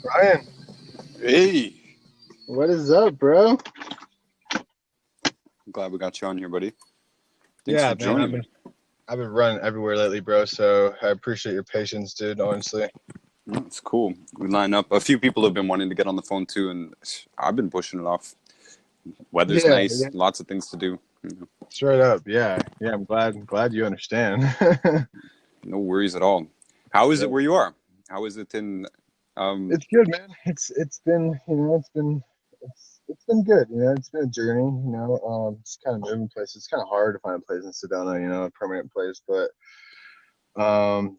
Ryan, Hey, what is up, bro? I'm glad we got you on here, buddy. Thanks for Yeah, man, joining me. I've been running everywhere lately, bro. So I appreciate your patience, dude. Honestly. No, it's cool. We line up. A few people have been wanting to get on the phone too, and I've been pushing it off. Weather's Yeah, nice, yeah. lots of things to do. Straight up. Yeah, yeah. I'm glad you understand. No worries at all. How is Yeah, it where you are? How is it in? Um, it's good, man. It's been it's been good. It's been a journey. Just kind of moving places. It's kind of hard to find a place in Sedona. A permanent place, but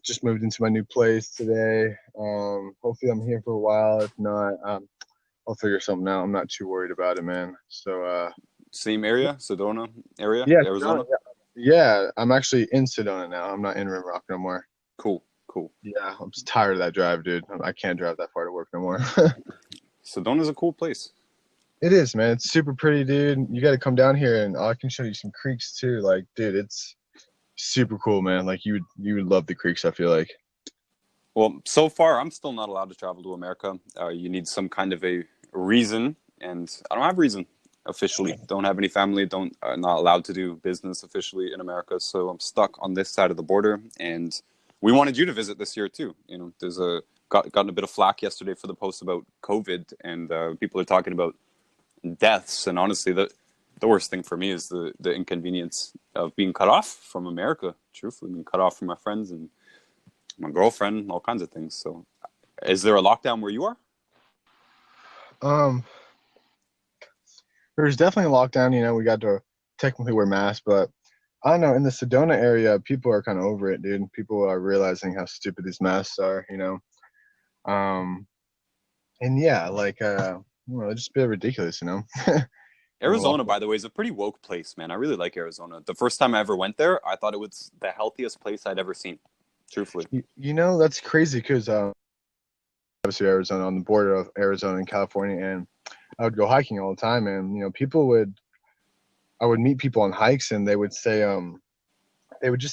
just moved into my new place today. Hopefully I'm here for a while. If not, I'll figure something out. I'm not too worried about it, man. So, Same area, Sedona area, yeah, Sedona, Arizona. yeah. Yeah, I'm actually in Sedona now. I'm not in Rim Rock no more. Cool, cool. Yeah, I'm just tired of that drive, dude. I can't drive that far to work no more. Sedona's a cool place. It is, man. It's super pretty, dude. You got to come down here, and I can show you some creeks too. Like, dude, it's super cool, man. Like, you would love the creeks. I feel like. Well, so far I'm still not allowed to travel to America. You need some kind of a reason, and I don't have reason officially. Don't have any family. Don't not allowed to do business officially in America. So I'm stuck on this side of the border. And we wanted you to visit this year too. There's gotten a bit of flack yesterday for the post about COVID, and people are talking about deaths. And honestly, the worst thing for me is the inconvenience of being cut off from America. Truthfully, being cut off from my friends and my girlfriend, all kinds of things. So, is there a lockdown where you are? Um, there's definitely a lockdown. We got to technically wear masks, but I don't know. In the Sedona area, people are kind of over it, dude. People are realizing how stupid these masks are. Um, and yeah, like it's just a bit ridiculous. Well, Arizona, by the way, is a pretty woke place, man. I really like Arizona. The first time I ever went there, I thought it was the healthiest place I'd ever seen. Truthfully. that's crazy because obviously Arizona on the border of Arizona and California, and I would go hiking all the time, and I would meet people on hikes, and they would just say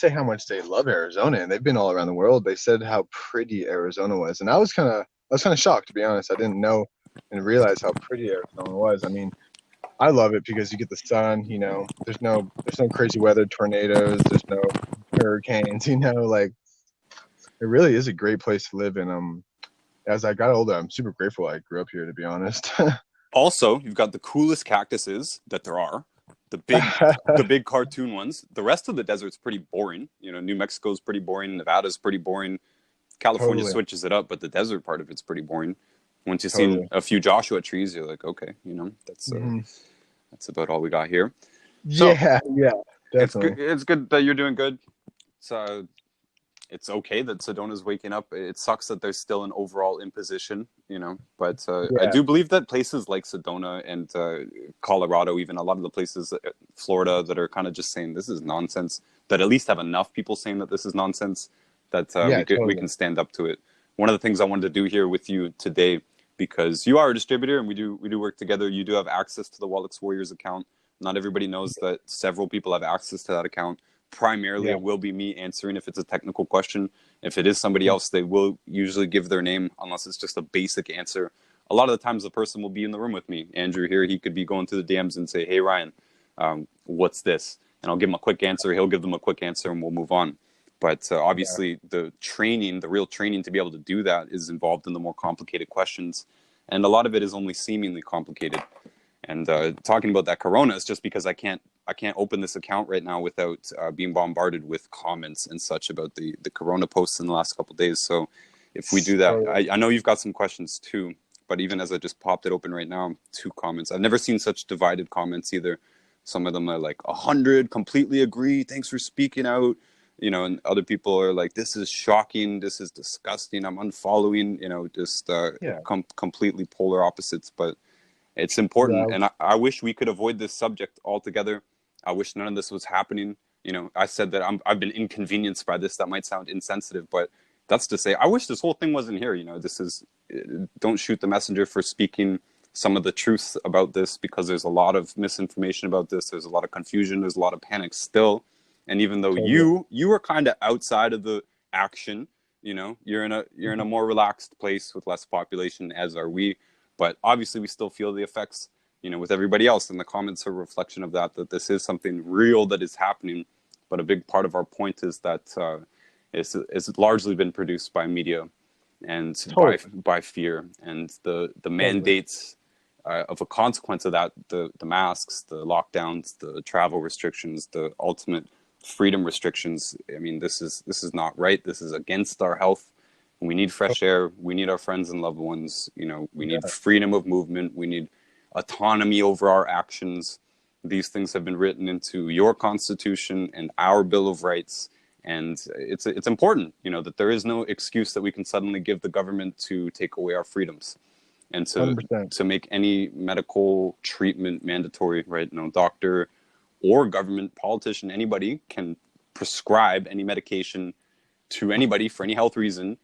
how much they love Arizona, and they've been all around the world. They said how pretty Arizona was, and I was kind of shocked, to be honest. I didn't know and realize how pretty Arizona was. I mean, I love it because you get the sun. There's no crazy weather, tornadoes. There's no hurricanes. Like it really is a great place to live in. As I got older, I'm super grateful I grew up here, to be honest. Also, you've got the coolest cactuses that there are. The big cartoon ones. The rest of the desert's pretty boring. New Mexico's pretty boring. Nevada's pretty boring. California Totally, switches it up, but the desert part of it's pretty boring. Once you've seen totally. a few Joshua trees, you're like, okay, Hmm. that's about all we got here. So Yeah, yeah, it's good. definitely. It's good that you're doing good. So it's okay that Sedona's waking up. It sucks that there's still an overall imposition. But I Yeah, do believe that places like Sedona and Colorado, even a lot of the places, Florida, that are kind of just saying this is nonsense, that at least have enough people saying that this is nonsense, that yeah, we totally. can stand up to it. One of the things I wanted to do here with you today, because you are a distributor and we do work together. You do have access to the Wallach Warriors account. Not everybody knows that several people have access to that account. Primarily, Yeah. it will be me answering if it's a technical question. If it is somebody else, they will usually give their name unless it's just a basic answer. A lot of the times, the person will be in the room with me. Andrew here, he could be going through the DMs and say, "Hey Ryan, what's this?" And I'll give him a quick answer. He'll give them a quick answer, and we'll move on. But Yeah. obviously, the real training to be able to do that is involved in the more complicated questions, and a lot of it is only seemingly complicated. And talking about that Corona is just because I can't open this account right now without being bombarded with comments and such about the Corona posts in the last couple of days. So if we do that, Totally. I know you've got some questions too. But even as I just popped it open right now, 2 comments. I've never seen such divided comments either. Some of them are like 100, completely agree, thanks for speaking out. And other people are like, this is shocking, this is disgusting, I'm unfollowing. Just Yeah. completely polar opposites. But it's important, Yeah. and I wish we could avoid this subject altogether. I wish none of this was happening. I said that I've been inconvenienced by this. That might sound insensitive, but that's to say, I wish this whole thing wasn't here. This is don't shoot the messenger for speaking some of the truth about this, because there's a lot of misinformation about this. There's a lot of confusion. There's a lot of panic still, and even though Totally. you are kind of outside of the action, You know, you're in a more relaxed place with less population, as are we. But obviously, we still feel the effects, you know, with everybody else. And the comments are a reflection of that. That this is something real that is happening. But a big part of our point is that it's largely been produced by media and Totally. by fear, and the Totally. mandates of a consequence of that, the masks, the lockdowns, the travel restrictions, the ultimate freedom restrictions. I mean, this is not right. This is against our health. We need fresh air. We need our friends and loved ones. You know, we need Yes. freedom of movement. We need autonomy over our actions. These things have been written into your Constitution and our Bill of Rights. And it's important, you know, that there is no excuse that we can suddenly give the government to take away our freedoms and 100%. to make any medical treatment mandatory, right? No doctor or government politician, anybody can prescribe any medication to anybody for any health reason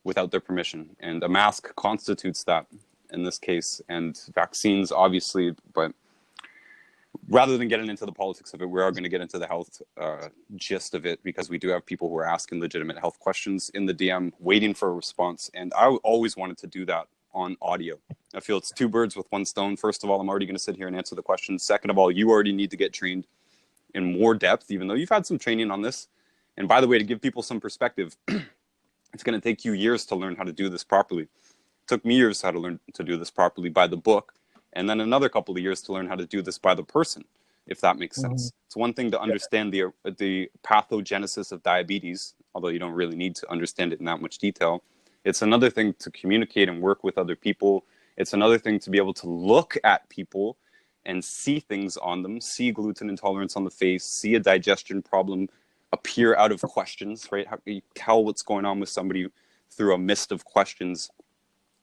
without their permission. And a mask constitutes that in this case, and vaccines, obviously. But rather than getting into the politics of it, we are going to get into the health gist of it, because we do have people who are asking legitimate health questions in the DM, waiting for a response. And I always wanted to do that on audio. I feel it's two birds with one stone. First of all, I'm already going to sit here and answer the questions. Second of all, you already need to get trained in more depth, even though you've had some training on this. And by the way, to give people some perspective, it's going to take you years to learn how to do this properly. It took me years how to learn to do this properly by the book, and then another couple of years to learn how to do this by the person, if that makes sense. It's one thing to understand the pathogenesis of diabetes, although you don't really need to understand it in that much detail. It's another thing to communicate and work with other people. It's another thing to be able to look at people and see things on them, see gluten intolerance on the face, see a digestion problem appear out of questions, right? How can you tell what's going on with somebody through a mist of questions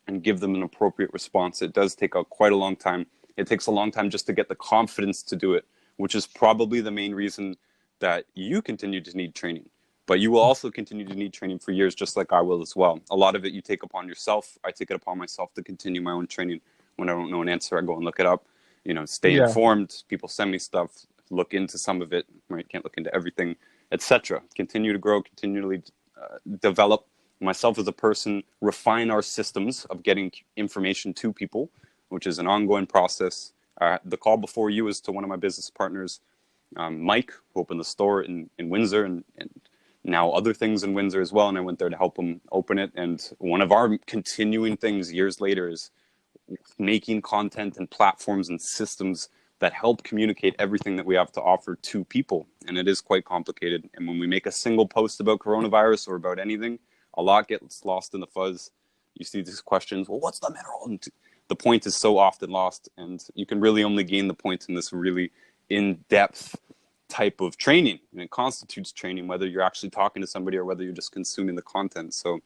and give them an appropriate response? It does take quite a long time. It takes a long time just to get the confidence to do it, which is probably the main reason that you continue to need training. But you will also continue to need training for years, just like I will as well. A lot of it you take upon yourself. I take it upon myself to continue my own training. When I don't know an answer, I go and look it up. You know, stay informed. People send me stuff. Look into some of it. Right? Can't look into everything, etc. Continue to grow. Continually develop myself as a person. Refine our systems of getting information to people, which is an ongoing process. The call before you is to one of my business partners, Mike, who opened the store in Windsor, and now other things in Windsor as well. And I went there to help him open it. And one of our continuing things years later is making content and platforms and systems that help communicate everything that we have to offer to people. And it is quite complicated. And when we make a single post about coronavirus or about anything, a lot gets lost in the fuzz. You see these questions, well, what's the mineral? And the point is so often lost. And you can really only gain the point in this really in-depth type of training. And it constitutes training, whether you're actually talking to somebody or whether you're just consuming the content. So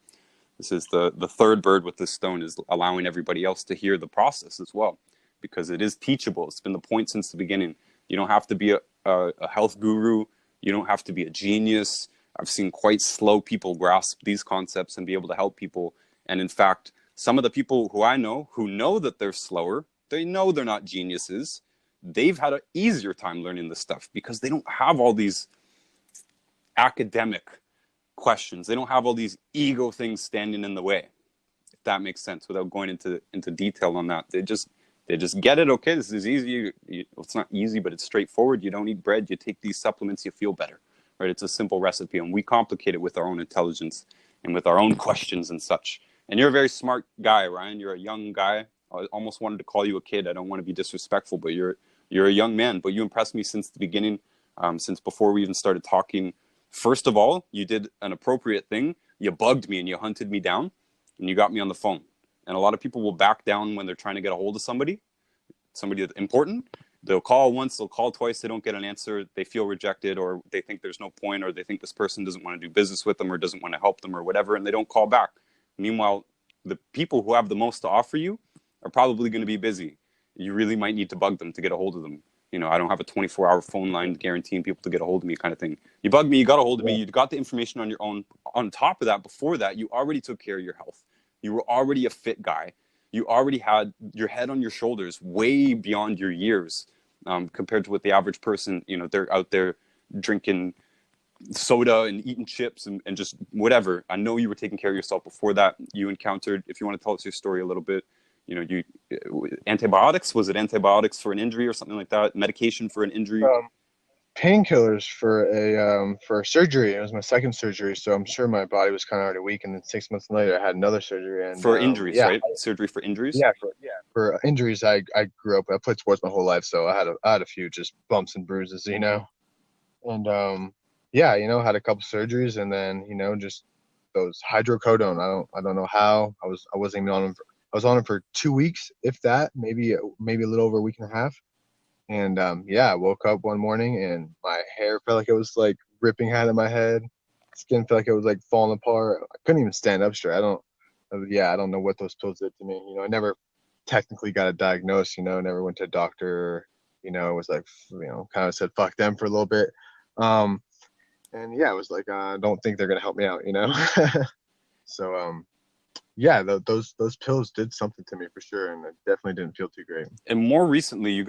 this is the third bird with this stone, is allowing everybody else to hear the process as well, because it is teachable. It's been the point since the beginning. You don't have to be a health guru. You don't have to be a genius. I've seen quite slow people grasp these concepts and be able to help people. And in fact, some of the people who I know who know that they're slower, they know they're not geniuses. They've had an easier time learning this stuff because they don't have all these academic questions. They don't have all these ego things standing in the way, if that makes sense, without going into detail on that. They just get it. Okay, this is easy. It's not easy, but it's straightforward. You don't eat bread. You take these supplements, you feel better, right? It's a simple recipe, and we complicate it with our own intelligence and with our own questions and such. And you're a very smart guy, Ryan. You're a young guy. I almost wanted to call you a kid. I don't want to be disrespectful, but you're a young man. But you impressed me since the beginning, since before we even started talking. First of all, you did an appropriate thing. You bugged me and you hunted me down, and you got me on the phone. And a lot of people will back down when they're trying to get a hold of somebody that's important. They'll call once, they'll call twice, they don't get an answer, they feel rejected, or they think there's no point, or they think this person doesn't want to do business with them or doesn't want to help them or whatever, and they don't call back. Meanwhile, the people who have the most to offer you are probably going to be busy. You really might need to bug them to get a hold of them. You know, I don't have a 24-hour phone line guaranteeing people to get a hold of me kind of thing. You bugged me, you got a hold of me, you got the information on your own. On top of that, before that, you already took care of your health. You were already a fit guy. You already had your head on your shoulders way beyond your years, compared to what the average person, you know, they're out there drinking soda and eating chips and just whatever. I know you were taking care of yourself before that. You encountered, if you want to tell us your story a little bit, you know, antibiotics, was it antibiotics for an injury or something like that? Medication for an injury? Painkillers for a surgery. It was my second surgery, so I'm sure my body was kind of already weak. And then 6 months later, I had another surgery, and For injuries, right? Surgery for injuries? For injuries. I grew up. I played sports my whole life, so I had a few just bumps and bruises, you know. And yeah, you know, had a couple surgeries, and then, you know, just those hydrocodone. I don't know how. I wasn't even on them. I was on it for 2 weeks, if that, maybe a little over a week and a half. And yeah, I woke up one morning and my hair felt like it was like ripping out of my head. Skin felt like it was like falling apart. I couldn't even stand up straight. I don't know what those pills did to me. You know, I never technically got a diagnosis, you know, never went to a doctor, you know, it was like, you know, kind of said fuck them for a little bit. Um, and yeah, it was like, I don't think they're going to help me out, you know? So, yeah, those pills did something to me for sure. And it definitely didn't feel too great. And more recently,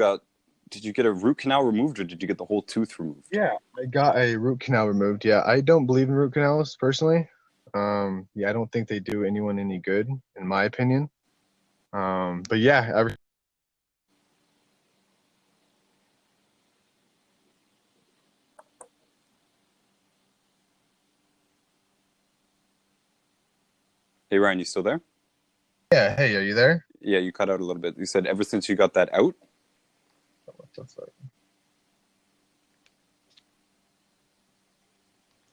did you get a root canal removed or did you get the whole tooth removed? Yeah, I got a root canal removed. Yeah, I don't believe in root canals personally. Yeah, I don't think they do anyone any good, in my opinion. But yeah, Hey, Ryan, you still there? yeah. Hey, are you there? Yeah, you cut out a little bit. You said ever since you got that out?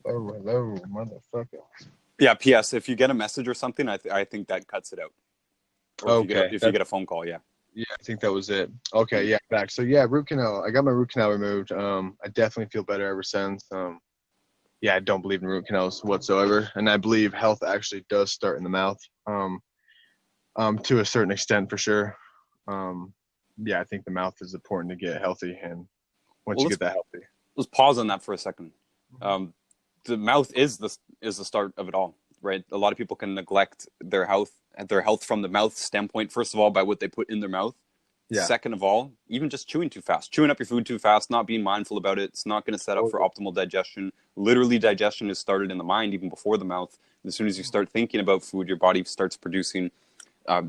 Oh, hello, motherfucker. Yeah, PS, if you get a message or something, I think that cuts it out. Or Okay, if you get a phone call, yeah. yeah, I think that was it. Okay, yeah, back. So yeah, root canal. I got my root canal removed. I definitely feel better ever since. Yeah, I don't believe in root canals whatsoever, and I believe health actually does start in the mouth. To a certain extent, for sure. Yeah, I think the mouth is important to get healthy, and once Well, you get that healthy, let's pause on that for a second. The mouth is the start of it all, right? A lot of people can neglect their health from the mouth standpoint. First of all, by what they put in their mouth. yeah. Second of all, even just chewing too fast, chewing up your food too fast, not being mindful about it. It's not going to set up for optimal digestion. Literally, digestion is started in the mind even before the mouth. As soon as you start thinking about food, your body starts producing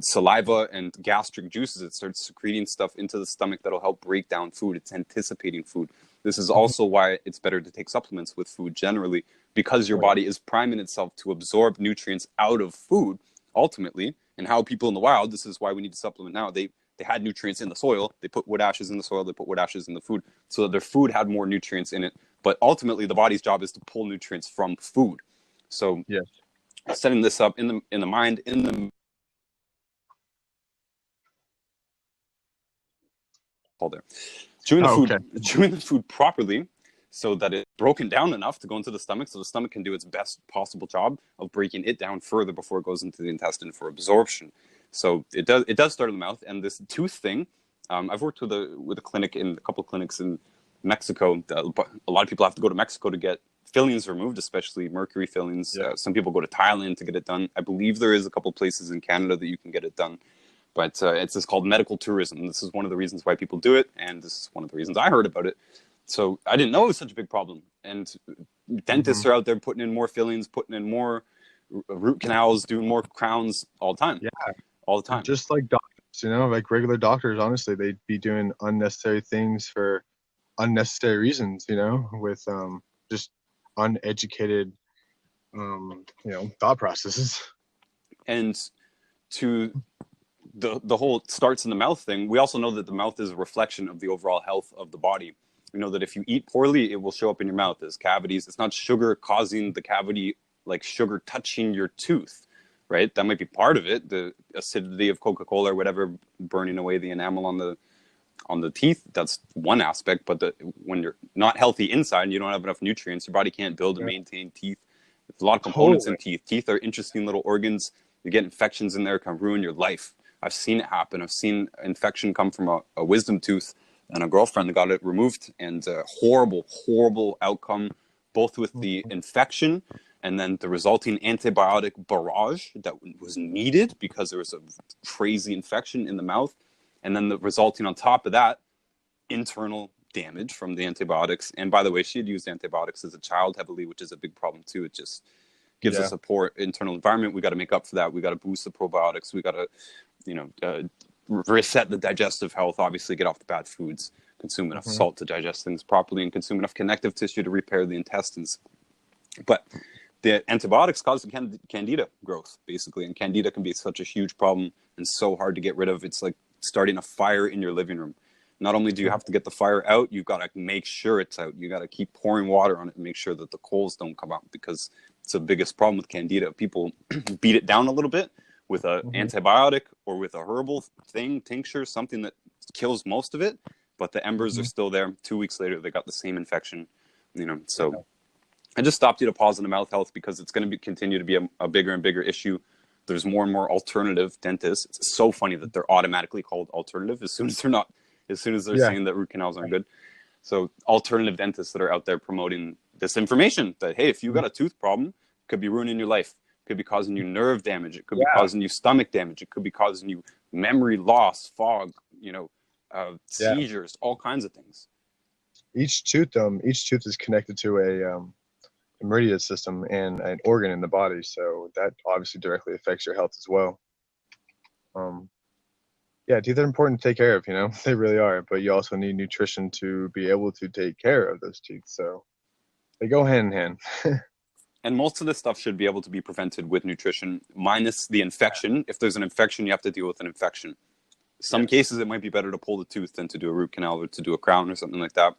saliva and gastric juices. It starts secreting stuff into the stomach that'll help break down food. It's anticipating food. This is also why it's better to take supplements with food generally, because your body is priming itself to absorb nutrients out of food ultimately. And how people in the wild, this is why we need to supplement now. They had nutrients in the soil. They put wood ashes in the soil. They put wood ashes in the food so that their food had more nutrients in it. But ultimately, the body's job is to pull nutrients from food. So, yes. Setting this up in the mind, in the there. Chewing the food properly so that it's broken down enough to go into the stomach so the stomach can do its best possible job of breaking it down further before it goes into the intestine for absorption. So it does start in the mouth. And this tooth thing, I've worked with a clinic in a couple of clinics in Mexico. A lot of people have to go to Mexico to get fillings removed, especially mercury fillings. Yeah. Some people go to Thailand to get it done. I believe there is a couple places in Canada that you can get it done. But it's just called medical tourism. This is one of the reasons why people do it, and this is one of the reasons I heard about it. So I didn't know it was such a big problem. And dentists are out there putting in more fillings, putting in more root canals, doing more crowns all the time. Yeah, all the time. Just like doctors, you know, like regular doctors. Honestly, they'd be doing unnecessary things for unnecessary reasons. You know, with just uneducated, you know, thought processes. And to the whole starts in the mouth thing, we also know that the mouth is a reflection of the overall health of the body. We know that if you eat poorly, it will show up in your mouth as cavities. It's not sugar causing the cavity, like sugar touching your tooth, right? That might be part of it, the acidity of Coca-Cola or whatever burning away the enamel on the teeth. That's one aspect. But when you're not healthy inside and you don't have enough nutrients, your body can't build and maintain teeth. There's a lot of components in teeth. Teeth are interesting little organs. You get infections in there, can ruin your life. I've seen it happen. I've seen infection come from a wisdom tooth and a girlfriend that got it removed, and horrible, horrible outcome, both with the infection and then the resulting antibiotic barrage that was needed because there was a crazy infection in the mouth. And then the resulting on top of that, internal damage from the antibiotics. And by the way, she had used antibiotics as a child heavily, which is a big problem too. It just gives us a poor internal environment. We got to make up for that. We got to boost the probiotics. We got to, reset the digestive health, obviously get off the bad foods, consume enough salt to digest things properly, and consume enough connective tissue to repair the intestines. But the antibiotics cause candida growth, basically. And candida can be such a huge problem and so hard to get rid of. It's like starting a fire in your living room. Not only do you have to get the fire out, you've got to make sure it's out. You got to keep pouring water on it and make sure that the coals don't come out, because it's the biggest problem with candida. People beat it down a little bit with an antibiotic or with a herbal tincture, something that kills most of it, but the embers are still there. 2 weeks later, they got the same infection, so I just stopped you to pause on the mouth health because it's going to continue to be a bigger and bigger issue. There's more and more alternative dentists. It's so funny that they're automatically called alternative as soon as they're saying that root canals aren't good. So alternative dentists that are out there promoting this information that, hey, if you got a tooth problem, it could be ruining your life. Could be causing you nerve damage. It could be causing you stomach damage. It could be causing you memory loss, fog, seizures, all kinds of things. Each tooth is connected to a meridian system and an organ in the body, so that obviously directly affects your health as well. Teeth are important to take care of. They really are. But you also need nutrition to be able to take care of those teeth. So they go hand in hand. And most of this stuff should be able to be prevented with nutrition, minus the infection. If there's an infection, you have to deal with an infection. Some cases, it might be better to pull the tooth than to do a root canal or to do a crown or something like that.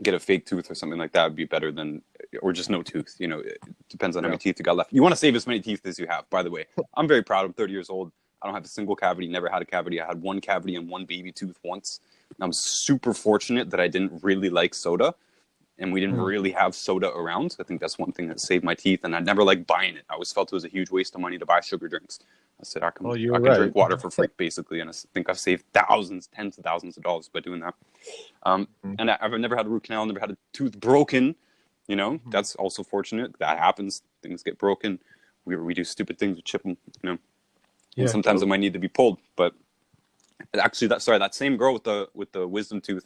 Get a fake tooth or something like that would be better than, or just no tooth. It depends on how many teeth you got left. You want to save as many teeth as you have, by the way. I'm very proud. I'm 30 years old. I don't have a single cavity, never had a cavity. I had one cavity and one baby tooth once. And I'm super fortunate that I didn't really like soda. And we didn't really have soda around. I think that's one thing that saved my teeth. And I never liked buying it. I always felt it was a huge waste of money to buy sugar drinks. I said, I can drink water for free, basically. And I think I've saved tens of thousands of dollars by doing that. And I've never had a root canal, never had a tooth broken. That's also fortunate. That happens. Things get broken. We do stupid things. We chip them, And sometimes it might need to be pulled. But actually, that same girl with the wisdom tooth,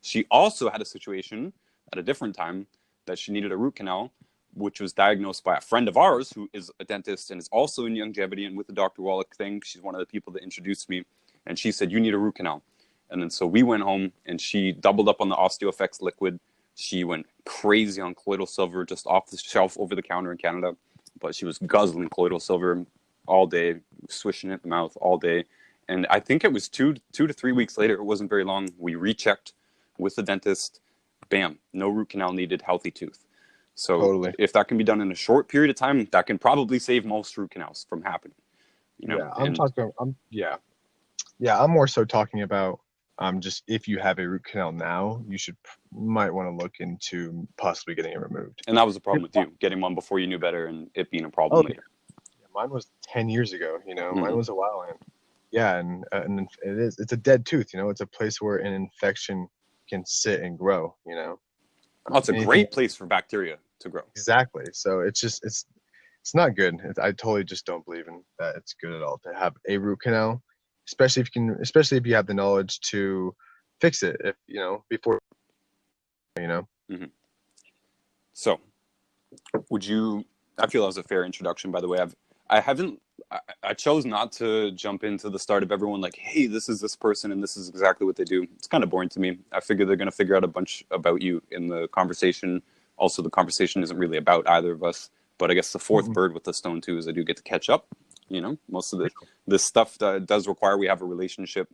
she also had a situation at a different time that she needed a root canal, which was diagnosed by a friend of ours who is a dentist and is also in longevity and with the Dr. Wallach thing. She's one of the people that introduced me, and she said, you need a root canal. And then so we went home and she doubled up on the OsteoFX liquid. She went crazy on colloidal silver, just off the shelf over the counter in Canada, but she was guzzling colloidal silver all day, swishing it in the mouth all day. And I think it was two to 3 weeks later, it wasn't very long, we rechecked with the dentist. Bam, no root canal needed, healthy tooth. So if that can be done in a short period of time, that can probably save most root canals from happening. I'm more so talking about just if you have a root canal now, you might want to look into possibly getting it removed. And that was the problem with you, getting one before you knew better and it being a problem later. Mine was 10 years ago, mine was a while. And it's a dead tooth, it's a place where an infection can sit and grow, Well, it's a great place for bacteria to grow. Exactly. So it's not good. I totally just don't believe in that it's good at all to have a root canal, especially if you have the knowledge to fix it, before. So I feel that was a fair introduction, by the way. I chose not to jump into the start of everyone like, hey, this is this person and this is exactly what they do. It's kind of boring to me. I figure they're going to figure out a bunch about you in the conversation. Also, the conversation isn't really about either of us, but I guess the fourth bird with the stone too is I do get to catch up. Most of this stuff that does require we have a relationship.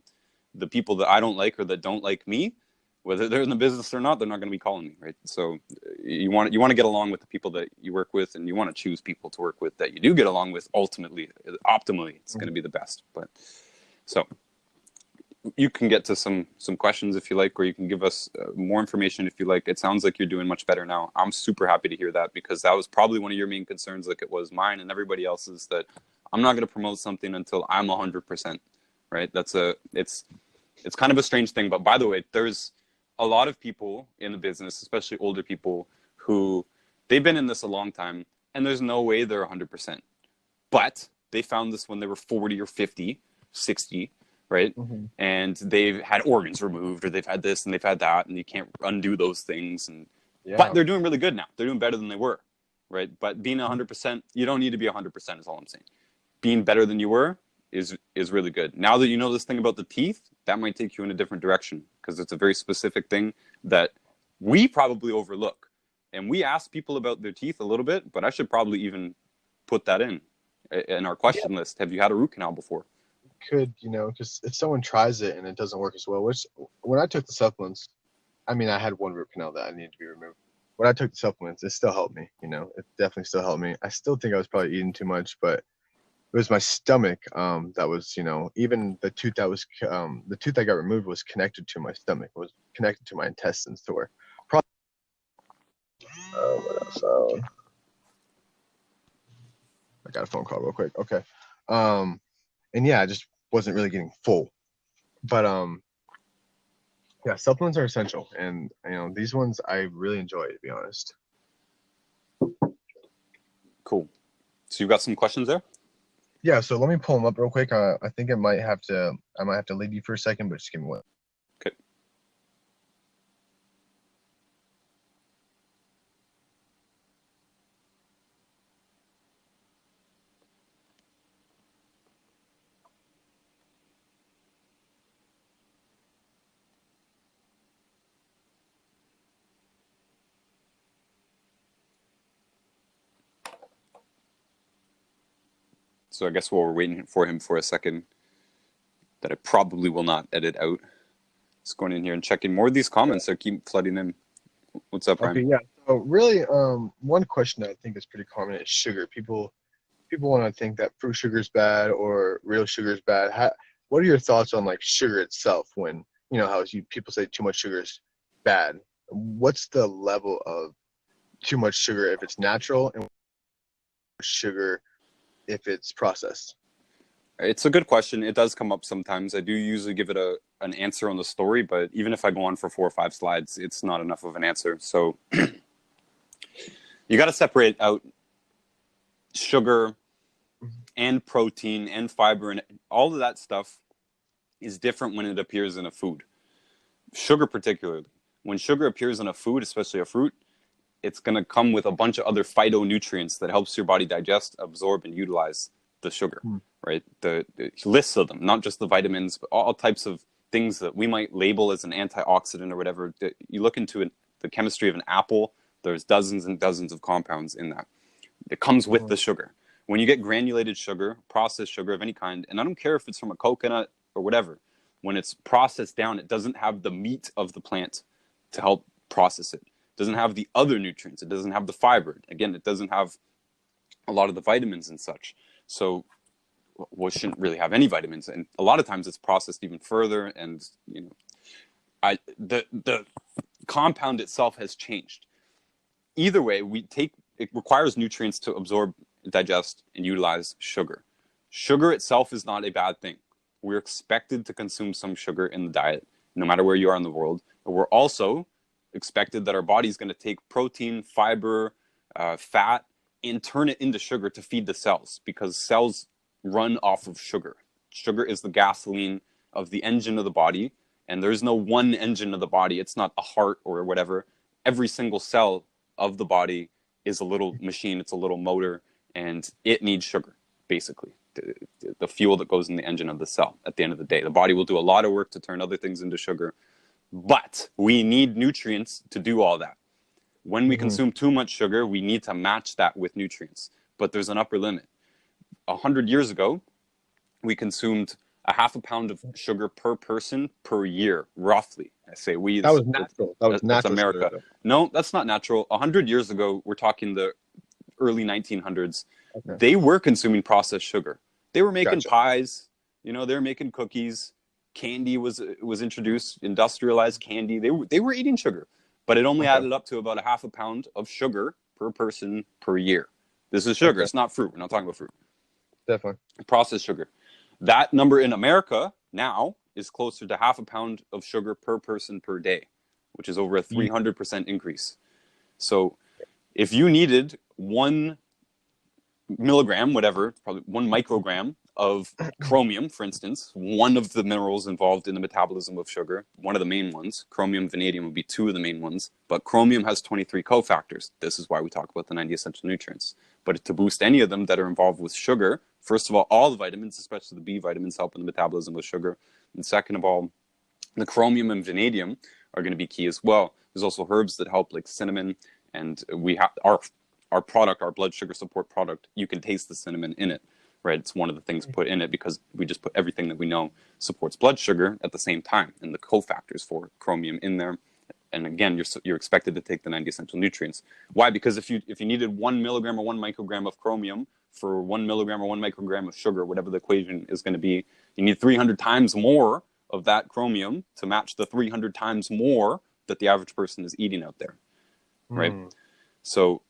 The people that I don't like or that don't like me, whether they're in the business or not, they're not going to be calling me, right? So you want to get along with the people that you work with, and you want to choose people to work with that you do get along with. Optimally, it's going to be the best. But so you can get to some questions if you like, or you can give us more information if you like. It sounds like you're doing much better now. I'm super happy to hear that, because that was probably one of your main concerns, like it was mine and everybody else's, that I'm not going to promote something until I'm 100%, right? It's kind of a strange thing. But by the way, there's a lot of people in the business, especially older people, who they've been in this a long time and there's no way they're 100%. But they found this when they were 40 or 50, 60, right? Hmm. And they've had organs removed, or they've had this and they've had that, and you can't undo those things. But Yeah. they're doing really good now. They're doing better than they were, right? But being 100%, you don't need to be 100%. Is all I'm saying. Being better than you were is really good. Now that you know this thing about the teeth, that might take you in a different direction, because it's a very specific thing that we probably overlook. And we ask people about their teeth a little bit, but I should probably even put that in our Yeah. question list. Have you had a root canal before? Could, because if someone tries it and it doesn't work as well, which when I took the supplements, I mean, I had one root canal that I needed to be removed. When I took the supplements, it still helped me. It definitely still helped me. I still think I was probably eating too much, but it was my stomach that was, even the tooth the tooth that got removed was connected to my stomach, was connected to my intestines. So where, what else? I got a phone call real quick. Okay. And yeah, I just wasn't really getting full. But yeah, supplements are essential, and these ones I really enjoy, to be honest. Cool. So you've got some questions there? Yeah, so let me pull them up real quick. I think I might have to leave you for a second, but just give me one. Okay. So I guess while we're waiting for him for a second, that I probably will not edit out, just going in here and checking more of these comments that keep flooding in. What's up, Ryan? Okay, yeah. So really, one question that I think is pretty common is sugar. People want to think that fruit sugar is bad or real sugar is bad. What are your thoughts on like sugar itself? When how people say too much sugar is bad. What's the level of too much sugar if it's natural, and sugar if it's processed? It's a good question. It does come up sometimes. I do usually give it an answer on the story, but even if I go on for 4 or 5 slides, it's not enough of an answer. So you got to separate out sugar and protein and fiber, and all of that stuff is different when it appears in a food. Sugar particularly. When sugar appears in a food, especially a fruit, it's going to come with a bunch of other phytonutrients that helps your body digest, absorb, and utilize the sugar, right? The lists of them, not just the vitamins, but all types of things that we might label as an antioxidant or whatever. You look into the chemistry of an apple, there's dozens and dozens of compounds in that. It comes with the sugar. When you get granulated sugar, processed sugar of any kind, and I don't care if it's from a coconut or whatever, when it's processed down, it doesn't have the meat of the plant to help process it. It doesn't have the other nutrients. It doesn't have the fiber. Again, it doesn't have a lot of the vitamins and such. So we shouldn't really have any vitamins. And a lot of times it's processed even further. And the compound itself has changed. Either way, it requires nutrients to absorb, digest, and utilize sugar. Sugar itself is not a bad thing. We're expected to consume some sugar in the diet, no matter where you are in the world. But we're also expected that our body is going to take protein, fiber, fat, and turn it into sugar to feed the cells, because cells run off of sugar. Sugar is the gasoline of the engine of the body, and there's no one engine of the body. It's not a heart or whatever. Every single cell of the body is a little machine. It's a little motor, and it needs sugar, basically. The fuel that goes in the engine of the cell at the end of the day. The body will do a lot of work to turn other things into sugar, but we need nutrients to do all that. When we consume too much sugar, we need to match that with nutrients, but there's an upper limit. 100 years ago, we consumed a half a pound of sugar per person per year, roughly. I say we. That was natural. That's America. Sugar, no, that's not natural. 100 years ago, we're talking the early 1900s. okay. They were consuming processed sugar. They were making Gotcha. pies. They were making cookies. Candy was introduced, industrialized candy. They were eating sugar, but it only added up to about a half a pound of sugar per person per year. This is sugar. It's not fruit. We're not talking about fruit. Definitely. Processed sugar. That number in America now is closer to half a pound of sugar per person per day, which is over a 300% increase. So if you needed 1 milligram, whatever, probably 1 microgram of chromium, for instance, one of the minerals involved in the metabolism of sugar, one of the main ones. Chromium, vanadium would be two of the main ones. But chromium has 23 cofactors. This is why we talk about the 90 essential nutrients. But to boost any of them that are involved with sugar, first of all the vitamins, especially the B vitamins, help in the metabolism of sugar. And second of all, the chromium and vanadium are going to be key as well. There's also herbs that help, like cinnamon, and we have our product, our blood sugar support product. You can taste the cinnamon in it, right? It's one of the things put in it because we just put everything that we know supports blood sugar at the same time, and the cofactors for chromium in there. And again, you're expected to take the 90 essential nutrients. Why? Because if you needed 1 milligram or 1 microgram of chromium for 1 milligram or 1 microgram of sugar, whatever the equation is going to be, you need 300 times more of that chromium to match the 300 times more that the average person is eating out there, right? So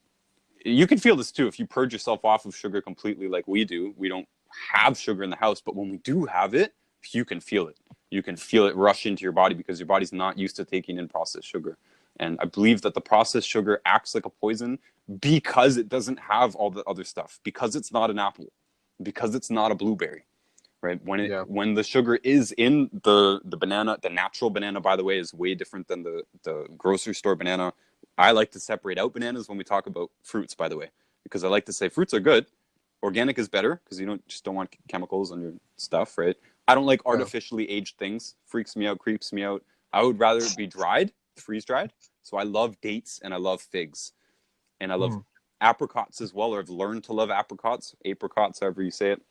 you can feel this too. If you purge yourself off of sugar completely like we do, we don't have sugar in the house, but when we do have it, you can feel it. You can feel it rush into your body because your body's not used to taking in processed sugar. And I believe that the processed sugar acts like a poison because it doesn't have all the other stuff, because it's not an apple, because it's not a blueberry, right? When the sugar is in the banana, the natural banana, by the way, is way different than the grocery store banana. I like to separate out bananas when we talk about fruits, by the way, because I like to say fruits are good. Organic is better because you don't want chemicals on your stuff, right? I don't like artificially aged things. Freaks me out, creeps me out. I would rather it be dried, freeze dried. So I love dates and I love figs. And I love apricots as well, or I've learned to love apricots, however you say it.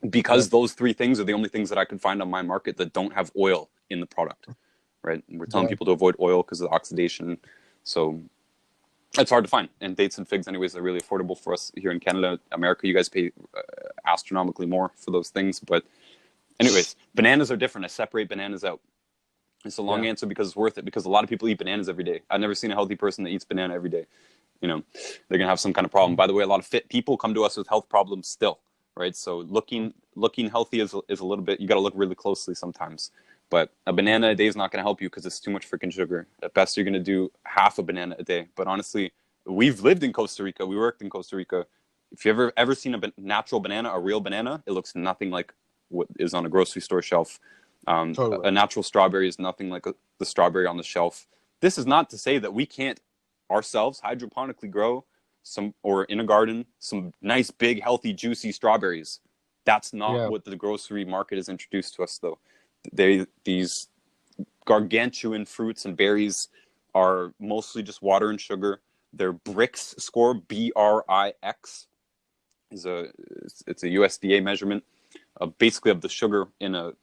Because those three things are the only things that I can find on my market that don't have oil in the product, right? And we're telling people to avoid oil because of the oxidation. So it's hard to find. And dates and figs, anyways, are really affordable for us here in Canada. America, you guys pay astronomically more for those things. But anyways, bananas are different. I separate bananas out. It's a long answer because it's worth it, because a lot of people eat bananas every day. I've never seen a healthy person that eats banana every day. They're going to have some kind of problem. By the way, a lot of fit people come to us with health problems still, right? So looking healthy is a little bit, you got to look really closely sometimes. But a banana a day is not going to help you because it's too much freaking sugar. At best, you're going to do half a banana a day. But honestly, we've lived in Costa Rica. We worked in Costa Rica. If you've ever seen a natural banana, a real banana, it looks nothing like what is on a grocery store shelf. Totally. A natural strawberry is nothing like the strawberry on the shelf. This is not to say that we can't ourselves hydroponically grow or in a garden, some nice, big, healthy, juicy strawberries. That's not what the grocery market has introduced to us, though. These gargantuan fruits and berries are mostly just water and sugar. Their BRICS score, BRIX, it's a USDA measurement basically of the sugar in a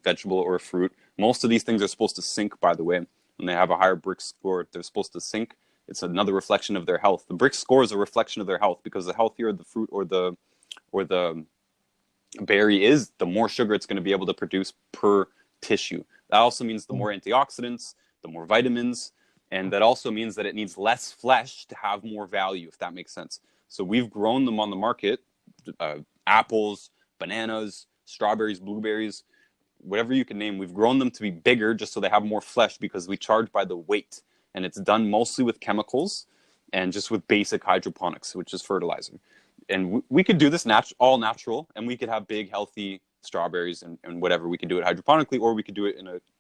vegetable or a fruit. Most of these things are supposed to sink, by the way. When they have a higher BRICS score, they're supposed to sink. It's another reflection of their health. The BRICS score is a reflection of their health, because the healthier the fruit or the berry is, the more sugar it's going to be able to produce per tissue. That also means the more antioxidants, the more vitamins, and that also means that it needs less flesh to have more value, if that makes sense. So we've grown them on the market, apples, bananas, strawberries, blueberries, whatever you can name. We've grown them to be bigger just so they have more flesh, because we charge by the weight. And it's done mostly with chemicals and just with basic hydroponics, which is fertilizer. And we could do this all natural, and we could have big, healthy strawberries and whatever. We could do it hydroponically, or we could do it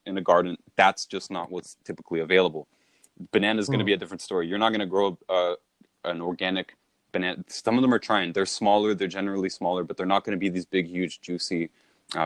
in a garden. That's just not what's typically available. Banana is going to be a different story. You're not going to grow an organic banana. Some of them are trying. They're smaller. They're generally smaller, but they're not going to be these big, huge, juicy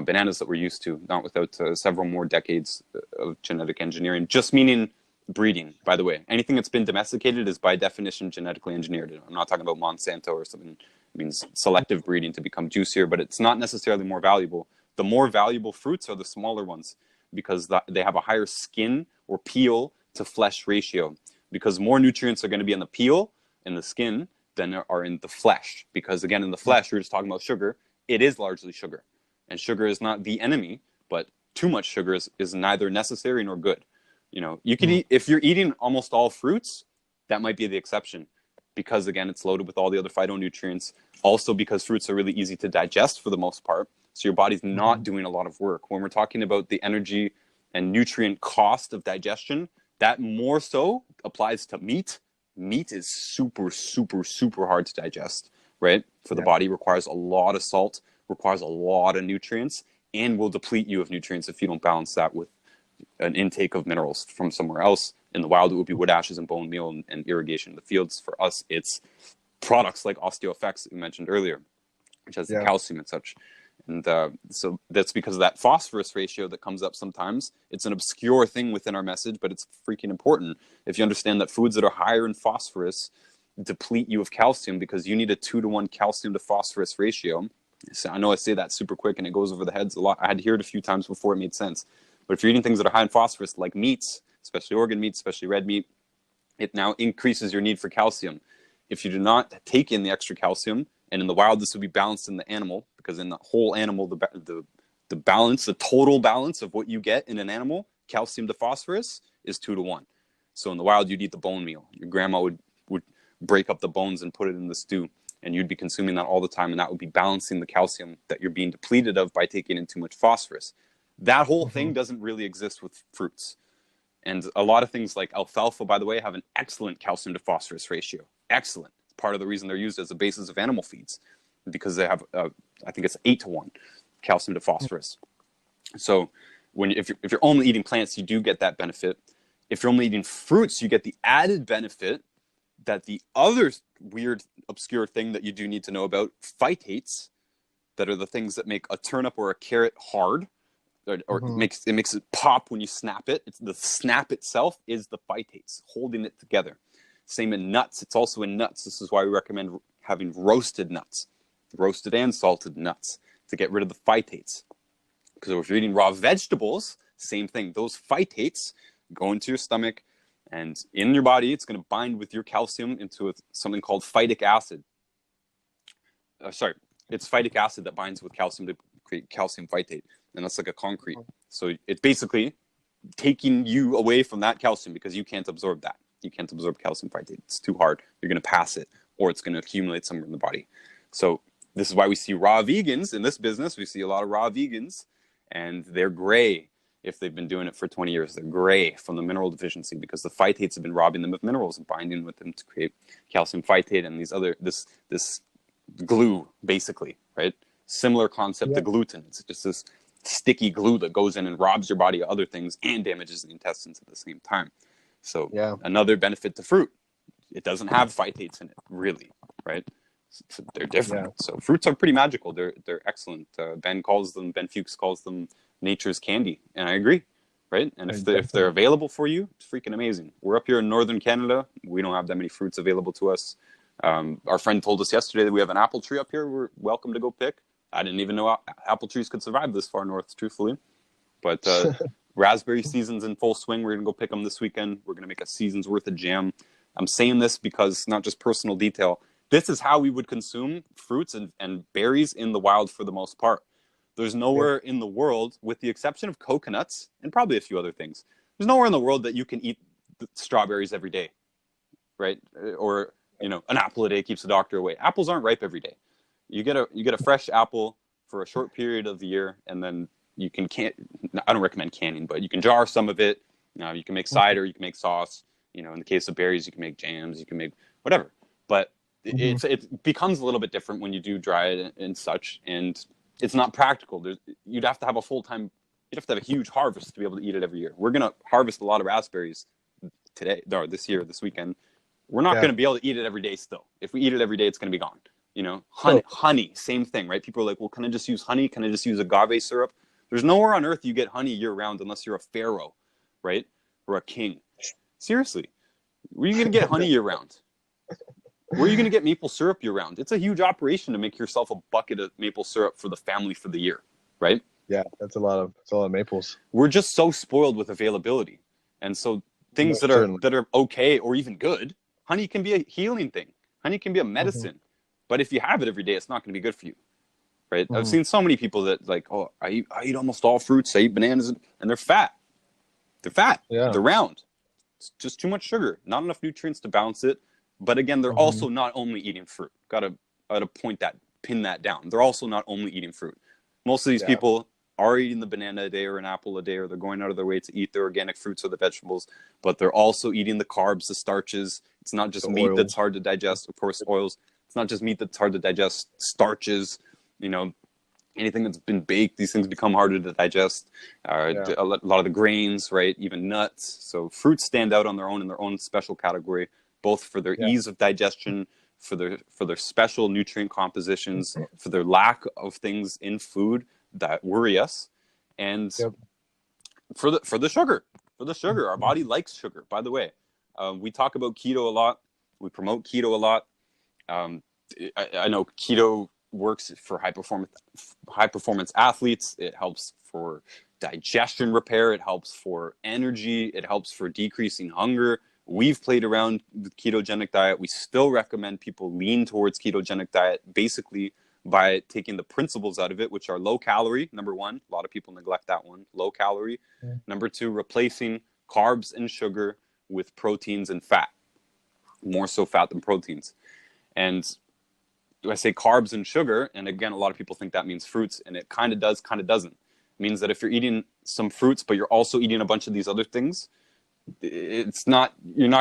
bananas that we're used to, not without several more decades of genetic engineering. Just meaning breeding, by the way. Anything that's been domesticated is by definition genetically engineered. I'm not talking about Monsanto or something. It means selective breeding to become juicier, but it's not necessarily more valuable. The more valuable fruits are the smaller ones, because they have a higher skin or peel to flesh ratio, because more nutrients are going to be in the peel and the skin than there are in the flesh. Because again, in the flesh, we're just talking about sugar. It is largely sugar, and sugar is not the enemy, but too much sugar is neither necessary nor good. You can eat, if you're eating almost all fruits, that might be the exception, because again, it's loaded with all the other phytonutrients. Also, because fruits are really easy to digest for the most part, so your body's not doing a lot of work. When we're talking about the energy and nutrient cost of digestion, that more so applies to meat. Meat is super, super, super hard to digest. right? For the body, requires a lot of salt, requires a lot of nutrients, and will deplete you of nutrients if you don't balance that with an intake of minerals from somewhere else. In the wild, it would be wood ashes and bone meal and irrigation in the fields. For us, it's products like OsteoFX that we mentioned earlier, which has the calcium and such. And so that's because of that phosphorus ratio that comes up sometimes. It's an obscure thing within our message, but it's freaking important. If you understand that foods that are higher in phosphorus deplete you of calcium, because you need a 2-to-1 calcium to phosphorus ratio. So I know I say that super quick and it goes over the heads a lot. I had to hear it a few times before it made sense. But if you're eating things that are high in phosphorus, like meats, especially organ meats, especially red meat, it now increases your need for calcium. If you do not take in the extra calcium, and in the wild, this would be balanced in the animal, because in the whole animal, the balance, the total balance of what you get in an animal, calcium to phosphorus, is 2-to-1. So in the wild, you'd eat the bone meal. Your grandma would break up the bones and put it in the stew, and you'd be consuming that all the time, and that would be balancing the calcium that you're being depleted of by taking in too much phosphorus. That whole thing doesn't really exist with fruits. And a lot of things like alfalfa, by the way, have an excellent calcium to phosphorus ratio. Excellent. Part of the reason they're used as the basis of animal feeds, because they have, I think it's 8-to-1 calcium to phosphorus. So if you're only eating plants, you do get that benefit. If you're only eating fruits, you get the added benefit that the other weird, obscure thing that you do need to know about, phytates, that are the things that make a turnip or a carrot hard, or it makes it pop when you snap it. It's the snap itself is the phytates holding it together. Same in nuts. It's also in nuts. This is why we recommend having roasted nuts, roasted and salted nuts, to get rid of the phytates. Because if you're eating raw vegetables, same thing. Those phytates go into your stomach, and in your body, it's going to bind with your calcium into something called phytic acid. It's phytic acid that binds with calcium to create calcium phytate, and that's like a concrete. So it's basically taking you away from that calcium, because you can't absorb that. You can't absorb calcium phytate. It's too hard. You're going to pass it, or it's going to accumulate somewhere in the body. So this is why we see raw vegans in this business. We see a lot of raw vegans, and they're gray. If they've been doing it for 20 years, they're gray from the mineral deficiency, because the phytates have been robbing them of minerals and binding with them to create calcium phytate and this glue, basically, right? Similar concept to gluten. It's just this sticky glue that goes in and robs your body of other things and damages the intestines at the same time. So another benefit to fruit, it doesn't have phytates in it, really, right? So they're different. So fruits are pretty magical. They're excellent. Ben Fuchs calls them nature's candy, and I agree, right? And if they're available for you, it's freaking amazing. We're up here in northern Canada. We don't have that many fruits available to us. Our friend told us yesterday that we have an apple tree up here. We're welcome to go pick. I didn't even know apple trees could survive this far north, truthfully. But raspberry season's in full swing. We're going to go pick them this weekend. We're going to make a season's worth of jam. I'm saying this because, not just personal detail, this is how we would consume fruits and berries in the wild for the most part. There's nowhere in the world, with the exception of coconuts and probably a few other things, there's nowhere in the world that you can eat strawberries every day, right? Or, an apple a day keeps the doctor away. Apples aren't ripe every day. You get a fresh apple for a short period of the year, and then you can I don't recommend canning, but you can jar some of it. You can make cider, you can make sauce. In the case of berries, you can make jams, you can make whatever. But it becomes a little bit different when you do dry it and such, and it's not practical. You'd have to have a huge harvest to be able to eat it every year. We're gonna harvest a lot of raspberries this weekend. We're not gonna be able to eat it every day. Still, if we eat it every day, it's gonna be gone. Honey, same thing, right? People are like, well, can I just use honey? Can I just use agave syrup? There's nowhere on earth you get honey year round unless you're a pharaoh, right? Or a king. Seriously, where are you gonna get honey year round? Where are you going to get maple syrup year round? It's a huge operation to make yourself a bucket of maple syrup for the family for the year, right? Yeah, that's a lot of maples. We're just so spoiled with availability. And so things that are okay or even good, honey can be a healing thing. Honey can be a medicine. But if you have it every day, it's not going to be good for you, right? I've seen so many people that I eat almost all fruits. I eat bananas, and they're fat. They're fat. Yeah. They're round. It's just too much sugar. Not enough nutrients to balance it. But again, they're also not only eating fruit. Gotta pin that down. They're also not only eating fruit. Most of these people are eating the banana a day or an apple a day, or they're going out of their way to eat their organic fruits or the vegetables, but they're also eating the carbs, the starches. It's not just meat that's hard to digest, of course, oils. It's not just meat that's hard to digest. Starches, you know, anything that's been baked, these things become harder to digest. Yeah. A lot of the grains, right? Even nuts. So fruits stand out on their own in their own special category, both for their Yeah. ease of digestion, for their special nutrient compositions, for their lack of things in food that worry us, and Yep. for the sugar. For the sugar, our body likes sugar. By the way, we talk about keto a lot. We promote keto a lot. Um, I know keto works for high performance athletes. It helps for digestion repair. It helps for energy. It helps for decreasing hunger. We've played around with ketogenic diet. We still recommend people lean towards ketogenic diet, basically by taking the principles out of it, which are low calorie, number one. A lot of people neglect that one. Low calorie. Yeah. Number two, replacing carbs and sugar with proteins and fat. More so fat than proteins. And I say carbs and sugar, and again, a lot of people think that means fruits, and it kind of does, kind of doesn't. It means that if you're eating some fruits, but you're also eating a bunch of these other things, you're not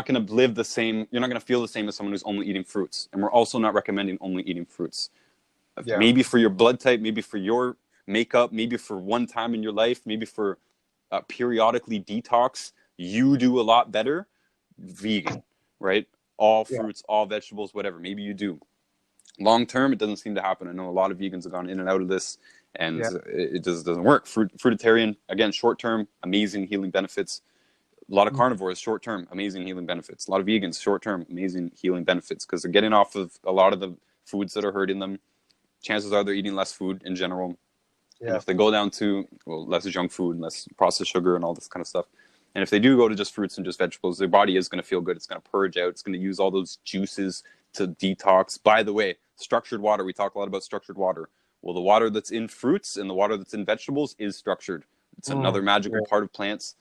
going to live the same, you're not going to feel the same as someone who's only eating fruits. And we're also not recommending only eating fruits. Yeah. Maybe for your blood type, maybe for your makeup, maybe for one time in your life, maybe for periodically detox, you do a lot better vegan, right? All fruits, all vegetables, whatever. Maybe you do. Long term, it doesn't seem to happen. I know a lot of vegans have gone in and out of this, and it just doesn't work. Fruitarian, again, short term, amazing healing benefits. A lot of carnivores, short term, amazing healing benefits. A lot of vegans, short term, amazing healing benefits because they're getting off of a lot of the foods that are hurting them. Chances are they're eating less food in general. Yeah. And if they go down to less junk food, less processed sugar, and all this kind of stuff, and if they do go to just fruits and just vegetables, their body is going to feel good. It's going to purge out. It's going to use all those juices to detox. By the way, structured water. We talk a lot about structured water. Well, the water that's in fruits and the water that's in vegetables is structured. It's another magical part of plants.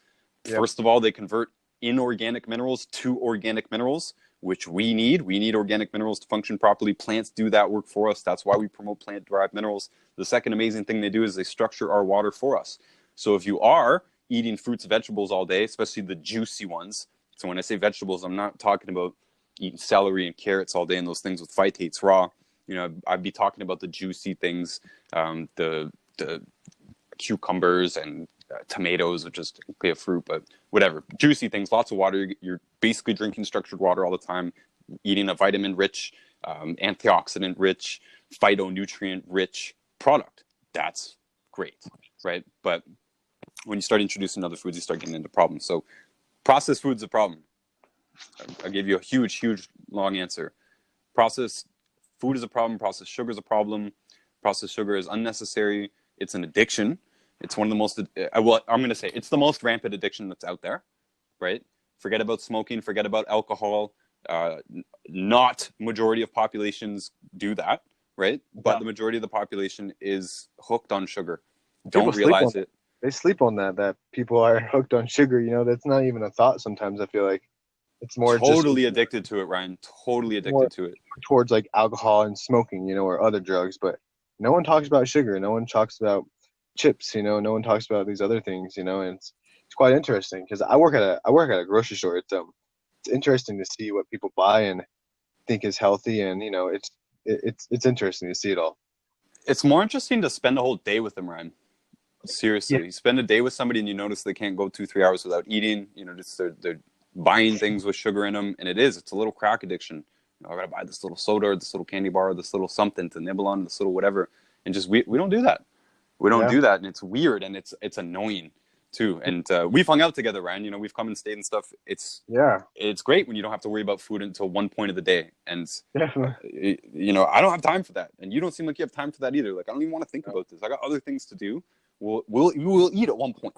Yep. First of all, they convert inorganic minerals to organic minerals, which we need. We need organic minerals to function properly. Plants do that work for us. That's why we promote plant-derived minerals. The second amazing thing they do is they structure our water for us. So if you are eating fruits and vegetables all day, especially the juicy ones. So when I say vegetables, I'm not talking about eating celery and carrots all day and those things with phytates raw. You know, I'd be talking about the juicy things, the cucumbers and tomatoes, which is technically a fruit, but whatever. Juicy things, lots of water. You're basically drinking structured water all the time, eating a vitamin-rich, antioxidant-rich, phytonutrient-rich product. That's great, right? But when you start introducing other foods, you start getting into problems. So processed food's a problem. I gave you a huge, long answer. Processed food is a problem. Processed sugar is a problem. Processed sugar is unnecessary. It's an addiction. It's one of the most, well, I'm going to say it's the most rampant addiction that's out there, right? Forget about smoking. Forget about alcohol. Not majority of populations do that, right? But the majority of the population is hooked on sugar. Don't realize it. They sleep on that people are hooked on sugar. You know, that's not even a thought sometimes. I feel like it's more totally addicted to it, Ryan. Totally addicted to it. Towards like alcohol and smoking, you know, or other drugs. But no one talks about sugar. No one talks about chips, you know. No one talks about these other things, you know. And it's quite interesting because I work at a grocery store. It's interesting to see what people buy and think is healthy, and you know, it's interesting to see it all. It's more interesting to spend a whole day with them, Ryan. Seriously, you spend a day with somebody and you notice they can't go 2-3 hours without eating. You know, just they're buying things with sugar in them, and it's a little crack addiction. You know, I gotta buy this little soda or this little candy bar or this little something to nibble on, this little whatever, and just we don't do that. We don't do that, and it's weird and it's annoying too. And we've hung out together, Ryan. You know, we've come and stayed and stuff. It's great when you don't have to worry about food until one point of the day. And you know, I don't have time for that, and you don't seem like you have time for that either. Like I don't even want to think about this. I got other things to do. We'll eat at one point,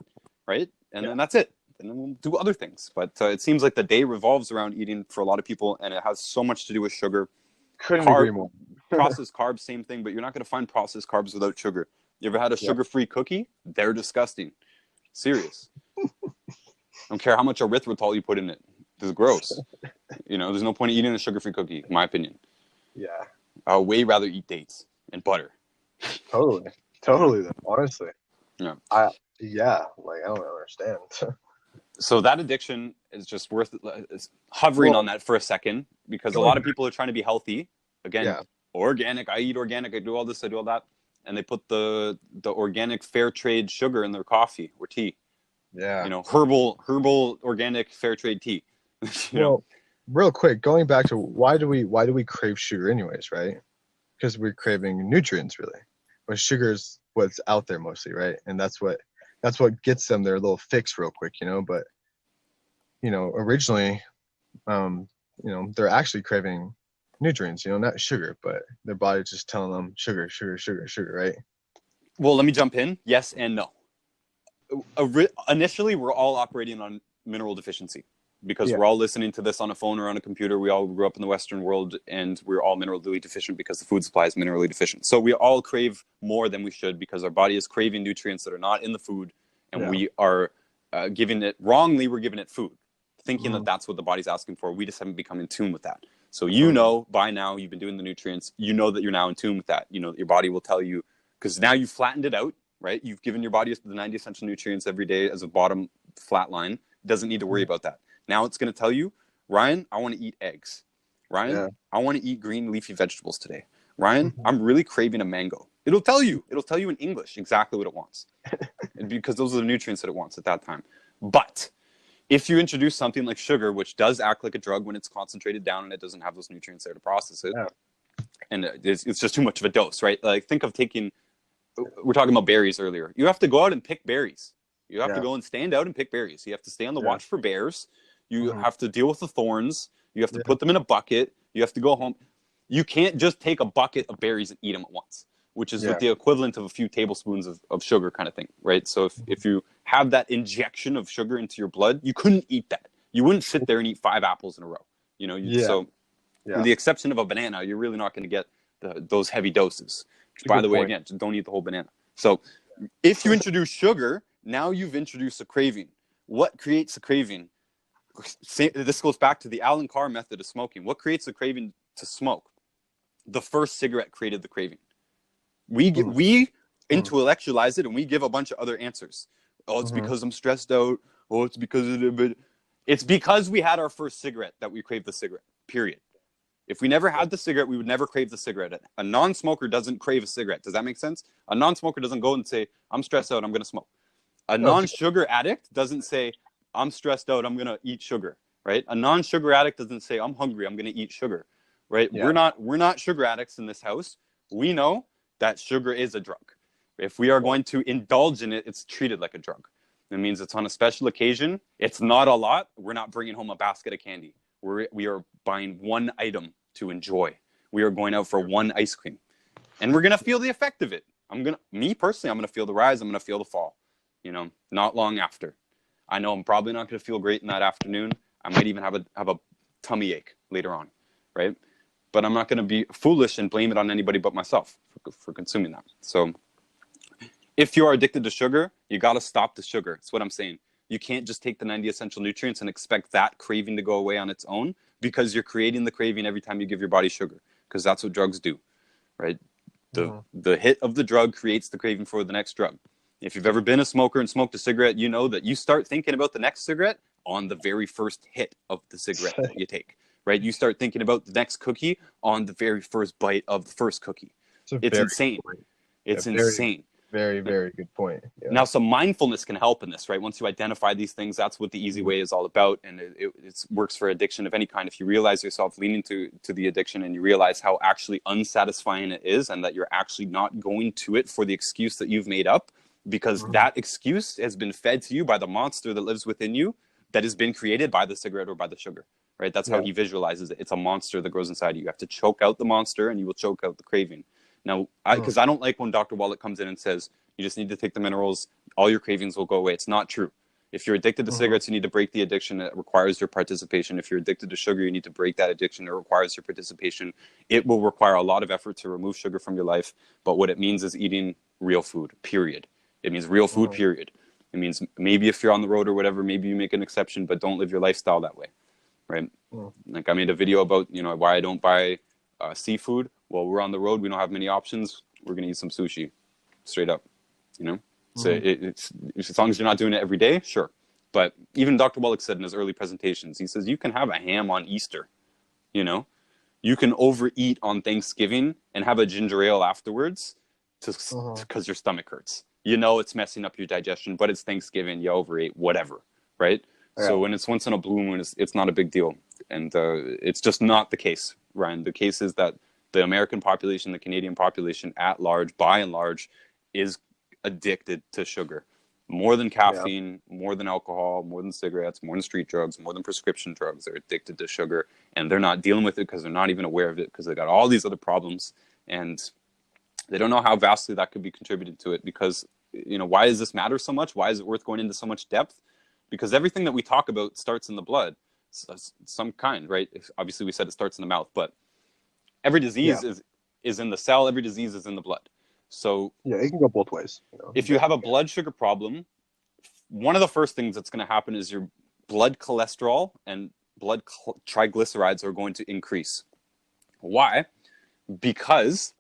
right? And then that's it. And then we'll do other things. But it seems like the day revolves around eating for a lot of people, and it has so much to do with sugar. Couldn't agree more. Processed carbs, same thing, but you're not going to find processed carbs without sugar. You ever had a sugar-free cookie? They're disgusting. Serious. Don't care how much erythritol you put in it. It's gross. You know, there's no point in eating a sugar-free cookie, in my opinion. Yeah. I would way rather eat dates and butter. Totally, though, honestly. Yeah. Like I don't understand. So that addiction is just worth hovering on that for a second, because a lot of people are trying to be healthy, Again, Yeah. organic. I eat organic. I do all this. I do all that. And they put the organic fair trade sugar in their coffee or tea. Yeah. Herbal organic fair trade tea. you know, Well, real quick, going back to why do we crave sugar anyways, right? Because we're craving nutrients really. But sugar's what's out there mostly, right? And that's what gets them their little fix real quick, you know. But originally, they're actually craving nutrients, not sugar, but their body's just telling them sugar, sugar, sugar, sugar, right? well, let me jump in. Yes and no. Initially, we're all operating on mineral deficiency because Yeah. we're all listening to this on a phone or on a computer. We all grew up in the Western world, and we're all minerally deficient because the food supply is minerally deficient. So we all crave more than we should because our body is craving nutrients that are not in the food, and Yeah. we are giving it wrongly. We're giving it food, thinking that Mm-hmm. that's what the body's asking for. We just haven't become in tune with that. So Mm-hmm. by now, you've been doing the nutrients. You know that you're now in tune with that. Your body will tell you because now you've flattened it out, right? You've given your body the 90 essential nutrients every day as a bottom flat line. It doesn't need to worry about that. Now it's going to tell you, Ryan, I want to eat eggs. Ryan, Yeah. I want to eat green leafy vegetables today. Ryan, Mm-hmm. I'm really craving a mango. It'll tell you in English exactly what it wants because those are the nutrients that it wants at that time. But if you introduce something like sugar, which does act like a drug when it's concentrated down and it doesn't have those nutrients there to process it, Yeah. and it's just too much of a dose, right? Like think of we're talking about berries earlier. You have to go out and pick berries. You have to Yeah. go and stand out and pick berries. You have to stay on the Yeah. watch for bears. You Mm-hmm. have to deal with the thorns. You have to Yeah. put them in a bucket. You have to go home. You can't just take a bucket of berries and eat them at once, which is Yeah. with the equivalent of a few tablespoons of sugar kind of thing, right? So if you have that injection of sugar into your blood, you couldn't eat that. You wouldn't sit there and eat 5 apples in a row. Yeah. So with Yeah. the exception of a banana, you're really not going to get those heavy doses. It's a By good the way, point. again, just don't eat the whole banana. So if you introduce sugar, now you've introduced a craving. What creates a craving? This goes back to the Alan Carr method of smoking. What creates a craving to smoke? The first cigarette created the craving. Mm-hmm. We intellectualize it and we give a bunch of other answers. Oh, it's Mm-hmm. because I'm stressed out. Oh, it's because of it. But it's because we had our first cigarette that we crave the cigarette. Period. If we never had the cigarette, we would never crave the cigarette. A non-smoker doesn't crave a cigarette. Does that make sense? A non-smoker doesn't go and say, I'm stressed out, I'm going to smoke. A No, non-sugar addict doesn't say, I'm stressed out, I'm going to eat sugar, right? A non-sugar addict doesn't say, I'm hungry, I'm going to eat sugar, right? yeah. We're not sugar addicts in this house. We know that sugar is a drug. If we are going to indulge in it, it's treated like a drug. It means it's on a special occasion. It's not a lot. We're not bringing home a basket of candy. We are buying one item to enjoy. We are going out for one ice cream, and we're gonna feel the effect of it. Me personally, I'm gonna feel the rise. I'm gonna feel the fall. Not long after. I know I'm probably not gonna feel great in that afternoon. I might even have a tummy ache later on, right? But I'm not gonna be foolish and blame it on anybody but myself for consuming that. So, if you are addicted to sugar, you gotta stop the sugar. That's what I'm saying. You can't just take the 90 essential nutrients and expect that craving to go away on its own because you're creating the craving every time you give your body sugar, because that's what drugs do, right? Mm-hmm. The hit of the drug creates the craving for the next drug. If you've ever been a smoker and smoked a cigarette, you know that you start thinking about the next cigarette on the very first hit of the cigarette that you take, right? You start thinking about the next cookie on the very first bite of the first cookie. It's a It's very insane. good point. Yeah, It's very, insane. very, very good point. Yeah. Now, some mindfulness can help in this, right? Once you identify these things, that's what the easy way is all about. And it works for addiction of any kind. If you realize yourself leaning to the addiction and you realize how actually unsatisfying it is and that you're actually not going to it for the excuse that you've made up, because Mm-hmm. that excuse has been fed to you by the monster that lives within you that has been created by the cigarette or by the sugar, right? That's how Yeah. he visualizes it. It's a monster that grows inside you. You have to choke out the monster and you will choke out the craving. Now, because I don't like when Dr. Wallach comes in and says, you just need to take the minerals, all your cravings will go away. It's not true. If you're addicted to cigarettes, you need to break the addiction. It requires your participation. If you're addicted to sugar, you need to break that addiction. It requires your participation. It will require a lot of effort to remove sugar from your life. But what it means is eating real food, period. It means real food, period. It means maybe if you're on the road or whatever, maybe you make an exception, but don't live your lifestyle that way, right? Like I made a video about, why I don't buy seafood. Well, we're on the road. We don't have many options. We're going to eat some sushi, straight up. So it's as long as you're not doing it every day, sure. But even Dr. Wallach said in his early presentations, he says you can have a ham on Easter, You can overeat on Thanksgiving and have a ginger ale afterwards because your stomach hurts. You know it's messing up your digestion, but it's Thanksgiving, you overate, whatever, right? Yeah. So when it's once in a blue moon, it's not a big deal. And it's just not the case, Ryan. The case is that the American population, the Canadian population at large, by and large, is addicted to sugar. More than caffeine, more than alcohol, more than cigarettes, more than street drugs, more than prescription drugs. They're addicted to sugar, and they're not dealing with it because they're not even aware of it, because they got all these other problems, and they don't know how vastly that could be contributed to it. Because, you know, why does this matter so much? Why is it worth going into so much depth? Because everything that we talk about starts in the blood, some kind, right? Obviously, we said it starts in the mouth, but every disease is in the cell. Every disease is in the blood. So yeah, it can go both ways. You know? If you have a blood sugar problem, one of the first things that's going to happen is your blood cholesterol and blood triglycerides are going to increase. Why? Because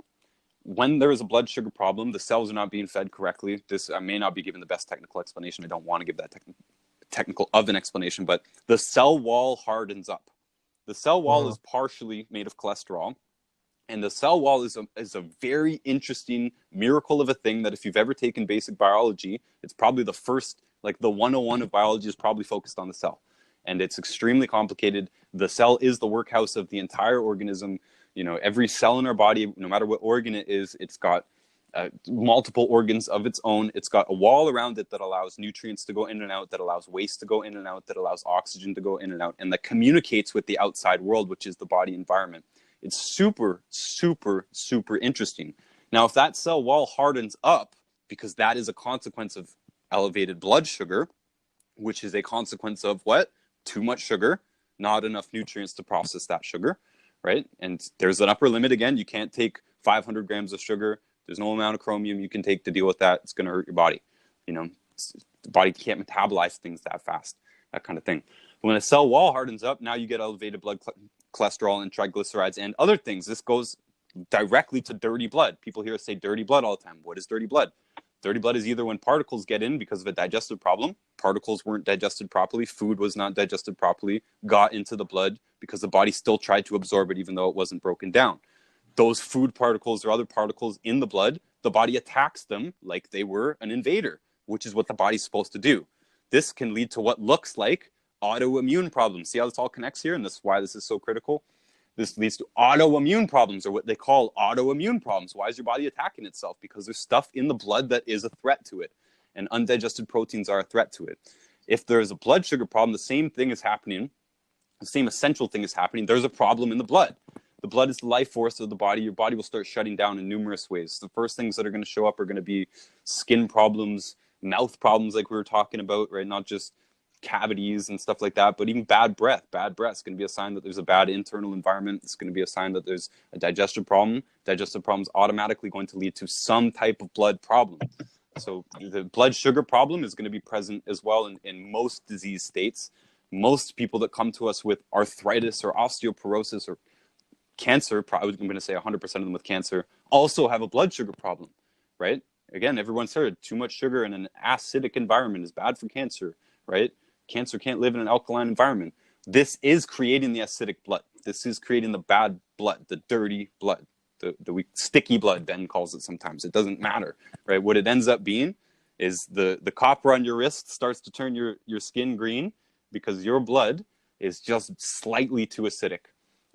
when there is a blood sugar problem, the cells are not being fed correctly. This, I may not be giving the best technical explanation. I don't want to give that technical of an explanation, but the cell wall hardens up. The cell wall is partially made of cholesterol. And the cell wall is a very interesting miracle of a thing that if you've ever taken basic biology, it's probably the first, like the 101 of biology is probably focused on the cell. And it's extremely complicated. The cell is the workhouse of the entire organism. You know, every cell in our body, no matter what organ it is, it's got multiple organs of its own. It's got a wall around it that allows nutrients to go in and out, that allows waste to go in and out, that allows oxygen to go in and out, and that communicates with the outside world, which is the body environment. It's super, super, super interesting. Now, if that cell wall hardens up, because that is a consequence of elevated blood sugar, which is a consequence of what? Too much sugar, not enough nutrients to process that sugar, right? And there's an upper limit again. You can't take 500 grams of sugar. There's no amount of chromium you can take to deal with that. It's going to hurt your body. You know, the body can't metabolize things that fast, that kind of thing. When a cell wall hardens up, now you get elevated blood cholesterol and triglycerides and other things. This goes directly to dirty blood. People hear us say dirty blood all the time. What is dirty blood? Dirty blood is either when particles get in because of a digestive problem, particles weren't digested properly, food was not digested properly, got into the blood because the body still tried to absorb it even though it wasn't broken down. Those food particles or other particles in the blood, the body attacks them like they were an invader, which is what the body's supposed to do. This can lead to what looks like autoimmune problems. See how this all connects here? And this is why this is so critical. This leads to autoimmune problems, or what they call autoimmune problems. Why is your body attacking itself? Because there's stuff in the blood that is a threat to it, and undigested proteins are a threat to it. If there's a blood sugar problem, the same thing is happening. The same essential thing is happening. There's a problem in the blood. The blood is the life force of the body. Your body will start shutting down in numerous ways. The first things that are going to show up are going to be skin problems, mouth problems like we were talking about, right? Not just cavities and stuff like that, but even bad breath. Bad breath is going to be a sign that there's a bad internal environment. It's going to be a sign that there's a digestive problem. Digestive problem is automatically going to lead to some type of blood problem. So the blood sugar problem is going to be present as well in most disease states. Most people that come to us with arthritis or osteoporosis or cancer, probably I'm going to say 100% of them with cancer, also have a blood sugar problem, right? Again, everyone's heard too much sugar in an acidic environment is bad for cancer, right? Cancer can't live in an alkaline environment. This is creating the acidic blood. This is creating the bad blood, the dirty blood, the weak, sticky blood, Ben calls it sometimes. It doesn't matter, right? What it ends up being is the copper on your wrist starts to turn your skin green because your blood is just slightly too acidic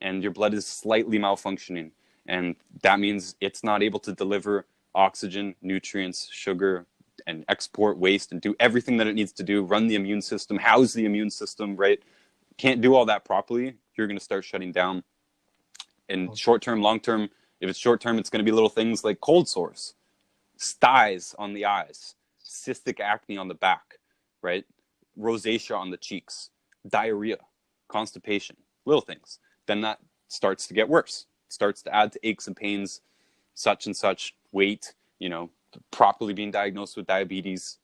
and your blood is slightly malfunctioning. And that means it's not able to deliver oxygen, nutrients, sugar, and export waste and do everything that it needs to do, run the immune system, house the immune system, right? Can't do all that properly, you're going to start shutting down. And short-term, long-term, if it's short-term, it's going to be little things like cold sores, styes on the eyes, cystic acne on the back, right? Rosacea on the cheeks, diarrhea, constipation, little things. Then that starts to get worse, starts to add to aches and pains, such and such, weight, you know, properly being diagnosed with diabetes,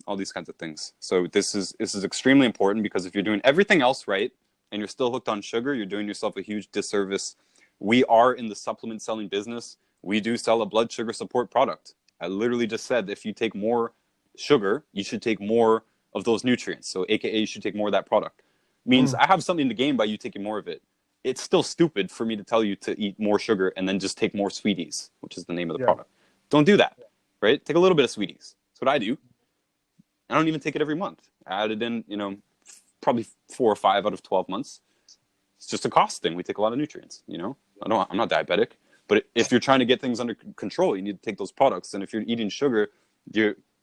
all these kinds of things. So this is extremely important because if you're doing everything else right and you're still hooked on sugar, you're doing yourself a huge disservice. We are in the supplement selling business. We do sell a blood sugar support product. I literally just said if you take more sugar, you should take more of those nutrients. So AKA you should take more of that product. Means I have something to gain by you taking more of it. it's still stupid for me to tell you to eat more sugar and then just take more sweeties, which is the name of the Yeah. product. Don't do that, right? Take a little bit of sweeties. That's what I do. I don't even take it every month. I add it in, probably 4 or 5 out of 12 months. It's just a cost thing. We take a lot of nutrients, I'm not diabetic, but if you're trying to get things under control, you need to take those products. And if you're eating sugar,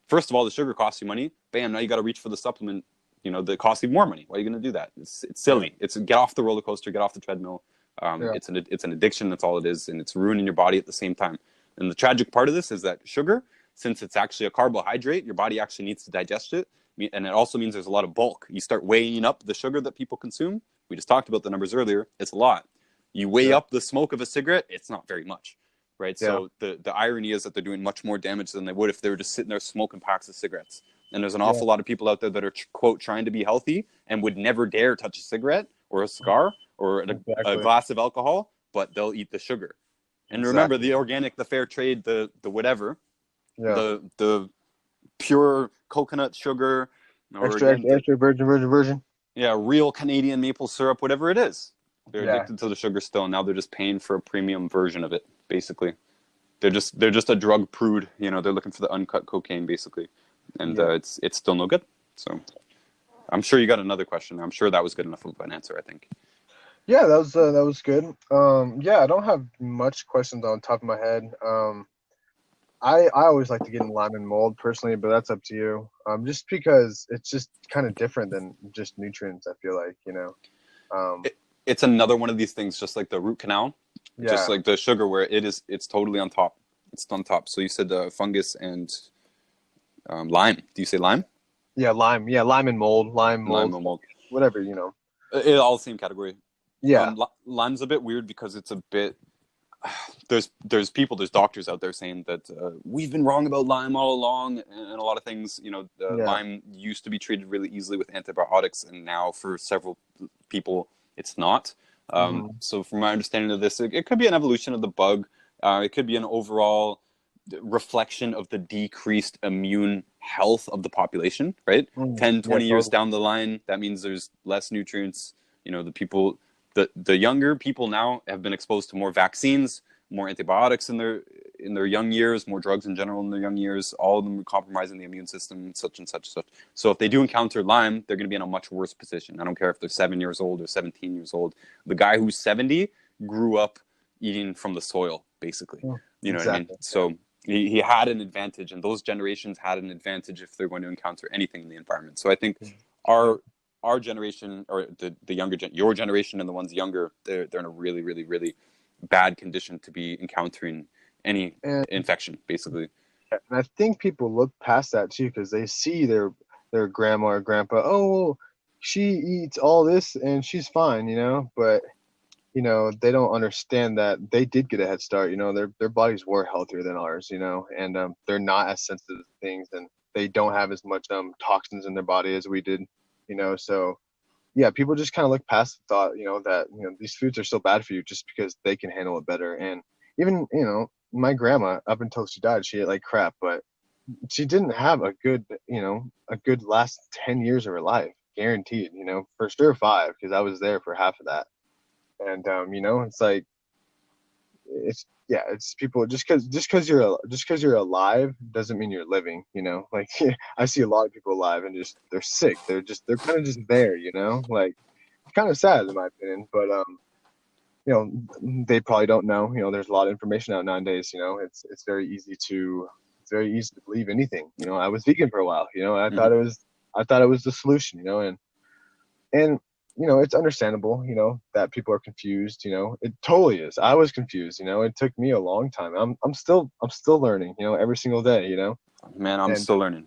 first of all, the sugar costs you money. Bam, now you got to reach for the supplement, that costs you more money. Why are you going to do that? It's silly. It's get off the roller coaster, get off the treadmill. It's an addiction. That's all it is. And it's ruining your body at the same time. And the tragic part of this is that sugar, since it's actually a carbohydrate, your body actually needs to digest it. And it also means there's a lot of bulk. You start weighing up the sugar that people consume. We just talked about the numbers earlier. It's a lot. You weigh up the smoke of a cigarette, it's not very much, right? So the irony is that they're doing much more damage than they would if they were just sitting there smoking packs of cigarettes. And there's an awful lot of people out there that are, quote, trying to be healthy and would never dare touch a cigarette or a cigar or a glass of alcohol, but they'll eat the sugar. And remember, the organic, the fair trade, the whatever, the pure coconut sugar, or extra virgin. Yeah, real Canadian maple syrup, whatever it is. They're addicted to the sugar still, and now they're just paying for a premium version of it, basically. They're just a drug prude, they're looking for the uncut cocaine, basically. And it's still no good. So I'm sure you got another question. I'm sure that was good enough of an answer, I think. Yeah, that was good. I don't have much questions on top of my head. I always like to get in Lyme and mold personally, but that's up to you. Just because it's just kind of different than just nutrients, I feel like, It's another one of these things, just like the root canal, just like the sugar, where it's totally on top. It's on top. So you said fungus and Lyme. Do you say Lyme? Yeah, Lyme. Yeah, Lyme and mold. Lyme, mold. Whatever, It all the same category. Yeah. Lyme's a bit weird because it's a bit... There's doctors out there saying that we've been wrong about Lyme all along, and a lot of things. Lyme used to be treated really easily with antibiotics, and now for several people, it's not. So from my understanding of this, it could be an evolution of the bug. It could be an overall reflection of the decreased immune health of the population, right? 10, 20 years down the line, that means there's less nutrients. The younger people now have been exposed to more vaccines, more antibiotics in their young years, more drugs in general in their young years. All of them are compromising the immune system, such and such. So if they do encounter Lyme, they're going to be in a much worse position. I don't care if they're 7 years old or 17 years old. The guy who's 70 grew up eating from the soil, basically. You know what I mean? So he had an advantage, and those generations had an advantage if they're going to encounter anything in the environment. So I think our generation, or the younger your generation and the ones younger, they're in a really, really, really bad condition to be encountering any infection, basically. And I think people look past that too, because they see their grandma or grandpa, oh, she eats all this and she's fine, but they don't understand that they did get a head start. Their bodies were healthier than ours, and they're not as sensitive to things, and they don't have as much toxins in their body as we did. So yeah, people just kind of look past the thought, that, these foods are still bad for you just because they can handle it better. And even, my grandma, up until she died, she ate like crap, but she didn't have a good last 10 years of her life, guaranteed, for sure 5, because I was there for half of that. And, it's like, it's people, just because you're alive doesn't mean you're living. Like I see a lot of people alive and just they're sick. They're kind of just there. Like it's kind of sad in my opinion. But they probably don't know. There's a lot of information out nowadays. It's very easy to believe anything. I was vegan for a while. I thought it was the solution. And it's understandable, that people are confused, it totally is. I was confused, it took me a long time. I'm still learning, every single day, Man, I'm still learning.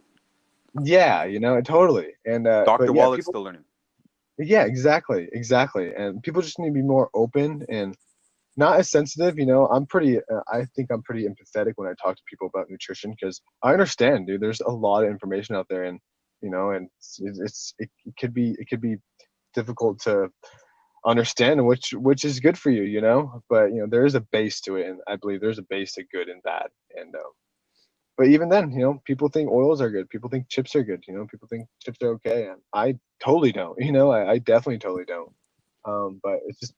Yeah, totally. And Dr. Wallach's still learning. Yeah, exactly. And people just need to be more open and not as sensitive. I think I'm pretty empathetic when I talk to people about nutrition, because I understand, dude, there's a lot of information out there, and and it could be difficult to understand which is good for you, but there is a base to it, and I believe there's a base to good and bad. And but even then, people think oils are good, people think chips are good, people think chips are okay, and I totally don't. I definitely totally don't. But it's just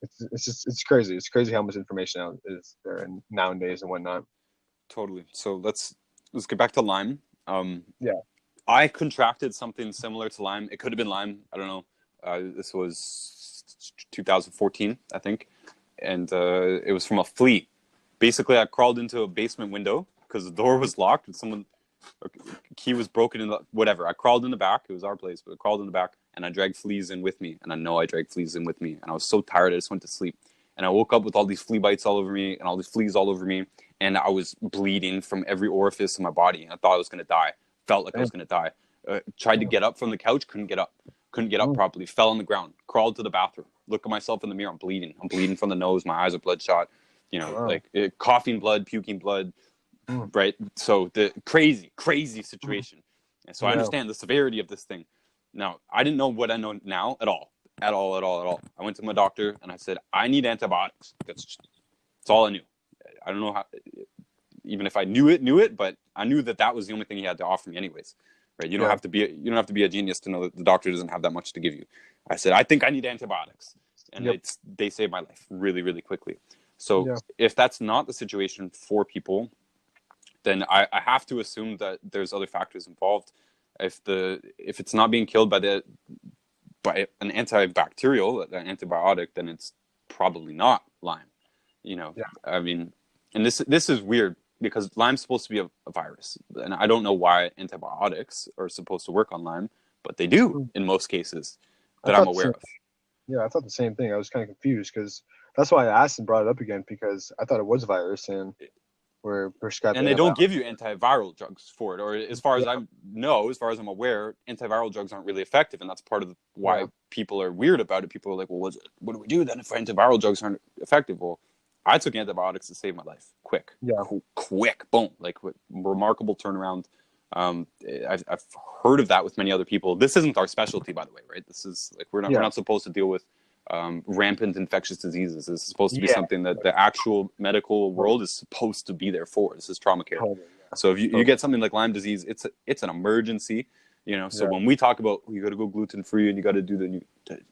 It's crazy. It's crazy how much information out is there and nowadays and whatnot. Totally. So let's get back to Lyme. Yeah. I contracted something similar to Lyme. It could have been Lyme. I don't know. This was 2014, I think, and it was from a flea. Basically, I crawled into a basement window because the door was locked and someone key was broken in the whatever. I crawled in the back. It was our place, but I crawled in the back and I dragged fleas in with me. And I know I dragged fleas in with me. And I was so tired, I just went to sleep. And I woke up with all these flea bites all over me and all these fleas all over me. And I was bleeding from every orifice in my body. And I thought I was going to die. Felt like I was going to die. Tried to get up from the couch, couldn't get up. Couldn't get up properly. Fell on the ground. Crawled to the bathroom. Look at myself in the mirror. I'm bleeding. I'm bleeding from the nose. My eyes are bloodshot. You know, like coughing blood, puking blood. Right. So the crazy situation. And so I understand the severity of this thing. Now, I didn't know what I know now at all. At all. I went to my doctor and I said, I need antibiotics. That's all I knew. I don't know how, even if I knew it, but I knew that was the only thing he had to offer me anyways. Right. You don't have to be a genius to know that the doctor doesn't have that much to give you. I said, I think I need antibiotics. And they saved my life really, really quickly. So if that's not the situation for people, then I have to assume that there's other factors involved. If it's not being killed by an antibacterial, an antibiotic, then it's probably not Lyme. You know, I mean, and this is weird because Lyme's supposed to be a virus, and I don't know why antibiotics are supposed to work on Lyme, but they do in most cases that I'm aware of. Yeah, I thought the same thing. I was kind of confused because that's why I asked and brought it up again because I thought it was a virus and we're prescribed. And they don't give you antiviral drugs for it, or as far as I know, as far as I'm aware, antiviral drugs aren't really effective, and that's part of why people are weird about it. People are like, well, what do we do then if antiviral drugs aren't effective? Well, I took antibiotics to save my life. Quick, boom, like remarkable turnaround. I've heard of that with many other people. This isn't our specialty, by the way, right? This is like we're not supposed to deal with rampant infectious diseases. This is supposed to be something that the actual medical world is supposed to be there for. This is trauma care. So if you get something like Lyme disease, it's an emergency. You know, so when we talk about you got to go gluten free and you got to do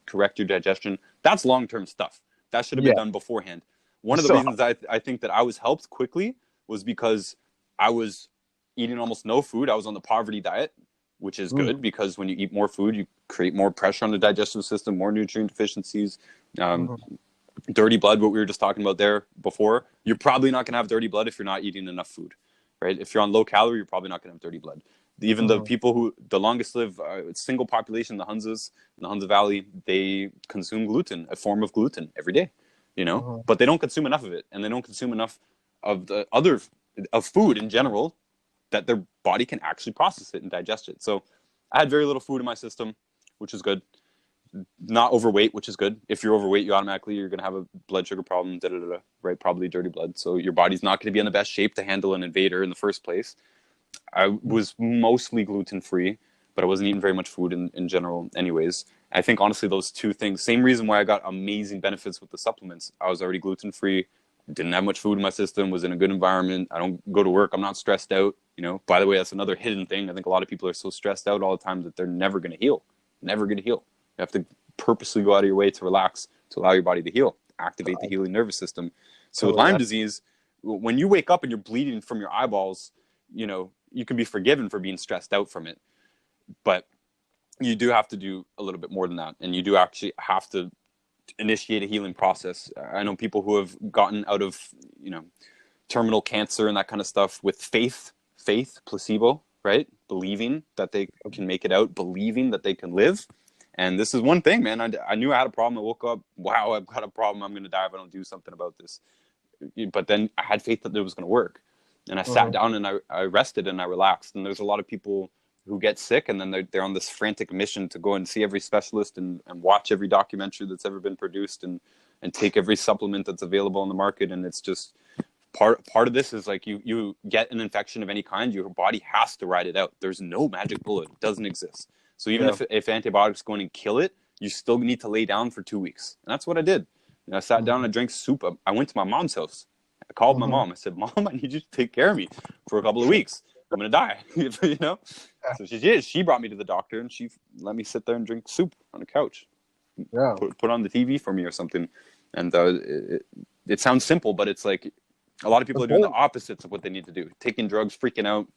correct your digestion, that's long term stuff. That should have been done beforehand. One of the reasons I think that I was helped quickly was because I was eating almost no food. I was on the poverty diet, which is good because when you eat more food, you create more pressure on the digestive system, more nutrient deficiencies, dirty blood, what we were just talking about there before. You're probably not going to have dirty blood if you're not eating enough food, right? If you're on low calorie, you're probably not going to have dirty blood. Even the people who the longest live, single population, the Hunzas in the Hunza Valley, they consume gluten, a form of gluten every day, you know, but they don't consume enough of it. And they don't consume enough of the of food in general that their body can actually process it and digest it. So I had very little food in my system, which is good. Not overweight, which is good. If you're overweight, you're going to have a blood sugar problem, right? Probably dirty blood. So your body's not going to be in the best shape to handle an invader in the first place. I was mostly gluten-free, but I wasn't eating very much food in general anyways. I think, honestly, those two things, same reason why I got amazing benefits with the supplements. I was already gluten-free, didn't have much food in my system, was in a good environment. I don't go to work. I'm not stressed out. You know, by the way, that's another hidden thing. I think a lot of people are so stressed out all the time that they're never going to heal. Never going to heal. You have to purposely go out of your way to relax, to allow your body to heal, activate the healing nervous system. So with Lyme disease, when you wake up and you're bleeding from your eyeballs, you know, you can be forgiven for being stressed out from it. But you do have to do a little bit more than that. And you do actually have to initiate a healing process. I know people who have gotten out of, you know, terminal cancer and that kind of stuff with faith, placebo, right? Believing that they can make it out, believing that they can live. And this is one thing, man. I knew I had a problem. I woke up, wow, I've got a problem. I'm going to die if I don't do something about this. But then I had faith that it was going to work. And I sat down and I rested and I relaxed. And there's a lot of people who get sick and then they're on this frantic mission to go and see every specialist and watch every documentary that's ever been produced and take every supplement that's available on the market. And it's just part of this is like you get an infection of any kind, your body has to ride it out. There's no magic bullet. It doesn't exist. So even if antibiotics go in and kill it, you still need to lay down for 2 weeks. And that's what I did. And I sat down and I drank soup. I went to my mom's house. I called my mom. I said, Mom, I need you to take care of me for a couple of weeks. I'm going to die, you know? So she did. She brought me to the doctor and she let me sit there and drink soup on the couch. Yeah. Put on the TV for me or something. And it sounds simple, but it's like a lot of people are doing the opposites of what they need to do. Taking drugs, freaking out,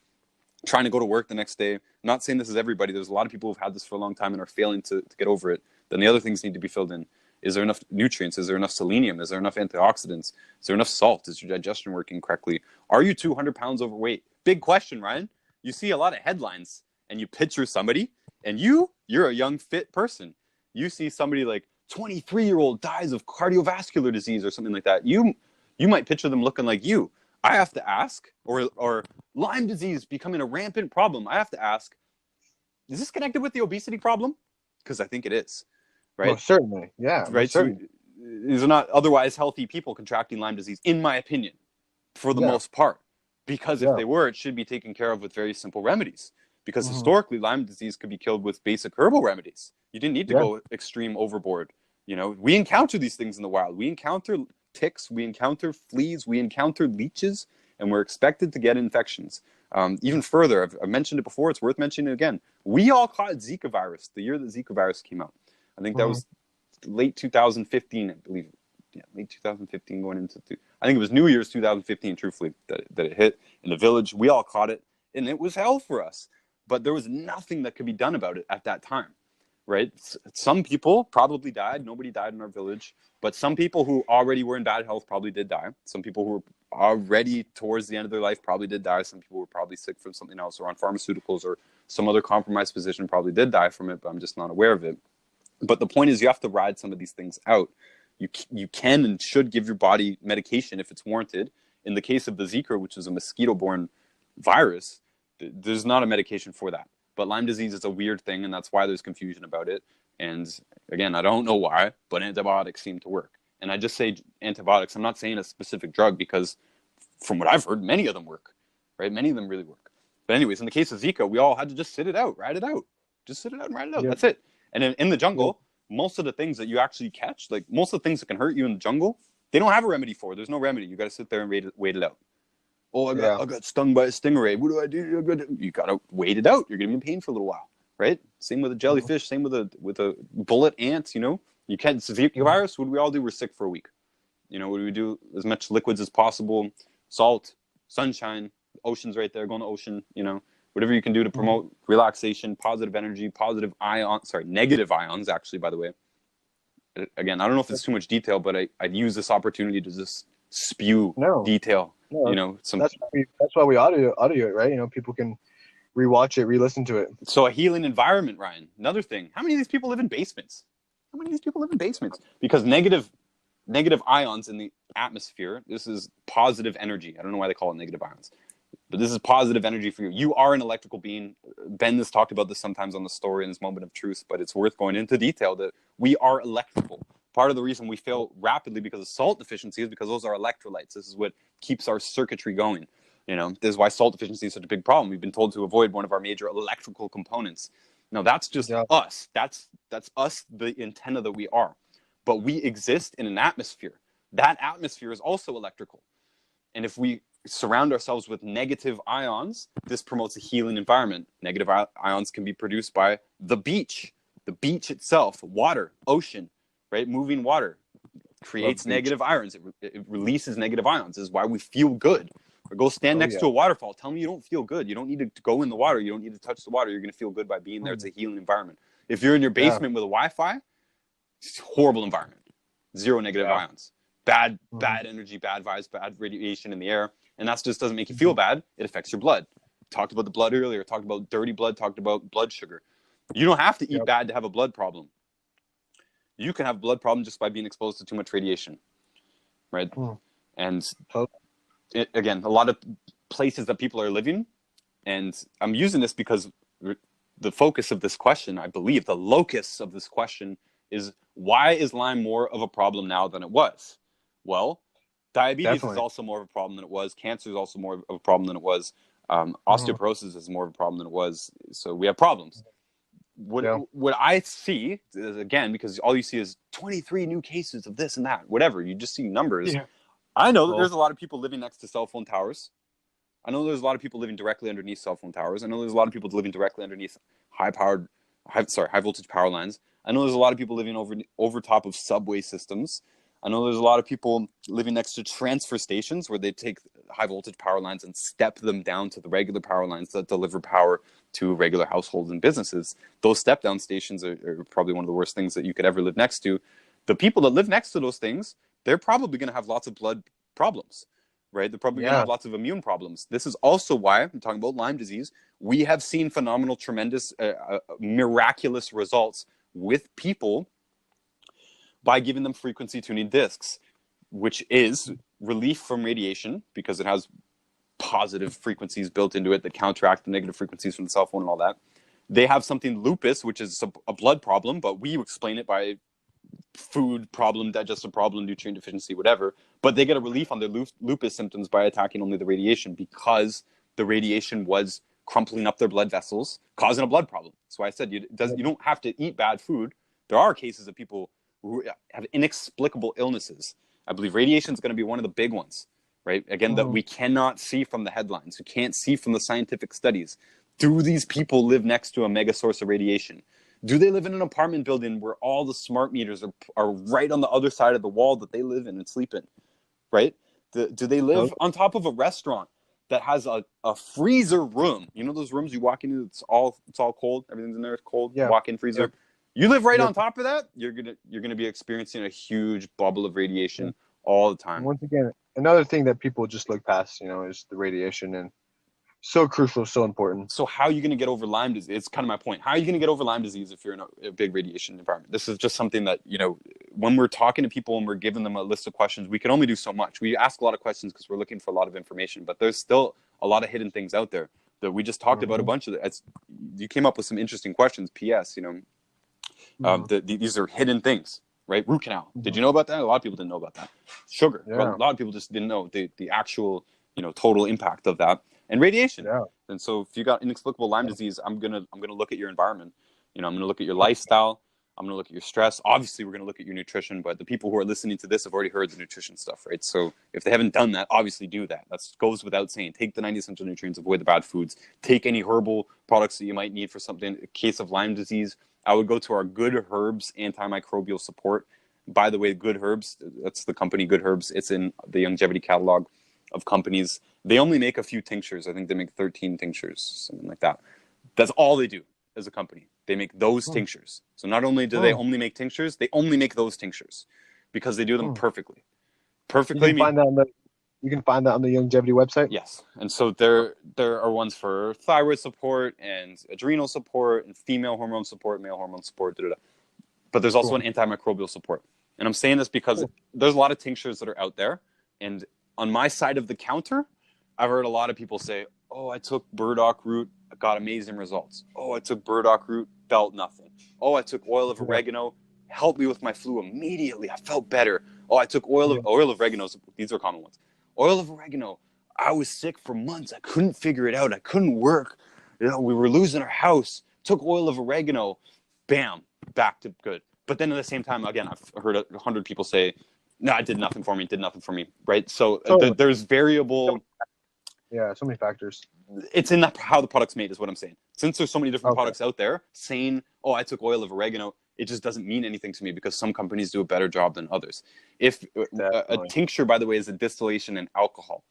trying to go to work the next day. I'm not saying this is everybody. There's a lot of people who've had this for a long time and are failing to get over it. Then the other things need to be filled in. Is there enough nutrients? Is there enough selenium? Is there enough antioxidants? Is there enough salt? Is your digestion working correctly? Are you 200 pounds overweight? Big question, Ryan. You see a lot of headlines and you picture somebody and you're a young, fit person. You see somebody like 23-year-old dies of cardiovascular disease or something like that. You might picture them looking like you. I have to ask, or Lyme disease becoming a rampant problem. I have to ask, is this connected with the obesity problem? Because I think it is. Right? Most certainly, yeah. Right. So these are not otherwise healthy people contracting Lyme disease, in my opinion, for the most part. Because if they were, it should be taken care of with very simple remedies. Because historically, Lyme disease could be killed with basic herbal remedies. You didn't need to go extreme overboard. You know, we encounter these things in the wild. We encounter ticks, we encounter fleas, we encounter leeches, and we're expected to get infections. Even further, I've mentioned it before. It's worth mentioning it again. We all caught Zika virus the year that Zika virus came out. I think that was late 2015, I believe. Yeah, late 2015 going into... I think it was New Year's 2015, truthfully, that it hit in the village. We all caught it, and it was hell for us. But there was nothing that could be done about it at that time, right? Some people probably died. Nobody died in our village. But some people who already were in bad health probably did die. Some people who were already towards the end of their life probably did die. Some people were probably sick from something else or on pharmaceuticals or some other compromised position probably did die from it, but I'm just not aware of it. But the point is you have to ride some of these things out. You can and should give your body medication if it's warranted. In the case of the Zika, which is a mosquito-borne virus, there's not a medication for that. But Lyme disease is a weird thing, and that's why there's confusion about it. And again, I don't know why, but antibiotics seem to work. And I just say antibiotics. I'm not saying a specific drug because from what I've heard, many of them work, right? Many of them really work. But anyways, in the case of Zika, we all had to just sit it out, ride it out. Just sit it out and ride it out. That's it. And in the jungle, most of the things that you actually catch, like most of the things that can hurt you in the jungle, they don't have a remedy for. There's no remedy. You got to sit there and wait it out. Oh, I got stung by a stingray. What do I do? You got to wait it out. You're going to be in pain for a little while, right? Same with a jellyfish. Same with a bullet ant. You know, you can't. Zika virus. What do we all do? We're sick for a week. You know, what do we do? As much liquids as possible, salt, sunshine, ocean's right there. Go in the ocean. You know. Whatever you can do to promote relaxation, positive energy, negative ions, actually, by the way. Again, I don't know if it's too much detail, but I'd use this opportunity to just spew detail. No. You know, that's why we audio it, right? You know, people can rewatch it, re-listen to it. So a healing environment, Ryan. Another thing. How many of these people live in basements? Because negative ions in the atmosphere, this is positive energy. I don't know why they call it negative ions. But this is positive energy for you. You are an electrical being. Ben has talked about this sometimes on the story in this moment of truth, but it's worth going into detail that we are electrical. Part of the reason we fail rapidly because of salt deficiency is because those are electrolytes. This is what keeps our circuitry going. You know, this is why salt deficiency is such a big problem. We've been told to avoid one of our major electrical components. Now, that's just us. That's us, the antenna that we are. But we exist in an atmosphere. That atmosphere is also electrical. And if we surround ourselves with negative ions, this promotes a healing environment. Negative ions can be produced by the beach itself, water, ocean, right? Moving water creates negative ions. It releases negative ions. This is why we feel good. Or go stand next to a waterfall. Tell me you don't feel good. You don't need to go in the water. You don't need to touch the water. You're going to feel good by being there. It's a healing environment. If you're in your basement with a Wi-Fi, it's a horrible environment. Zero negative ions. Bad energy, bad vibes, bad radiation in the air. And that just doesn't make you feel bad. It affects your blood. Talked about the blood earlier. Talked about dirty blood. Talked about blood sugar. You don't have to eat bad to have a blood problem. You can have a blood problem just by being exposed to too much radiation, right? And again, a lot of places that people are living, and I'm using this because the focus of this question, I believe, the locus of this question is, why is Lyme more of a problem now than it was? Well, diabetes is also more of a problem than it was. Cancer is also more of a problem than it was. Osteoporosis is more of a problem than it was. So we have problems. What I see, is, again, because all you see is 23 new cases of this and that, whatever. You just see numbers. Yeah. I know that there's a lot of people living next to cell phone towers. I know there's a lot of people living directly underneath cell phone towers. I know there's a lot of people living directly underneath high voltage power lines. I know there's a lot of people living over top of subway systems. I know there's a lot of people living next to transfer stations where they take high voltage power lines and step them down to the regular power lines that deliver power to regular households and businesses. Those step down stations are probably one of the worst things that you could ever live next to. The people that live next to those things, they're probably going to have lots of blood problems, right? They're probably going to have lots of immune problems. This is also why I'm talking about Lyme disease. We have seen phenomenal, tremendous, miraculous results with people by giving them frequency tuning discs, which is relief from radiation because it has positive frequencies built into it that counteract the negative frequencies from the cell phone and all that. They have something lupus, which is a blood problem, but we explain it by food problem, digestive problem, nutrient deficiency, whatever. But they get a relief on their lupus symptoms by attacking only the radiation because the radiation was crumpling up their blood vessels, causing a blood problem. That's why I said you don't have to eat bad food. There are cases of people who have inexplicable illnesses. I believe radiation is going to be one of the big ones, right? Again, that we cannot see from the headlines. We can't see from the scientific studies. Do these people live next to a mega source of radiation? Do they live in an apartment building where all the smart meters are right on the other side of the wall that they live in and sleep in, right? Do they live on top of a restaurant that has a freezer room? You know those rooms you walk into, it's all cold, everything's in there, it's cold, walk-in freezer. You live right on top of that, you're gonna be experiencing a huge bubble of radiation all the time. Once again, another thing that people just look past, is the radiation, and so crucial, so important. So how are you going to get over Lyme disease? It's kind of my point. How are you going to get over Lyme disease if you're in a big radiation environment? This is just something that, when we're talking to people and we're giving them a list of questions, we can only do so much. We ask a lot of questions because we're looking for a lot of information, but there's still a lot of hidden things out there that we just talked about a bunch of. You came up with some interesting questions. P.S. These are hidden things, right? Root canal. Did you know about that? A lot of people didn't know about that. Sugar. A lot of people just didn't know the actual, total impact of that. And radiation. And so if you got inexplicable Lyme disease, I'm gonna look at your environment. I'm gonna look at your lifestyle. I'm gonna look at your stress. Obviously, we're gonna look at your nutrition. But the people who are listening to this have already heard the nutrition stuff, right? So if they haven't done that, obviously do that. That goes without saying. Take the 90 essential nutrients. Avoid the bad foods. Take any herbal products that you might need for something. In case of Lyme disease, I would go to our Good Herbs antimicrobial support. By the way, Good Herbs, that's the company Good Herbs. It's in the longevity catalog of companies. They only make a few tinctures. I think they make 13 tinctures, something like that. That's all they do as a company. They make those tinctures. So not only do they only make tinctures, they only make those tinctures because they do them perfectly. Perfectly. You can find that on the longevity website? Yes. And so there are ones for thyroid support and adrenal support and female hormone support, male hormone support, But there's also an antimicrobial support. And I'm saying this because there's a lot of tinctures that are out there. And on my side of the counter, I've heard a lot of people say, oh, I took burdock root, I got amazing results. Oh, I took burdock root, felt nothing. Oh, I took oil of oregano, helped me with my flu immediately. I felt better. Oh, I took oil of oregano. These are common ones. Oil of oregano. I was sick for months. I couldn't figure it out. I couldn't work. We were losing our house. Took oil of oregano. Bam, back to good. But then at the same time, again, I've heard 100 people say, no, it did nothing for me. It did nothing for me. Right? So there's variable. Yeah, so many factors. It's in how the product's made is what I'm saying. Since there's so many different products out there, saying, oh, I took oil of oregano, it just doesn't mean anything to me because some companies do a better job than others. If a tincture, by the way, is a distillation in alcohol.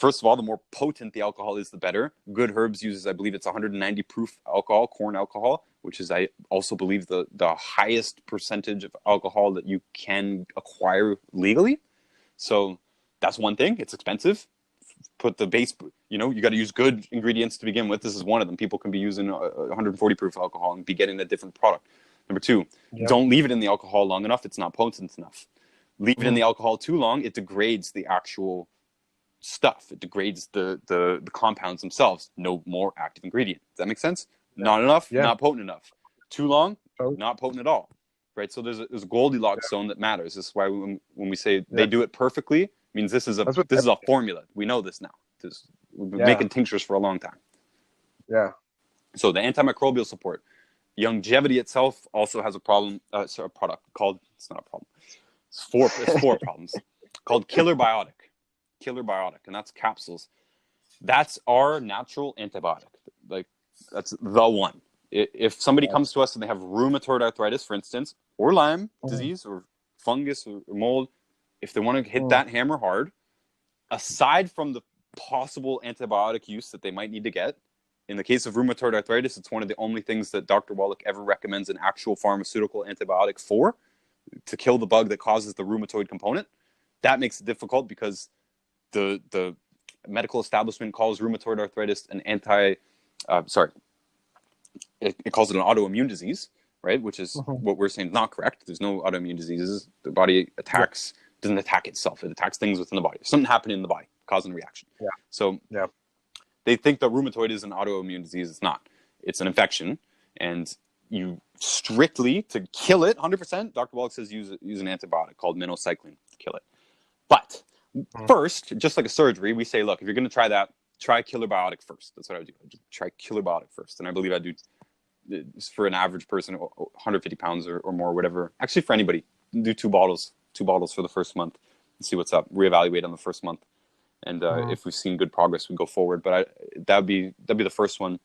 First of all, the more potent the alcohol is, the better. Good Herbs uses, I believe it's 190 proof alcohol, corn alcohol, which is, I also believe, the highest percentage of alcohol that you can acquire legally. So that's one thing. It's expensive. Put the base, you got to use good ingredients to begin with. This is one of them. People can be using 140 proof alcohol and be getting a different product. Number two, don't leave it in the alcohol long enough. It's not potent enough. Leave it in the alcohol too long. It degrades the actual stuff. It degrades the compounds themselves. No more active ingredient. Does that make sense? Not enough, not potent enough. Too long, not potent at all. Right? So there's a Goldilocks zone that matters. This is why when we say they do it perfectly, means this is a formula. We know this now. We've been making tinctures for a long time. Yeah. So the antimicrobial support. Longevity itself also has a problem. A product called, it's not a problem. It's four problems. Called Killer Biotic. Killer Biotic, and that's capsules. That's our natural antibiotic. Like, that's the one. If somebody comes to us and they have rheumatoid arthritis, for instance, or Lyme disease, or fungus or mold, if they want to hit that hammer hard, aside from the possible antibiotic use that they might need to get, in the case of rheumatoid arthritis, it's one of the only things that Dr. Wallach ever recommends an actual pharmaceutical antibiotic for, to kill the bug that causes the rheumatoid component. That makes it difficult because the medical establishment calls rheumatoid arthritis an it calls it an autoimmune disease, right? Which is what we're saying is not correct. There's no autoimmune diseases. The body doesn't attack itself. It attacks things within the body. Something happening in the body, causing a reaction. So they think that rheumatoid is an autoimmune disease. It's not. It's an infection. And you strictly, to kill it 100%, Dr. Wallach says use an antibiotic called minocycline to kill it. But first, just like a surgery, we say, look, if you're going to try that, try killer biotic first. That's what I would do. I'd try killer biotic first. And I believe I do, for an average person, 150 pounds or more, whatever. Actually, for anybody, do two bottles for the first month and see what's up. Reevaluate on the first month. And if we've seen good progress, we go forward. But that'd be the first one.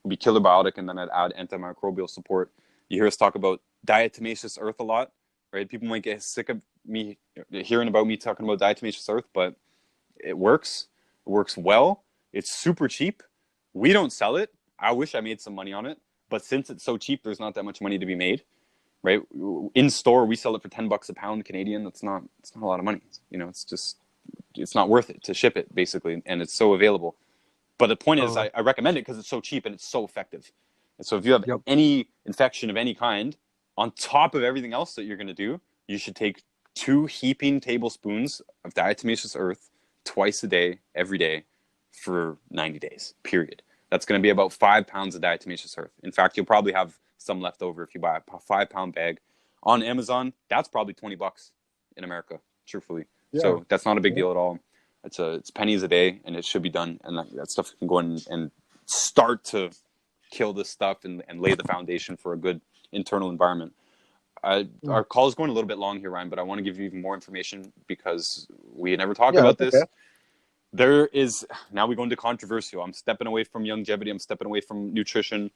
Would be killer biotic, and then I'd add antimicrobial support. You hear us talk about diatomaceous earth a lot, right? People might get sick of me hearing about me talking about diatomaceous earth, but it works. It works well. It's super cheap. We don't sell it. I wish I made some money on it, but since it's so cheap, there's not that much money to be made, right? In store, we sell it for $10 a pound Canadian. It's not a lot of money. It's not worth it to ship it, basically, and it's so available. But the point is, I recommend it because it's so cheap and it's so effective. And so if you have any infection of any kind, on top of everything else that you're going to do, you should take 2 heaping tablespoons of diatomaceous earth twice a day, every day, for 90 days, period. That's going to be about 5 pounds of diatomaceous earth. In fact, you'll probably have some left over if you buy a 5-pound bag. On Amazon, that's probably $20 in America, truthfully. So that's not a big deal at all. It's pennies a day, and it should be done. And that stuff can go in and start to kill this stuff and lay the foundation for a good internal environment. Our call is going a little bit long here, Ryan, but I want to give you even more information because we never talk about this. Okay. There is, now we go into controversial. I'm stepping away from longevity. I'm stepping away from nutrition.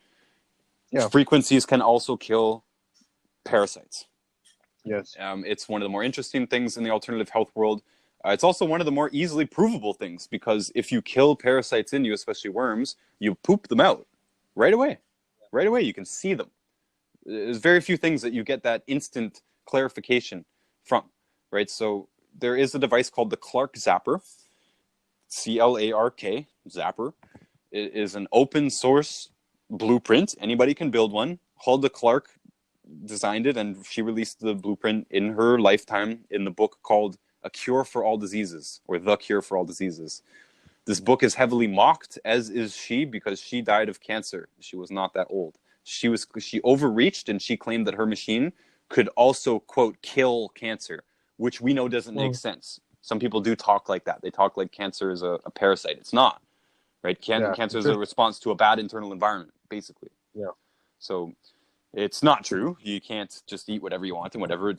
Frequencies can also kill parasites. Yes. It's one of the more interesting things in the alternative health world. It's also one of the more easily provable things because if you kill parasites in you, especially worms, you poop them out right away. Right away, you can see them. There's very few things that you get that instant clarification from, right? So there is a device called the Clark Zapper, C-L-A-R-K, Zapper. It is an open source blueprint. Anybody can build one. Hulda Clark designed it, and she released the blueprint in her lifetime in the book called A Cure for All Diseases, or The Cure for All Diseases. This book is heavily mocked, as is she, because she died of cancer. She was not that old. She overreached, and she claimed that her machine could also, quote, kill cancer, which we know doesn't make sense. Some people do talk like that. They talk like cancer is a parasite. It's not, right? Cancer is a response to a bad internal environment, basically. Yeah. So it's not true. You can't just eat whatever you want and whatever,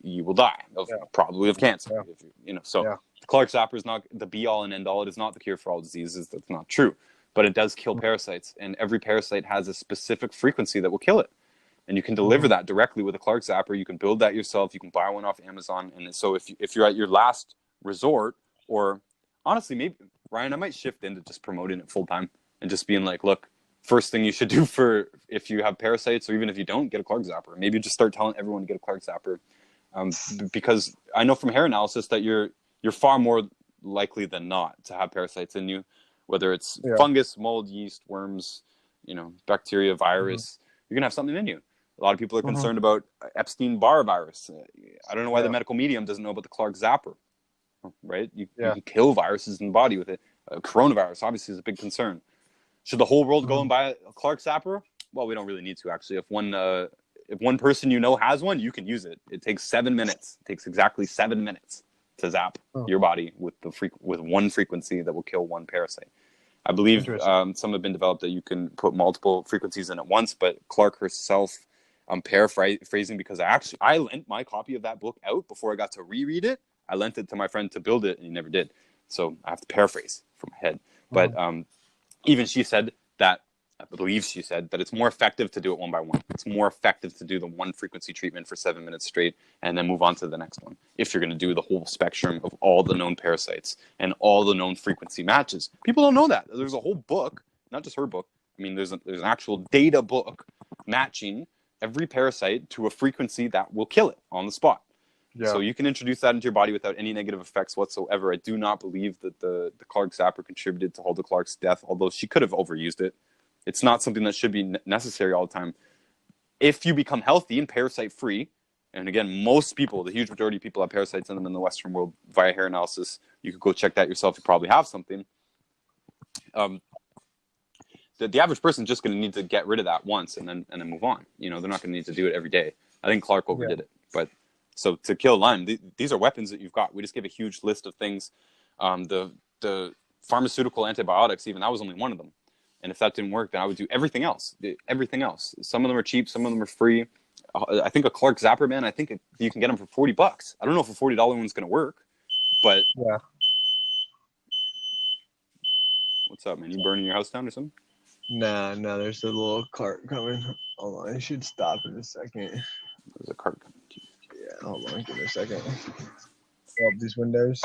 you will die, probably of cancer. So Clark Zapper is not the be-all and end-all. It is not the cure for all diseases. That's not true. But it does kill parasites, and every parasite has a specific frequency that will kill it. And you can deliver that directly with a Clark Zapper. You can build that yourself. You can buy one off Amazon. And so if you're at your last resort, or honestly, maybe, Ryan, I might shift into just promoting it full-time and just being like, look, first thing you should do for if you have parasites, or even if you don't, get a Clark Zapper. Maybe just start telling everyone to get a Clark Zapper, because I know from hair analysis that you're far more likely than not to have parasites in you, whether it's fungus, mold, yeast, worms, bacteria, virus. You're gonna have something in you. A lot of people are concerned about Epstein-Barr virus. I don't know why the medical medium doesn't know about the Clark Zapper, right? You can kill viruses in the body with it. Coronavirus obviously is a big concern. Should the whole world go and buy a Clark Zapper? Well, we don't really need to, actually. If one person has one, you can use it. It takes 7 minutes. It takes exactly 7 minutes to zap your body with one frequency that will kill one parasite. I believe some have been developed that you can put multiple frequencies in at once, but Clark herself, I'm paraphrasing because I lent my copy of that book out before I got to reread it. I lent it to my friend to build it, and he never did. So I have to paraphrase from my head. But even she said that I believe she said that it's more effective to do it one by one. It's more effective to do the one frequency treatment for 7 minutes straight and then move on to the next one. If you're going to do the whole spectrum of all the known parasites and all the known frequency matches. People don't know that. There's a whole book, not just her book. I mean, there's an actual data book matching every parasite to a frequency that will kill it on the spot. Yeah. So you can introduce that into your body without any negative effects whatsoever. I do not believe that the Clark zapper contributed to Hulda Clark's death, although she could have overused it. It's not something that should be necessary all the time. If you become healthy and parasite-free, and again, most people, the huge majority of people have parasites in them in the Western world via hair analysis. You could go check that yourself. You probably have something. The average person is just going to need to get rid of that once and then move on. You know, they're not going to need to do it every day. I think Clark overdid it. But so to kill Lyme, these are weapons that you've got. We just gave a huge list of things. The pharmaceutical antibiotics, even that was only one of them. And if that didn't work, then I would do everything else. Everything else. Some of them are cheap. Some of them are free. I think a Clark zapper, man, I think you can get them for $40. I don't know if a $40 one's going to work, but yeah. What's up, man? You burning your house down or something? Nah, there's a little cart coming. Hold on, I should stop in a second. There's a cart coming. Yeah, hold on, give me a second. Fill up these windows.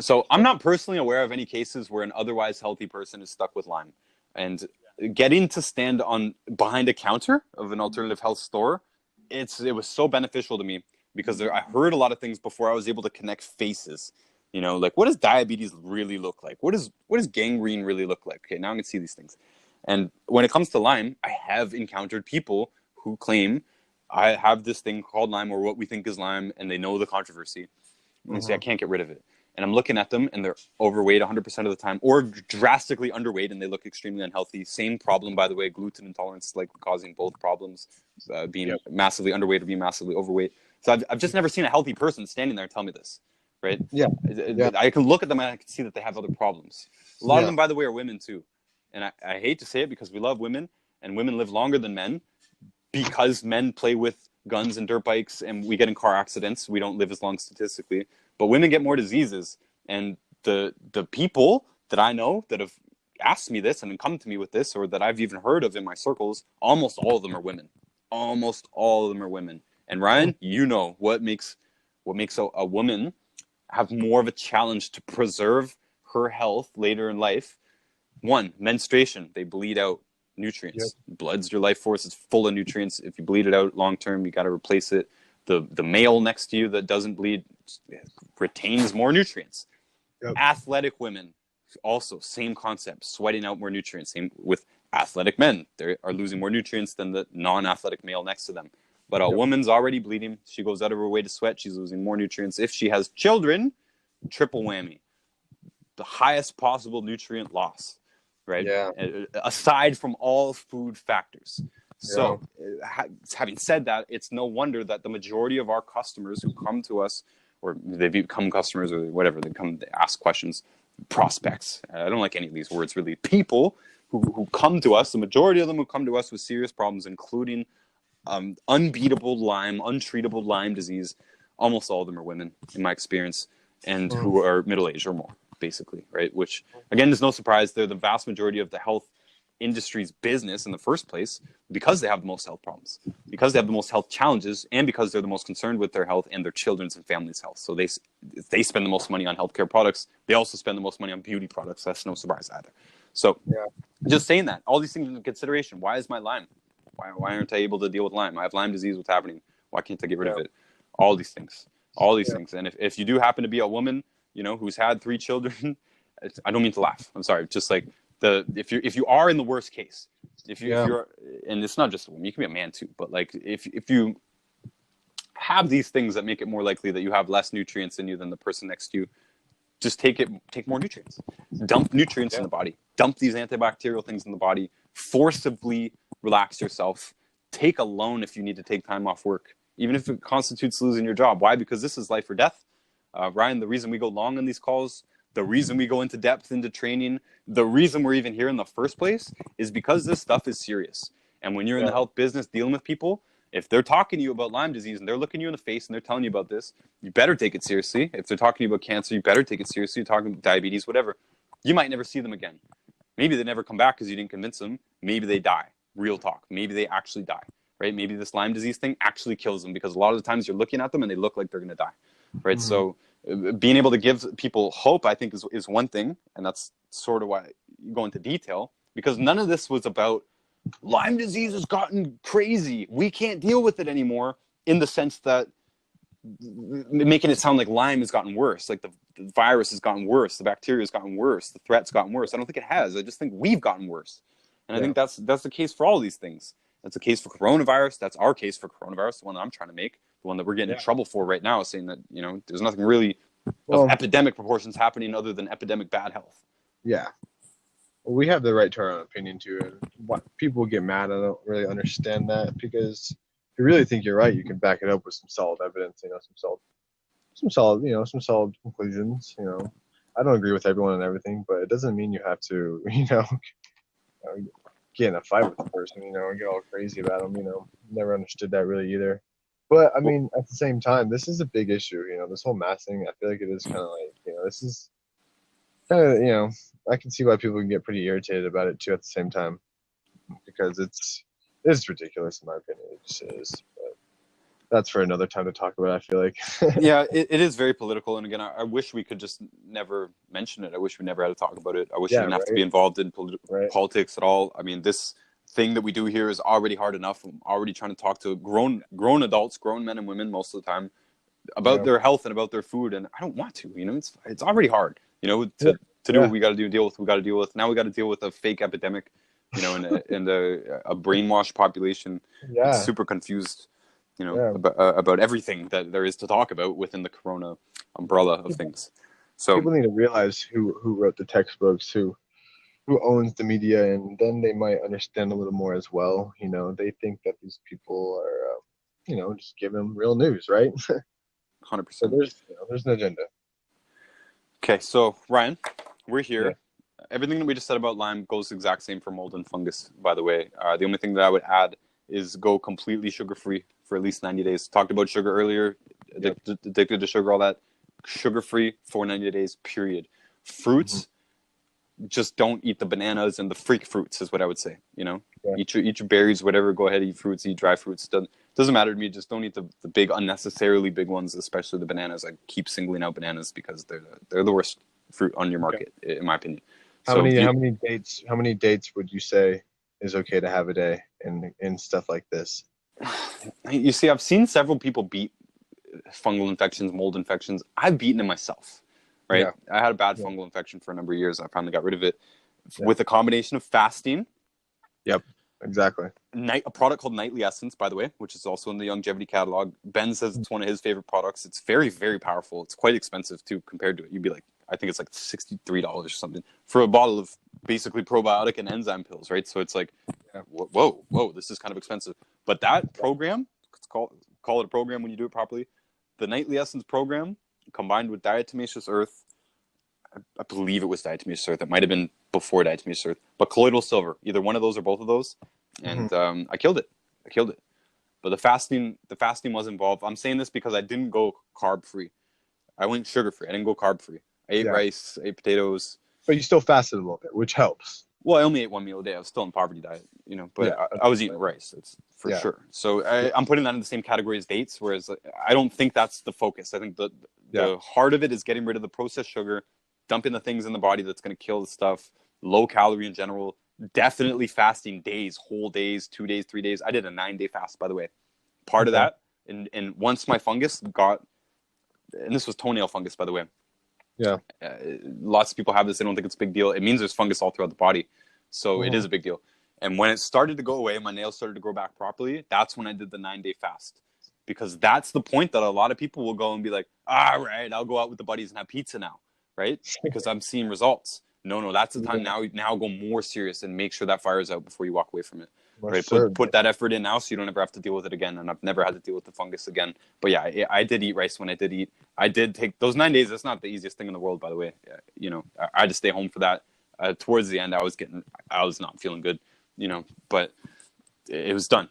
So I'm not personally aware of any cases where an otherwise healthy person is stuck with Lyme. And getting to stand behind a counter of an alternative health store, it was so beneficial to me because I heard a lot of things before I was able to connect faces. You know, like, what does diabetes really look like? What does gangrene really look like? Okay, now I can see these things. And when it comes to Lyme, I have encountered people who claim I have this thing called Lyme or what we think is Lyme, and they know the controversy. And they say, I can't get rid of it. And I'm looking at them, and they're overweight 100% of the time, or drastically underweight, and they look extremely unhealthy. Same problem, by the way, gluten intolerance, like causing both problems, being massively underweight or being massively overweight. So I've just never seen a healthy person standing there and tell me this, right? Yeah. I can look at them and I can see that they have other problems. A lot of them, by the way, are women too. And I hate to say it because we love women, and women live longer than men because men play with guns and dirt bikes, and we get in car accidents. We don't live as long statistically. But women get more diseases, and the people that I know that have asked me this and come to me with this, or that I've even heard of in my circles, almost all of them are women. Almost all of them are women. And Ryan, you know what makes a woman have more of a challenge to preserve her health later in life. One, menstruation. They bleed out nutrients. Blood's your life force. It's full of nutrients. If you bleed it out long term, you got to replace it. The male next to you that doesn't bleed retains more nutrients. Athletic women, also same concept, sweating out more nutrients. Same with athletic men. They are losing more nutrients than the non-athletic male next to them. But a woman's already bleeding. She goes out of her way to sweat. She's losing more nutrients. If she has children, triple whammy. The highest possible nutrient loss, right? Yeah. Aside from all food factors. So having said that, it's no wonder that the majority of our customers who come to us, or they become customers or whatever, they come to ask questions, prospects. I don't like any of these words really. People who come to us, the majority of them who come to us with serious problems, including unbeatable Lyme, untreatable Lyme disease. Almost all of them are women, in my experience, and who are middle-aged or more, basically, right? Which, again, is no surprise. They're the vast majority of the health industry's business in the first place because they have the most health problems, because they have the most health challenges, and because they're the most concerned with their health and their children's and families' health. So they spend the most money on healthcare products. They also spend the most money on beauty products. That's no surprise either. So just saying that, all these things in consideration. Why is my Lyme? Why aren't I able to deal with Lyme? I have Lyme disease. What's happening? Why can't I get rid of it? All these things. And if you do happen to be a woman, you know, who's had 3 children, I don't mean to laugh. I'm sorry. Just like if you are in the worst case, if you're, and it's not just a woman, you can be a man too, but like if you have these things that make it more likely that you have less nutrients in you than the person next to you, just take more nutrients, dump nutrients in the body, dump these antibacterial things in the body, forcibly relax yourself, take a loan if you need to take time off work, even if it constitutes losing your job. Why? Because this is life or death. Ryan, the reason we go long on these calls, the reason we go into depth into training, the reason we're even here in the first place is because this stuff is serious. And when you're in the health business dealing with people, if they're talking to you about Lyme disease and they're looking you in the face and they're telling you about this, you better take it seriously. If they're talking to you about cancer, you better take it seriously. You're talking about diabetes, whatever. You might never see them again. Maybe they never come back because you didn't convince them. Maybe they die. Real talk. Maybe they actually die, right? Maybe this Lyme disease thing actually kills them, because a lot of the times you're looking at them and they look like they're going to die, right? Mm-hmm. So being able to give people hope, I think, is one thing. And that's sort of why you go into detail, because none of this was about Lyme disease has gotten crazy, we can't deal with it anymore, in the sense that making it sound like Lyme has gotten worse, like the virus has gotten worse, the bacteria has gotten worse, the threat's gotten worse. I don't think it has. I just think we've gotten worse. And I think that's the case for all these things. That's the case for coronavirus. That's our case for coronavirus, the one that I'm trying to make, the one that we're getting in trouble for right now, saying that, you know, there's nothing really of epidemic proportions happening other than epidemic bad health. Yeah. Well, we have the right to our own opinion too. And what people get mad, I don't really understand that, because if you really think you're right, you can back it up with some solid evidence, you know, some solid conclusions, you know. I don't agree with everyone and everything, but it doesn't mean you have to, you know, get in a fight with the person, you know, or get all crazy about them, you know. Never understood that really either. But I mean, at the same time, this is a big issue, you know, this whole mask thing. I feel like it is kind of like, you know, this is kind of, you know, I can see why people can get pretty irritated about it too at the same time, because it's ridiculous in my opinion. It just is. But that's for another time to talk about, I feel like. Yeah, it is very political. And again, I wish we could just never mention it. I wish we never had to talk about it. I wish we didn't have to be involved in politics at all. I mean, this thing that we do here is already hard enough. I'm already trying to talk to grown adults, grown men and women most of the time, about their health and about their food. And I don't want to, you know, it's already hard, you know, to do what we got to deal with. We got to deal with. Now we got to deal with a fake epidemic, you know, and a brainwashed population that's super confused, you know, about everything that there is to talk about within the corona umbrella of things. So people need to realize who wrote the textbooks, who owns the media, and then they might understand a little more as well. You know, they think that these people are, you know, just give them real news, right? 100%. So there's an agenda. Okay, so Ryan, we're here. Yeah. Everything that we just said about Lyme goes the exact same for mold and fungus, by the way. The only thing that I would add is go completely sugar-free for at least 90 days. Talked about sugar earlier, addicted to sugar, all that. Sugar-free for 90 days, period. Fruits, just don't eat the bananas and the freak fruits is what I would say, you know? Eat your berries, whatever, go ahead, eat fruits, eat dry fruits. Doesn't matter to me, just don't eat the big, unnecessarily big ones, especially the bananas. I keep singling out bananas because they're the worst fruit on your market, in my opinion. How many dates would you say is okay to have a day in stuff like this? You see, I've seen several people beat fungal infections, mold infections. I've beaten it myself, right? I had a bad fungal infection for a number of years. I finally got rid of it with a combination of fasting. Yep, exactly. A product called Nightly Essence, by the way, which is also in the longevity catalog. Ben says it's one of his favorite products. It's very, very powerful. It's quite expensive too compared to it. You'd be like, I think it's like $63 or something for a bottle of basically probiotic and enzyme pills, right? So it's like, whoa, this is kind of expensive. But that program, call it a program when you do it properly. The Nightly Essence program combined with diatomaceous earth, I believe it was diatomaceous earth. It might have been before diatomaceous earth, but colloidal silver, either one of those or both of those. And I killed it. But the fasting was involved. I'm saying this because I didn't go carb free. I went sugar free. I didn't go carb free. I ate rice, ate potatoes. But you still fasted a little bit, which helps. Well, I only ate one meal a day. I was still in poverty diet, you know, but I was eating rice. It's for sure. So I'm putting that in the same category as dates, whereas I don't think that's the focus. I think the heart of it is getting rid of the processed sugar, dumping the things in the body that's going to kill the stuff, low calorie in general, definitely fasting days, whole days, 2 days, 3 days. I did a 9-day fast, by the way. Part of that, and once my fungus got, and this was toenail fungus, by the way. Yeah. Lots of people have this. They don't think it's a big deal. It means there's fungus all throughout the body. So it is a big deal. And when it started to go away, my nails started to grow back properly. That's when I did the 9-day fast. Because that's the point that a lot of people will go and be like, all right, I'll go out with the buddies and have pizza now. Right? Because I'm seeing results. No, that's the time now go more serious and make sure that fire's out before you walk away from it. Right? Put that effort in now so you don't ever have to deal with it again. And I've never had to deal with the fungus again. But yeah, I did eat rice when I did eat. I did take those 9 days. That's not the easiest thing in the world, by the way. You know, I had to stay home for that. Towards the end, I was not feeling good, you know, but it was done.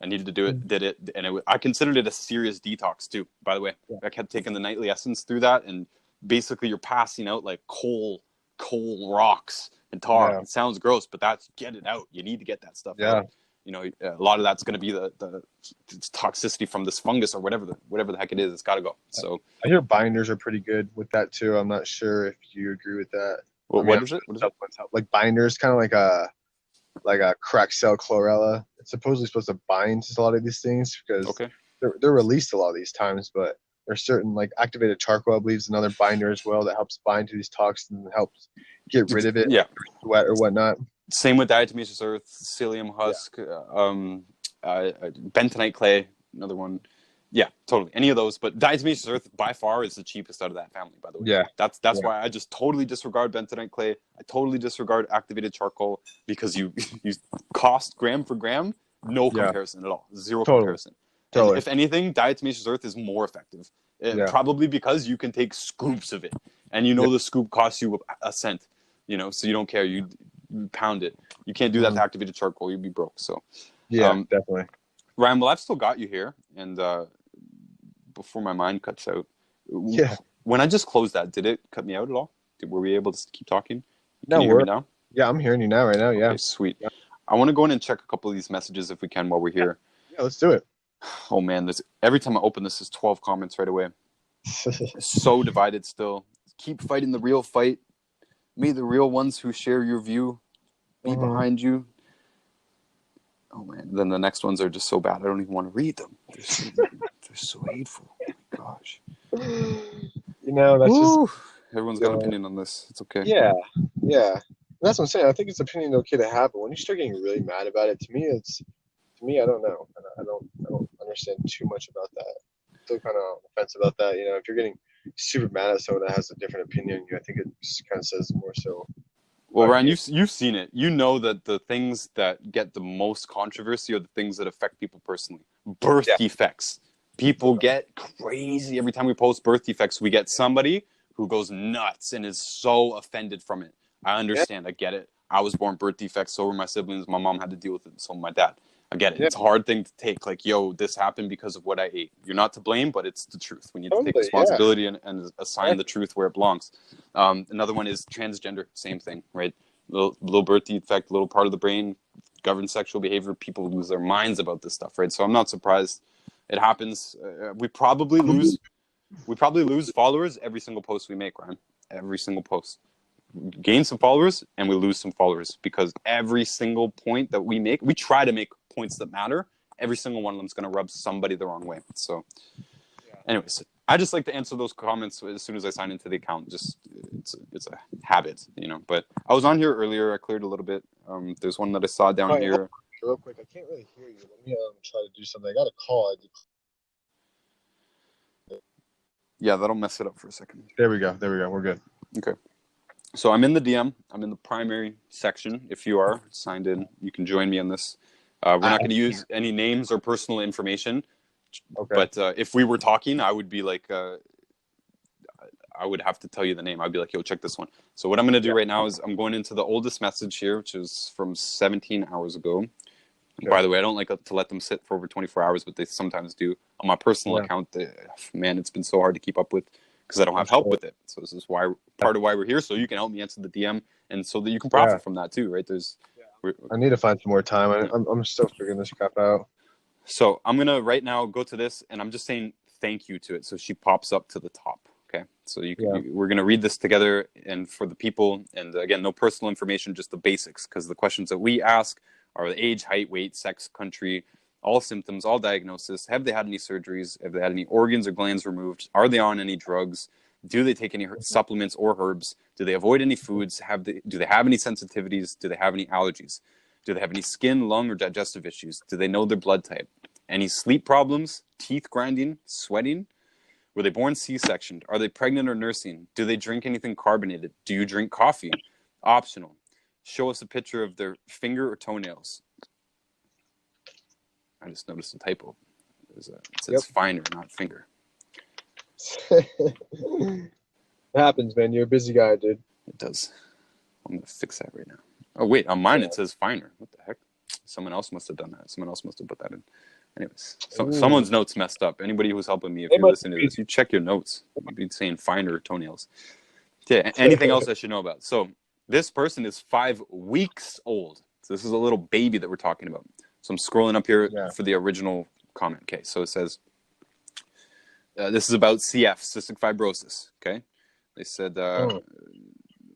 I needed to do it, did it. And I considered it a serious detox too, by the way. I kept taking the Nightly Essence through that. And basically you're passing out like coal rocks and talk. Yeah. It sounds gross, but get it out. You need to get that stuff Yeah. out. You know, a lot of that's going to be the toxicity from this fungus or whatever the heck it is. It's got to go. So I hear binders are pretty good with that too. I'm not sure if you agree with that. well, I mean, what I'm is sure it? What is it? supplements help. Like binders, kind of like a cracked cell chlorella. It's supposedly supposed to bind to a lot of these things because Okay. they're released a lot of these times, but there's certain like activated charcoal, I believe, is another binder as well that helps bind to these toxins and helps get rid of it, Yeah. like sweat or whatnot. Same with diatomaceous earth, psyllium husk, bentonite clay, another one. Yeah, totally. Any of those, but diatomaceous earth by far is the cheapest out of that family. By the way, Yeah, that's why I just totally disregard bentonite clay. I totally disregard activated charcoal because you cost gram for gram, no comparison at all, zero comparison. And if anything, diatomaceous earth is more effective, probably because you can take scoops of it, and the scoop costs you a cent. So you don't care. You pound it. You can't do that to activated charcoal. You'd be broke. So definitely. Ryan, well, I've still got you here, and before my mind cuts out, when I just closed that, did it cut me out at all? Were we able to keep talking? Can you hear me now? Yeah, I'm hearing you now. Right now, yeah. Okay, sweet. Yeah. I want to go in and check a couple of these messages if we can while we're here. Yeah, let's do it. Oh man, every time I open this, there's 12 comments right away. So divided still. Keep fighting the real fight. May the real ones who share your view be behind you. Oh man, then the next ones are just so bad I don't even want to read them. They're so hateful. Oh my gosh. That's just everyone's got an opinion on this. It's okay. Yeah. That's what I'm saying. I think it's opinion okay to have, but when you start getting really mad about it, to me, I don't know. I don't understand too much about that. I'm still kind of on the fence about that. If you're getting super mad at someone that has a different opinion, I think it just kind of says more so. Well, Ryan, you've seen it. You know that the things that get the most controversy are the things that affect people personally. Birth defects. People get crazy every time we post birth defects. We get somebody who goes nuts and is so offended from it. I understand. I get it. I was born birth defects. So were my siblings. My mom had to deal with it. So my dad. I get it. It's a hard thing to take. Like, yo, this happened because of what I ate. You're not to blame, but it's the truth. We need to take responsibility and assign the truth where it belongs. Another one is transgender. Same thing, right? Little birth defect, little part of the brain, governs sexual behavior. People lose their minds about this stuff, right? So I'm not surprised. It happens. We probably lose followers every single post we make, Ryan. Every single post. Gain some followers and we lose some followers because every single point that we make, we try to make points that matter. Every single one of them is going to rub somebody the wrong way. So anyways, I just like to answer those comments as soon as I sign into the account. Just it's a habit, but I was on here earlier. I cleared a little bit. There's one that I saw down here. Real quick, I can't really hear you. Let me try to do something. I got a call. Yeah, that'll mess it up for a second. There we go. We're good. Okay. So I'm in the DM. I'm in the primary section. If you are signed in, you can join me on this. We're not going to use any names or personal information. Okay. But if we were talking, I would be like, I would have to tell you the name. I'd be like, yo, check this one. So what I'm going to do right now is I'm going into the oldest message here, which is from 17 hours ago. Okay. By the way, I don't like to let them sit for over 24 hours, but they sometimes do. On my personal account, man, it's been so hard to keep up with because I don't have help with it. So this is part of why we're here, so you can help me answer the DM and so that you can profit from that too, right? I need to find some more time. I'm still figuring this crap out. So I'm going to right now go to this, and I'm just saying thank you to it. So she pops up to the top. Okay. So we're going to read this together and for the people. And again, no personal information, just the basics, because the questions that we ask are the age, height, weight, sex, country, all symptoms, all diagnosis. Have they had any surgeries? Have they had any organs or glands removed? Are they on any drugs? Do they take any supplements or herbs? Do they avoid any foods? Do they have any sensitivities? Do they have any allergies? Do they have any skin, lung, or digestive issues? Do they know their blood type? Any sleep problems? Teeth grinding? Sweating? Were they born C-sectioned? Are they pregnant or nursing? Do they drink anything carbonated? Do you drink coffee? Optional. Show us a picture of their finger or toenails. I just noticed a typo. It says finer, not finger. It happens, man. You're a busy guy, dude. It does. I'm going to fix that right now. Oh, wait. On mine, it says finer. What the heck? Someone else must have done that. Someone else must have put that in. Anyways, someone's notes messed up. Anybody who's helping me, if you're listening to this, you check your notes. You'd be saying finer toenails. Yeah, anything else I should know about? So This person is 5 weeks old. So this is a little baby that we're talking about. So I'm scrolling up here for the original comment. Okay, so it says, this is about CF, cystic fibrosis. Okay, they said,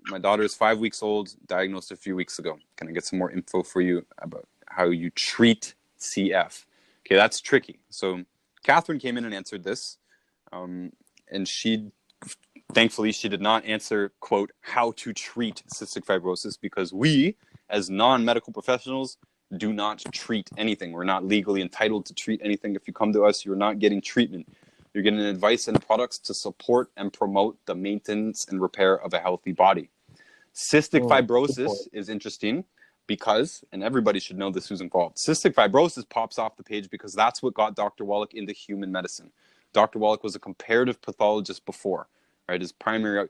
my daughter is 5 weeks old, diagnosed a few weeks ago. Can I get some more info for you about how you treat CF? Okay, that's tricky. So Catherine came in and answered this, and thankfully she did not answer, quote, how to treat cystic fibrosis, because we, as non-medical professionals, do not treat anything. We're not legally entitled to treat anything. If you come to us, you're not getting treatment. You're getting advice and products to support and promote the maintenance and repair of a healthy body. Cystic fibrosis is interesting because, and everybody should know this who's involved, cystic fibrosis pops off the page because that's what got Dr. Wallach into human medicine. Dr. Wallach was a comparative pathologist before, right? His primary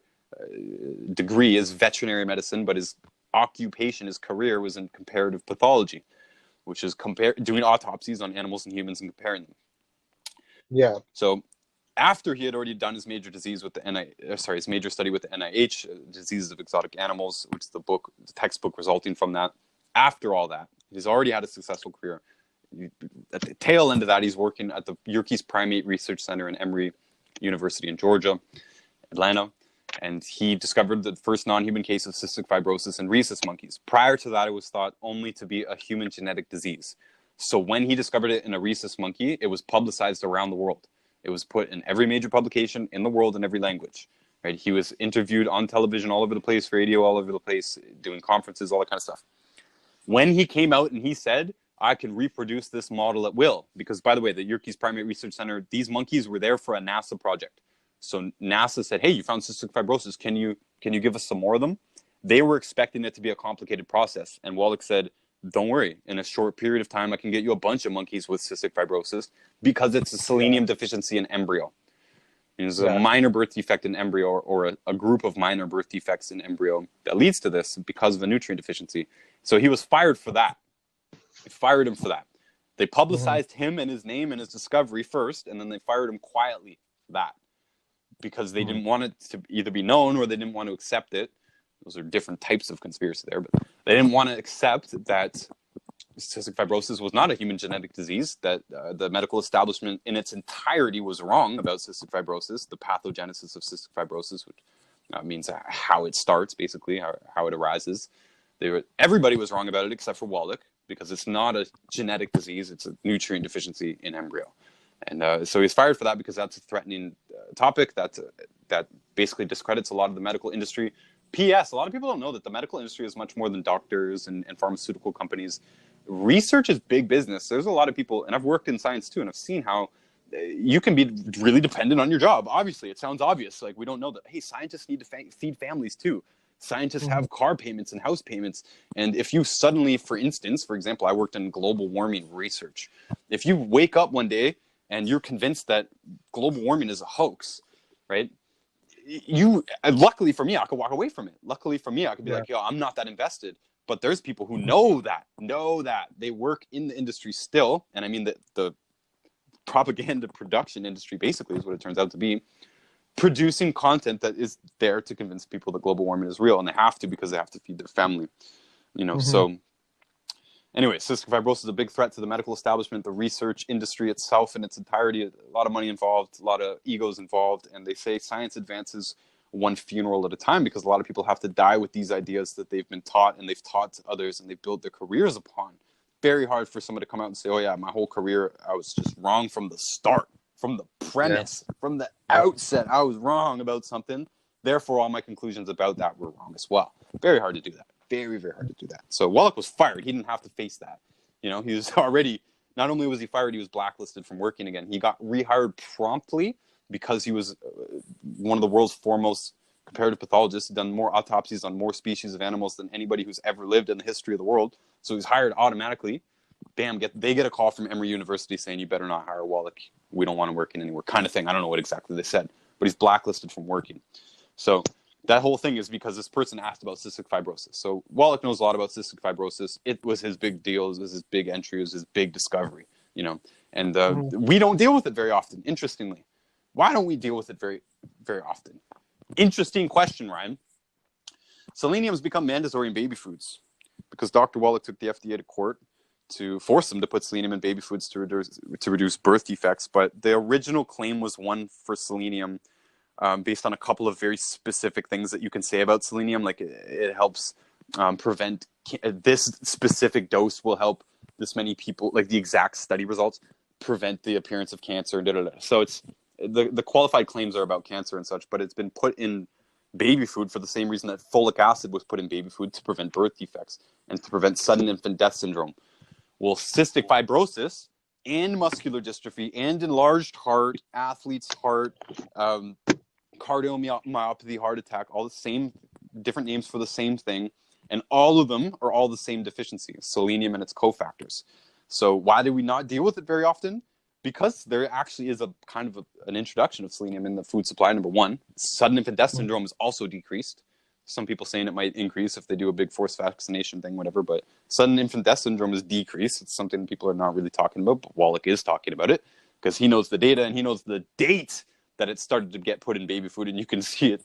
degree is veterinary medicine, but his occupation, his career was in comparative pathology, which is doing autopsies on animals and humans and comparing them. Yeah. So after he had already done his major disease with his major study with the NIH, Diseases of Exotic Animals, which is the textbook resulting from that. After all that, he's already had a successful career. At the tail end of that, he's working at the Yerkes Primate Research Center in Emory University in Georgia, Atlanta, and he discovered the first non-human case of cystic fibrosis in rhesus monkeys. Prior to that, it was thought only to be a human genetic disease. So when he discovered it in a rhesus monkey, it was publicized around the world. It was put in every major publication in the world in every language. Right? He was interviewed on television all over the place, radio all over the place, doing conferences, all that kind of stuff. When he came out and he said, I can reproduce this model at will, because, by the way, the Yerkes Primate Research Center, these monkeys were there for a NASA project. So NASA said, hey, you found cystic fibrosis. Can you give us some more of them? They were expecting it to be a complicated process. And Wallach said, don't worry. In a short period of time, I can get you a bunch of monkeys with cystic fibrosis because it's a selenium deficiency in embryo. There's a minor birth defect in embryo, or a group of minor birth defects in embryo that leads to this because of a nutrient deficiency. So he was fired for that. They fired him for that. They publicized him and his name and his discovery first, and then they fired him quietly for that because they didn't want it to either be known or they didn't want to accept it. Those are different types of conspiracy there, but they didn't want to accept that cystic fibrosis was not a human genetic disease, that the medical establishment in its entirety was wrong about cystic fibrosis, the pathogenesis of cystic fibrosis, which means how it starts, basically, how it arises. Everybody was wrong about it except for Wallach, because it's not a genetic disease, it's a nutrient deficiency in embryo. And so he's fired for that because that's a threatening topic that basically discredits a lot of the medical industry. P.S. A lot of people don't know that the medical industry is much more than doctors and pharmaceutical companies. Research is big business. There's a lot of people, and I've worked in science too, and I've seen how you can be really dependent on your job. Obviously, it sounds obvious. Like, we don't know that, hey, scientists need to feed families too. Scientists have car payments and house payments. And if you suddenly, for example, I worked in global warming research. If you wake up one day and you're convinced that global warming is a hoax, right? Luckily for me, I could walk away from it. Luckily for me, I could be like, yo, I'm not that invested. But there's people who know that they work in the industry still. And I mean, the propaganda production industry basically is what it turns out to be, producing content that is there to convince people that global warming is real. And they have to, because they have to feed their family, So anyway, cystic fibrosis is a big threat to the medical establishment, the research industry itself in its entirety. A lot of money involved, a lot of egos involved. And they say science advances one funeral at a time, because a lot of people have to die with these ideas that they've been taught and they've taught to others and they've built their careers upon. Very hard for someone to come out and say, oh yeah, my whole career, I was just wrong from the start, from the premise, from the outset. I was wrong about something. Therefore, all my conclusions about that were wrong as well. Very hard to do that. Very, very hard to do that. So Wallach was fired. He didn't have to face that. He was already, not only was he fired, he was blacklisted from working again. He got rehired promptly because he was one of the world's foremost comparative pathologists. He'd done more autopsies on more species of animals than anybody who's ever lived in the history of the world. So he's hired automatically. Bam, they get a call from Emory University saying, you better not hire Wallach. We don't want to work in anywhere, kind of thing. I don't know what exactly they said, but he's blacklisted from working. So that whole thing is because this person asked about cystic fibrosis. So Wallach knows a lot about cystic fibrosis. It was his big deal. It was his big entry. It was his big discovery, And we don't deal with it very often, interestingly. Why don't we deal with it very, very often? Interesting question, Ryan. selenium has become mandatory in baby foods because Dr. Wallach took the FDA to court to force them to put selenium in baby foods to reduce birth defects. But the original claim was one for selenium based on a couple of very specific things that you can say about selenium. Like it helps prevent, this specific dose will help this many people, like the exact study results, prevent the appearance of cancer. So it's the qualified claims are about cancer and such, but it's been put in baby food for the same reason that folic acid was put in baby food, to prevent birth defects and to prevent sudden infant death syndrome. Well, cystic fibrosis and muscular dystrophy and enlarged heart, athlete's heart, cardiomyopathy, heart attack, all the same, different names for the same thing. And all of them are all the same deficiency, selenium and its cofactors. So why do we not deal with it very often? Because there actually is a kind of an introduction of selenium in the food supply, number one. Sudden infant death syndrome is also decreased. Some people saying it might increase if they do a big forced vaccination thing, whatever, but sudden infant death syndrome is decreased. It's something people are not really talking about, but Wallach is talking about it because he knows the data and he knows the date that it started to get put in baby food, and you can see it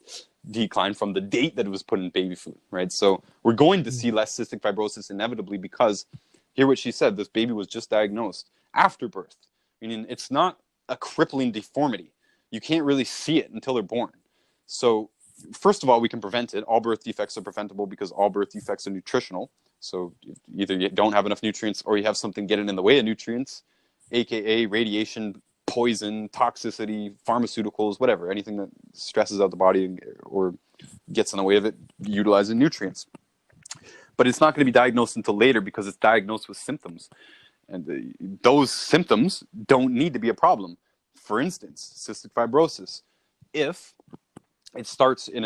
decline from the date that it was put in baby food, right? So we're going to see less cystic fibrosis inevitably because, hear what she said, this baby was just diagnosed after birth. Meaning it's not a crippling deformity. You can't really see it until they're born. So first of all, we can prevent it. All birth defects are preventable because all birth defects are nutritional. So either you don't have enough nutrients or you have something getting in the way of nutrients, aka radiation, poison, toxicity, pharmaceuticals, whatever, anything that stresses out the body or gets in the way of it utilizing nutrients. But it's not going to be diagnosed until later because it's diagnosed with symptoms. And those symptoms don't need to be a problem. For instance, cystic fibrosis. If it starts in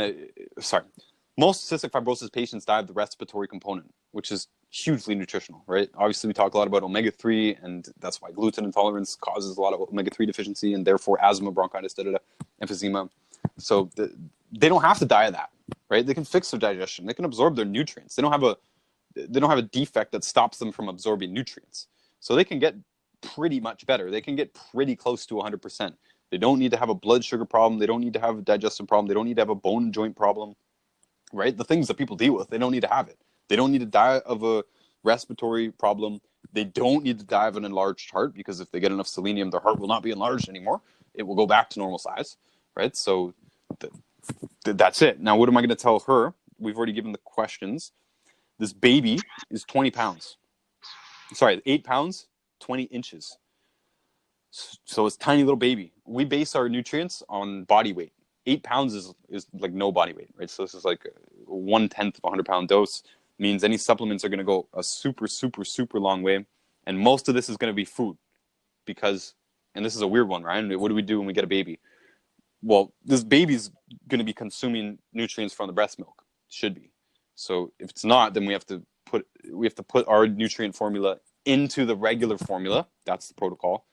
most cystic fibrosis patients die of the respiratory component, which is hugely nutritional, right? Obviously, we talk a lot about omega-3, and that's why gluten intolerance causes a lot of omega-3 deficiency, and therefore asthma, bronchitis, emphysema. So they don't have to die of that, right? They can fix their digestion. They can absorb their nutrients. They don't have a defect that stops them from absorbing nutrients. So they can get pretty much better. They can get pretty close to 100%. They don't need to have a blood sugar problem. They don't need to have a digestive problem. They don't need to have a bone and joint problem, right? The things that people deal with, they don't need to have it. They don't need to die of a respiratory problem. They don't need to die of an enlarged heart because if they get enough selenium, their heart will not be enlarged anymore. It will go back to normal size, right? So that's it. Now, what am I going to tell her? We've already given the questions. This baby is 20 pounds. Sorry, 8 pounds, 20 inches. So it's tiny little baby. We base our nutrients on body weight. 8 pounds is like no body weight, right? So this is like 1/10 of a 100-pound dose. Means any supplements are going to go a super, super, super long way. And most of this is going to be food because, and this is a weird one, Ryan. What do we do when we get a baby? Well, this baby's going to be consuming nutrients from the breast milk. Should be. So if it's not, then we have to put our nutrient formula into the regular formula. That's the protocol.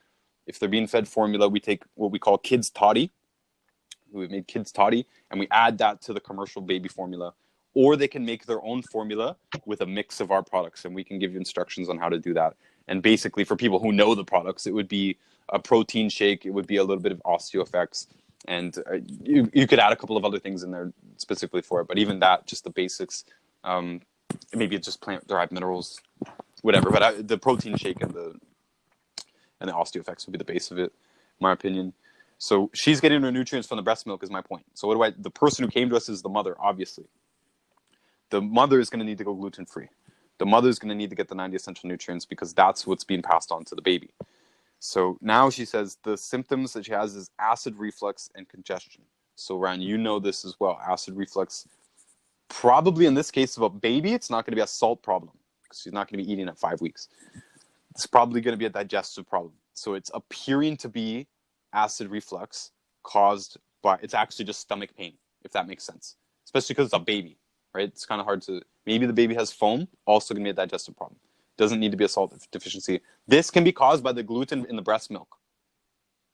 If they're being fed formula, we take what we call kids toddy. We've made kids toddy, and we add that to the commercial baby formula. Or they can make their own formula with a mix of our products, and we can give you instructions on how to do that. And basically, for people who know the products, it would be a protein shake. It would be a little bit of OsteoFX, and you could add a couple of other things in there specifically for it. But even that, just the basics. Maybe it's just plant-derived minerals, whatever. But the protein shake and the OsteoFX would be the base of it, in my opinion. So she's getting her nutrients from the breast milk is my point. So the person who came to us is the mother, obviously. The mother is going to need to go gluten-free. The mother is going to need to get the 90 essential nutrients because that's what's being passed on to the baby. So now she says the symptoms that she has is acid reflux and congestion. So Ryan, you know this as well. Acid reflux, probably in this case of a baby, it's not going to be a salt problem because she's not going to be eating at 5 weeks. It's probably going to be a digestive problem. So it's appearing to be acid reflux caused by, it's actually just stomach pain, if that makes sense. Especially because it's a baby, right? It's kind of hard to, maybe the baby has foam, also going to be a digestive problem. Doesn't need to be a salt deficiency. This can be caused by the gluten in the breast milk.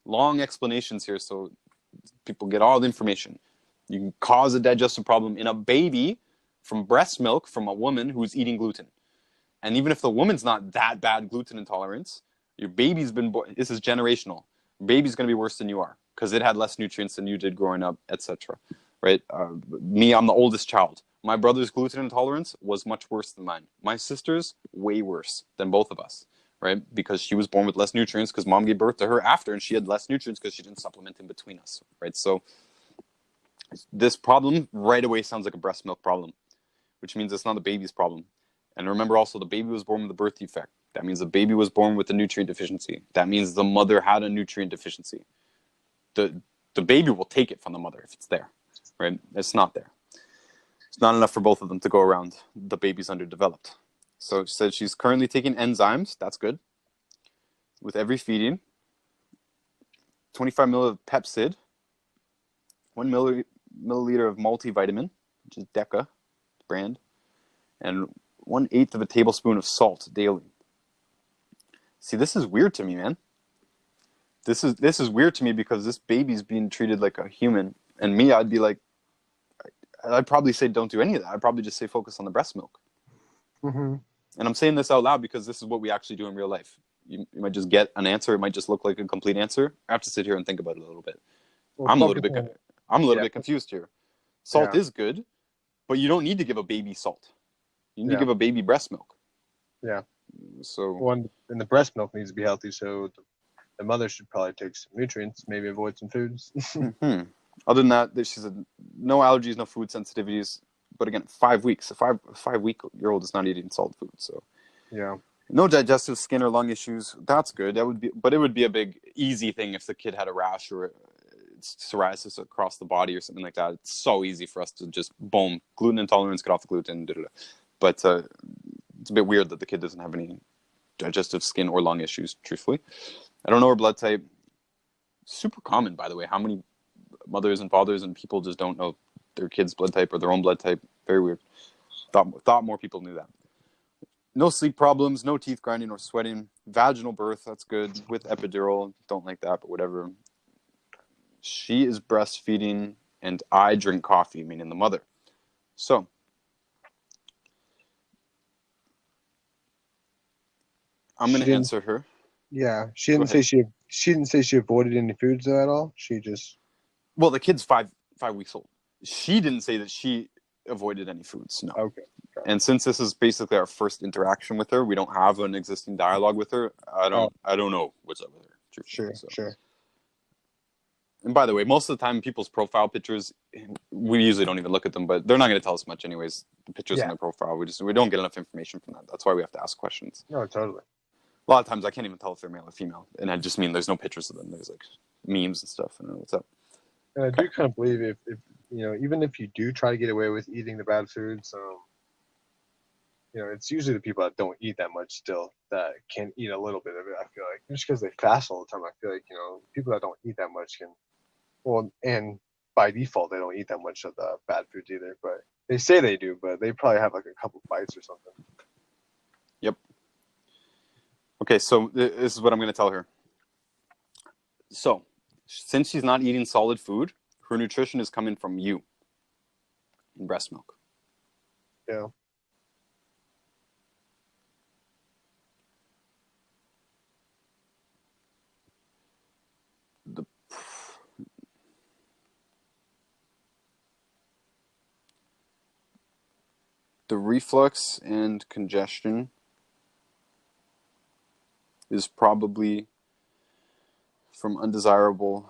Long explanations here so people get all the information. You can cause a digestive problem in a baby from breast milk from a woman who's eating gluten. And even if the woman's not that bad gluten intolerance, your baby's been born, this is generational. Your baby's going to be worse than you are because it had less nutrients than you did growing up, etc. Right? Me, I'm the oldest child. My brother's gluten intolerance was much worse than mine. My sister's way worse than both of us, right? Because she was born with less nutrients because mom gave birth to her after, and she had less nutrients because she didn't supplement in between us, right? So this problem right away sounds like a breast milk problem, which means it's not the baby's problem. And remember also, the baby was born with a birth defect. That means the baby was born with a nutrient deficiency. That means the mother had a nutrient deficiency. The baby will take it from the mother if it's there, right? It's not there. It's not enough for both of them to go around. The baby's underdeveloped. So she said she's currently taking enzymes. That's good. With every feeding, 25 ml of Pepsid, 1 milliliter of multivitamin, which is Deca brand, and 1/8 of a tablespoon of salt daily. See, this is weird to me, man. This is weird to me because this baby's being treated like a human, and me, I'd be like, I'd probably say don't do any of that. I'd probably just say focus on the breast milk. Mm-hmm. And I'm saying this out loud because this is what we actually do in real life. You might just get an answer. It might just look like a complete answer. I have to sit here and think about it a little bit. Well, I'm a little bit confused here. Salt Yeah. is good, but you don't need to give a baby salt. You need to Yeah. give a baby breast milk. Yeah. So One, and the breast milk needs to be healthy, so the mother should probably take some nutrients, maybe avoid some foods. other than that, she said no allergies, no food sensitivities. But again, 5 weeks. A 5-week-old is not eating solid food. So Yeah. no digestive, skin, or lung issues. That's good. That would be, but it would be a big easy thing if the kid had a rash or psoriasis across the body or something like that. It's so easy for us to just boom, gluten intolerance, get off the gluten. But it's a bit weird that the kid doesn't have any digestive, skin, or lung issues. Truthfully, I don't know her blood type. Super common, by the way. How many mothers and fathers and people just don't know their kid's blood type or their own blood type? Very weird. Thought more people knew that. No sleep problems, no teeth grinding or sweating. Vaginal birth, that's good. With epidural, don't like that, but whatever. She is breastfeeding, and I drink coffee, meaning the mother. So, I'm going to answer her. Yeah, she Go didn't say ahead. she didn't say she avoided any foods though at all. She just Well, the kid's 5 weeks old. She didn't say that she avoided any foods, no. okay. And since this is basically our first interaction with her, we don't have an existing dialogue with her. I don't know what's up with her. Sure, So. sure. And by the way, most of the time, people's profile pictures, we usually don't even look at them, but they're not going to tell us much anyways. The pictures in their profile, we don't get enough information from that. That's why we have to ask questions. No, totally. A lot of times, I can't even tell if they're male or female, and I just mean there's no pictures of them. There's like memes and stuff. I don't know what's up. And I do kind of believe if even if you do try to get away with eating the bad foods, it's usually the people that don't eat that much still that can eat a little bit of it. I feel like just because they fast all the time, I feel like people that don't eat that much can. Well, and by default, they don't eat that much of the bad foods either. But they say they do, but they probably have like a couple bites or something. Yep. Okay, so this is what I'm going to tell her. So, since she's not eating solid food, her nutrition is coming from you in breast milk. Yeah. The reflux and congestion is probably from undesirable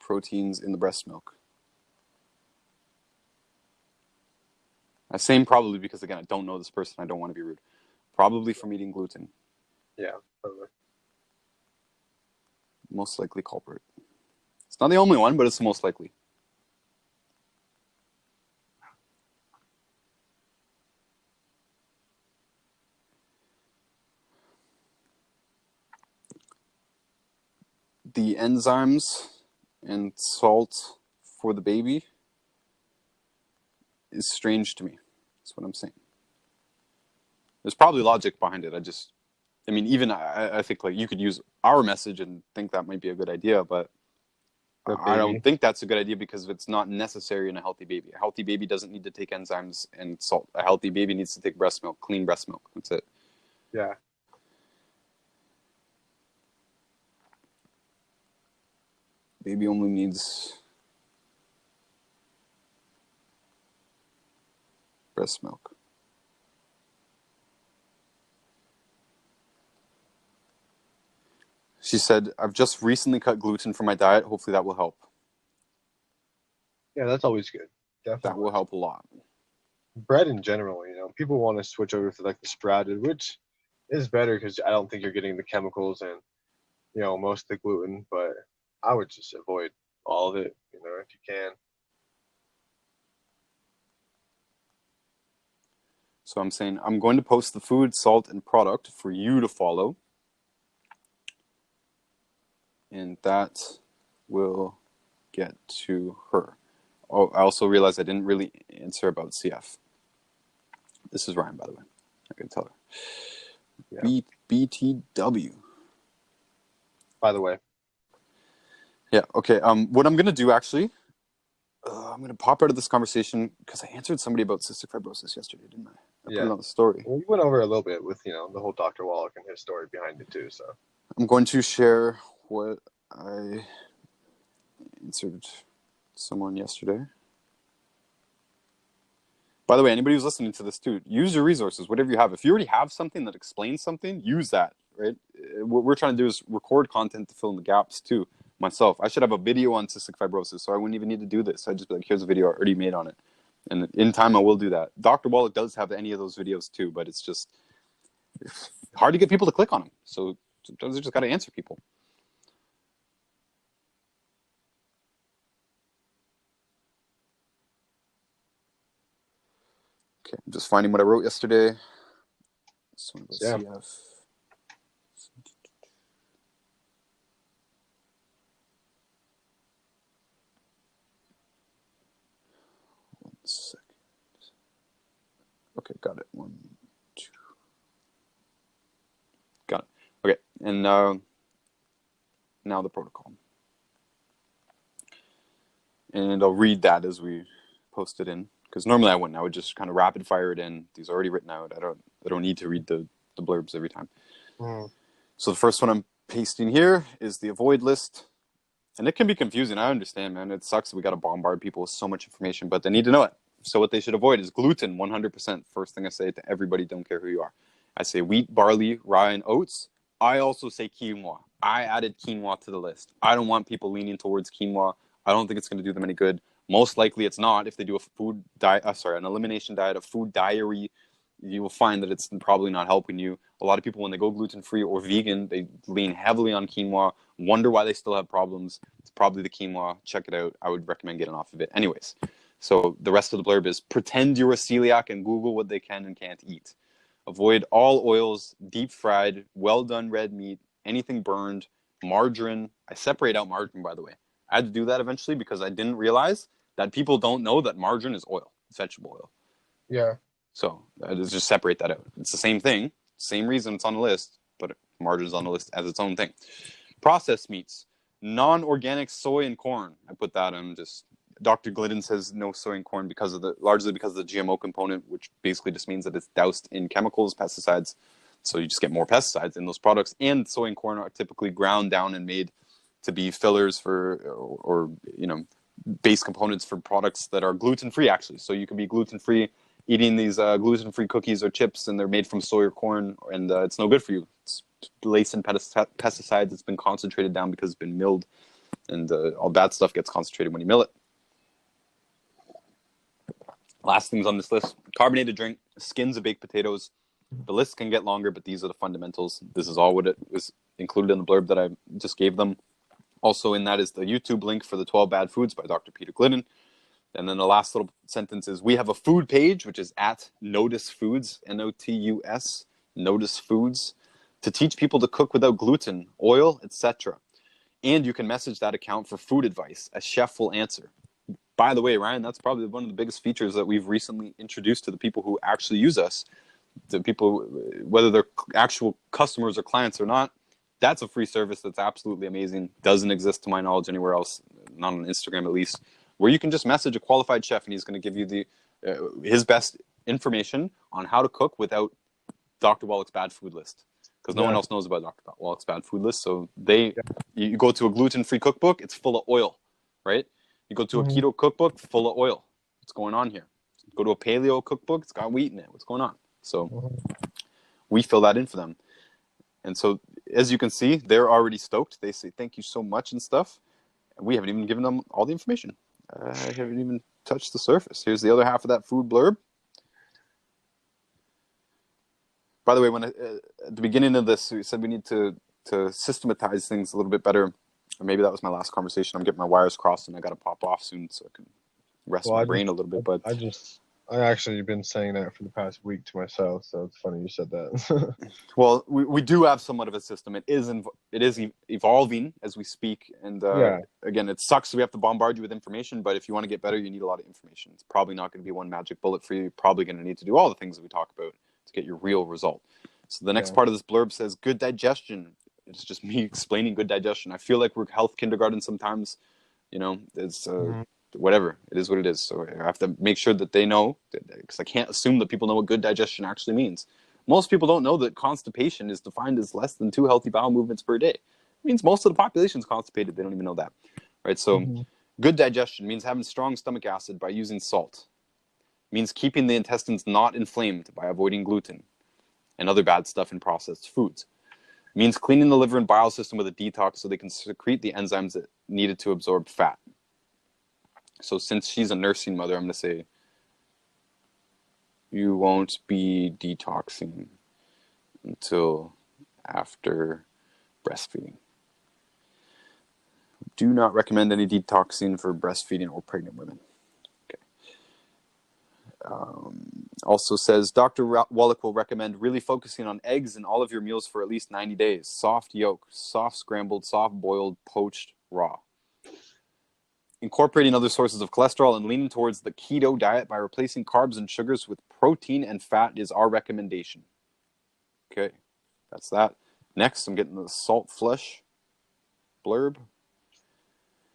proteins in the breast milk. I'm saying probably because, again, I don't know this person. I don't want to be rude. Probably from eating gluten. Yeah. Totally. Most likely culprit. It's not the only one, but it's the most likely. The enzymes and salt for the baby is strange to me. That's what I'm saying. There's probably logic behind it. Even I think like you could use our message and think that might be a good idea, but I don't think that's a good idea because it's not necessary in a healthy baby. A healthy baby doesn't need to take enzymes and salt. A healthy baby needs to take breast milk, clean breast milk. That's it. Yeah. Baby only needs breast milk. She said, I've just recently cut gluten from my diet. Hopefully that will help. Yeah, that's always good. That Definitely. will help a lot. Bread in general, people want to switch over to like the sprouted, which is better because I don't think you're getting the chemicals and most of the gluten. But I would just avoid all of it, if you can. So I'm saying I'm going to post the food, salt, and product for you to follow. And that will get to her. Oh, I also realized I didn't really answer about CF. This is Ryan, by the way. I can tell her. Yeah. BTW. By the way. Yeah, okay. What I'm going to do, actually, I'm going to pop out of this conversation because I answered somebody about cystic fibrosis yesterday, didn't I? I put it on the story. Well, we went over a little bit with, the whole Dr. Wallach and his story behind it, too. So I'm going to share what I answered someone yesterday. By the way, anybody who's listening to this too, use your resources, whatever you have. If you already have something that explains something, use that, right? What we're trying to do is record content to fill in the gaps too. Myself, I should have a video on cystic fibrosis, so I wouldn't even need to do this. I'd just be like, here's a video I already made on it. And in time, I will do that. Dr. Wallach does have any of those videos too, but it's just hard to get people to click on them. So sometimes you just got to answer people. Okay, I'm just finding what I wrote yesterday. This one about CF. One second. Okay, got it. 1, 2. Got it. Okay, and now the protocol. And I'll read that as we post it in. Because normally I wouldn't. I would just kind of rapid fire it in. These are already written out. I don't need to read the blurbs every time. So the first one I'm pasting here is the avoid list. And it can be confusing. I understand, man. It sucks that we got to bombard people with so much information, but they need to know it. So what they should avoid is gluten, 100%. First thing I say to everybody, don't care who you are. I say wheat, barley, rye, and oats. I also say quinoa. I added quinoa to the list. I don't want people leaning towards quinoa. I don't think it's going to do them any good. Most likely it's not. If they do a food diet, an elimination diet, a food diary, you will find that it's probably not helping you. A lot of people, when they go gluten-free or vegan, they lean heavily on quinoa, wonder why they still have problems. It's probably the quinoa. Check it out. I would recommend getting off of it. Anyways, so the rest of the blurb is pretend you're a celiac and Google what they can and can't eat. Avoid all oils, deep fried, well done red meat, anything burned, margarine. I separate out margarine, by the way. I had to do that eventually because I didn't realize that people don't know that margarine is oil. It's vegetable oil. Yeah. So I just separate that out. It's the same thing, same reason it's on the list, but margarine's on the list as its own thing. Processed meats, non-organic soy and corn. I put that on just. Dr. Glidden says no soy and corn largely because of the GMO component, which basically just means that it's doused in chemicals, pesticides. So you just get more pesticides in those products. And soy and corn are typically ground down and made to be fillers for, or base components for products that are gluten-free, actually. So you can be gluten-free eating these gluten-free cookies or chips, and they're made from soy or corn, and it's no good for you. It's laced in pesticides. It's been concentrated down because it's been milled, and all bad stuff gets concentrated when you mill it. Last things on this list: carbonated drink, skins of baked potatoes. The list can get longer, but these are the fundamentals. This is all what it was included in the blurb that I just gave them. Also in that is the YouTube link for the 12 Bad Foods by Dr. Peter Glidden. And then the last little sentence is, we have a food page, which is at Notus Foods, N-O-T-U-S, Notus Foods, to teach people to cook without gluten, oil, etc. And you can message that account for food advice. A chef will answer. By the way, Ryan, that's probably one of the biggest features that we've recently introduced to the people who actually use us. The people, whether they're actual customers or clients or not, that's a free service that's absolutely amazing. Doesn't exist to my knowledge anywhere else, not on Instagram at least, where you can just message a qualified chef and he's going to give you his best information on how to cook without Dr. Wallach's bad food list. Because no one else knows about Dr. Wallach's bad food list. So you go to a gluten-free cookbook, it's full of oil, right? You go to a keto cookbook, full of oil. What's going on here? Go to a paleo cookbook, it's got wheat in it. What's going on? So Mhm. we fill that in for them. And so, as you can see, they're already stoked. They say thank you so much and stuff. We haven't even given them all the information. I haven't even touched the surface. Here's the other half of that food blurb. By the way, when at the beginning of this, we said we need to systematize things a little bit better. Or maybe that was my last conversation. I'm getting my wires crossed, and I got to pop off soon so I can rest Well, my brain a little bit. But I actually been saying that for the past week to myself, so it's funny you said that. well, we do have somewhat of a system. It is evolving as we speak, and Yeah. again, it sucks. We have to bombard you with information, but if you want to get better, you need a lot of information. It's probably not going to be one magic bullet for you. You're probably going to need to do all the things that we talk about to get your real result. So the next part of this blurb says good digestion. It's just me explaining good digestion. I feel like we're health kindergarten sometimes. You know, it's whatever. It is what it is. So I have to make sure that they know, because I can't assume that people know what good digestion actually means. Most people don't know that constipation is defined as less than 2 healthy bowel movements per day. It means most of the population is constipated. They don't even know that, right? So good digestion means having strong stomach acid by using salt. It means keeping the intestines not inflamed by avoiding gluten and other bad stuff in processed foods. It means cleaning the liver and bile system with a detox so they can secrete the enzymes that needed to absorb fat. So since she's a nursing mother, I'm going to say, you won't be detoxing until after breastfeeding. Do not recommend any detoxing for breastfeeding or pregnant women. Also says, Dr. Wallach will recommend really focusing on eggs in all of your meals for at least 90 days. Soft yolk, soft scrambled, soft boiled, poached, raw. Incorporating other sources of cholesterol and leaning towards the keto diet by replacing carbs and sugars with protein and fat is our recommendation. Okay, that's that. Next, I'm getting the salt flush blurb.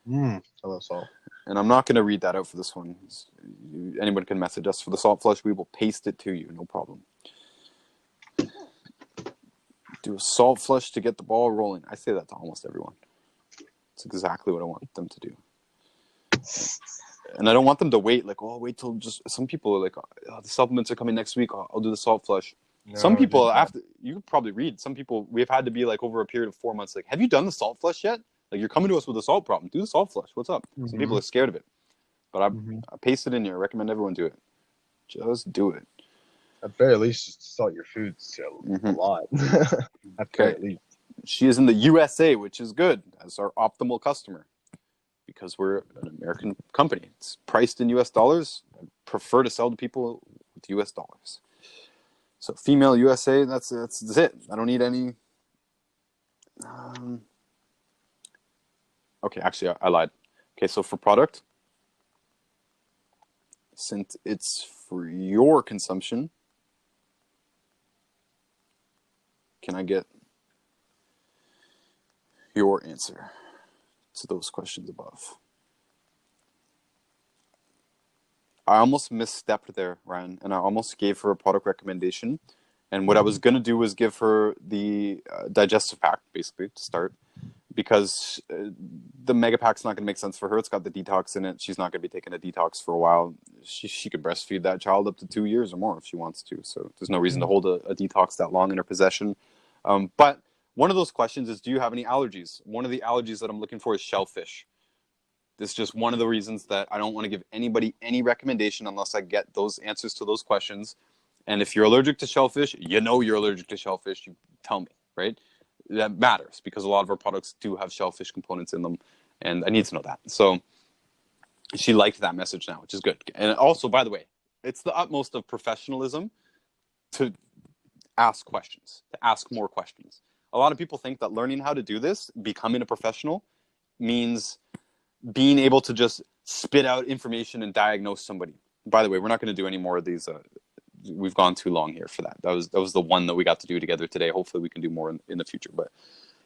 I love salt. And I'm not going to read that out for this one. Anyone can message us for the salt flush. We will paste it to you, no problem. Do a salt flush to get the ball rolling. I say that to almost everyone. It's exactly what I want them to do. And I don't want them to wait, like, oh, wait till just, some people are like, oh, the supplements are coming next week, I'll do the salt flush. No, Some people, after, you could probably read, some people, we've had to be like over a period of 4 months, like, have you done the salt flush yet? Like, you're coming to us with a salt problem. Do the salt flush. What's up? Some people are scared of it. But I paste it in here. I recommend everyone do it. Just do it. At very least, just salt your foods a lot. At very least. She is in the USA, which is good, as our optimal customer, because we're an American company. It's priced in US dollars. I prefer to sell to people with US dollars. So female USA, that's it. I don't need any. Okay, actually, I lied. Okay, so for product, since it's for your consumption, can I get your answer to those questions above? I almost misstepped there, Ryan, and I almost gave her a product recommendation. And what I was going to do was give her the digestive pack, basically, to start, because the mega pack's not going to make sense for her. It's got the detox in it. She's not going to be taking a detox for a while. She could breastfeed that child up to 2 years or more if she wants to. So there's no reason to hold a detox that long in her possession. But one of those questions is, do you have any allergies? One of the allergies that I'm looking for is shellfish. This is just one of the reasons that I don't want to give anybody any recommendation unless I get those answers to those questions. And if you're allergic to shellfish, you know you're allergic to shellfish. You tell me, right? That matters because a lot of our products do have shellfish components in them, and I need to know that. So she liked that message now, which is good. And also, by the way, it's the utmost of professionalism to ask questions, to ask more questions. A lot of people think that learning how to do this, becoming a professional, means being able to just spit out information and diagnose somebody. By the way, we're not going to do any more of these. We've gone too long here for that. That was the one that we got to do together today. Hopefully we can do more in the future. But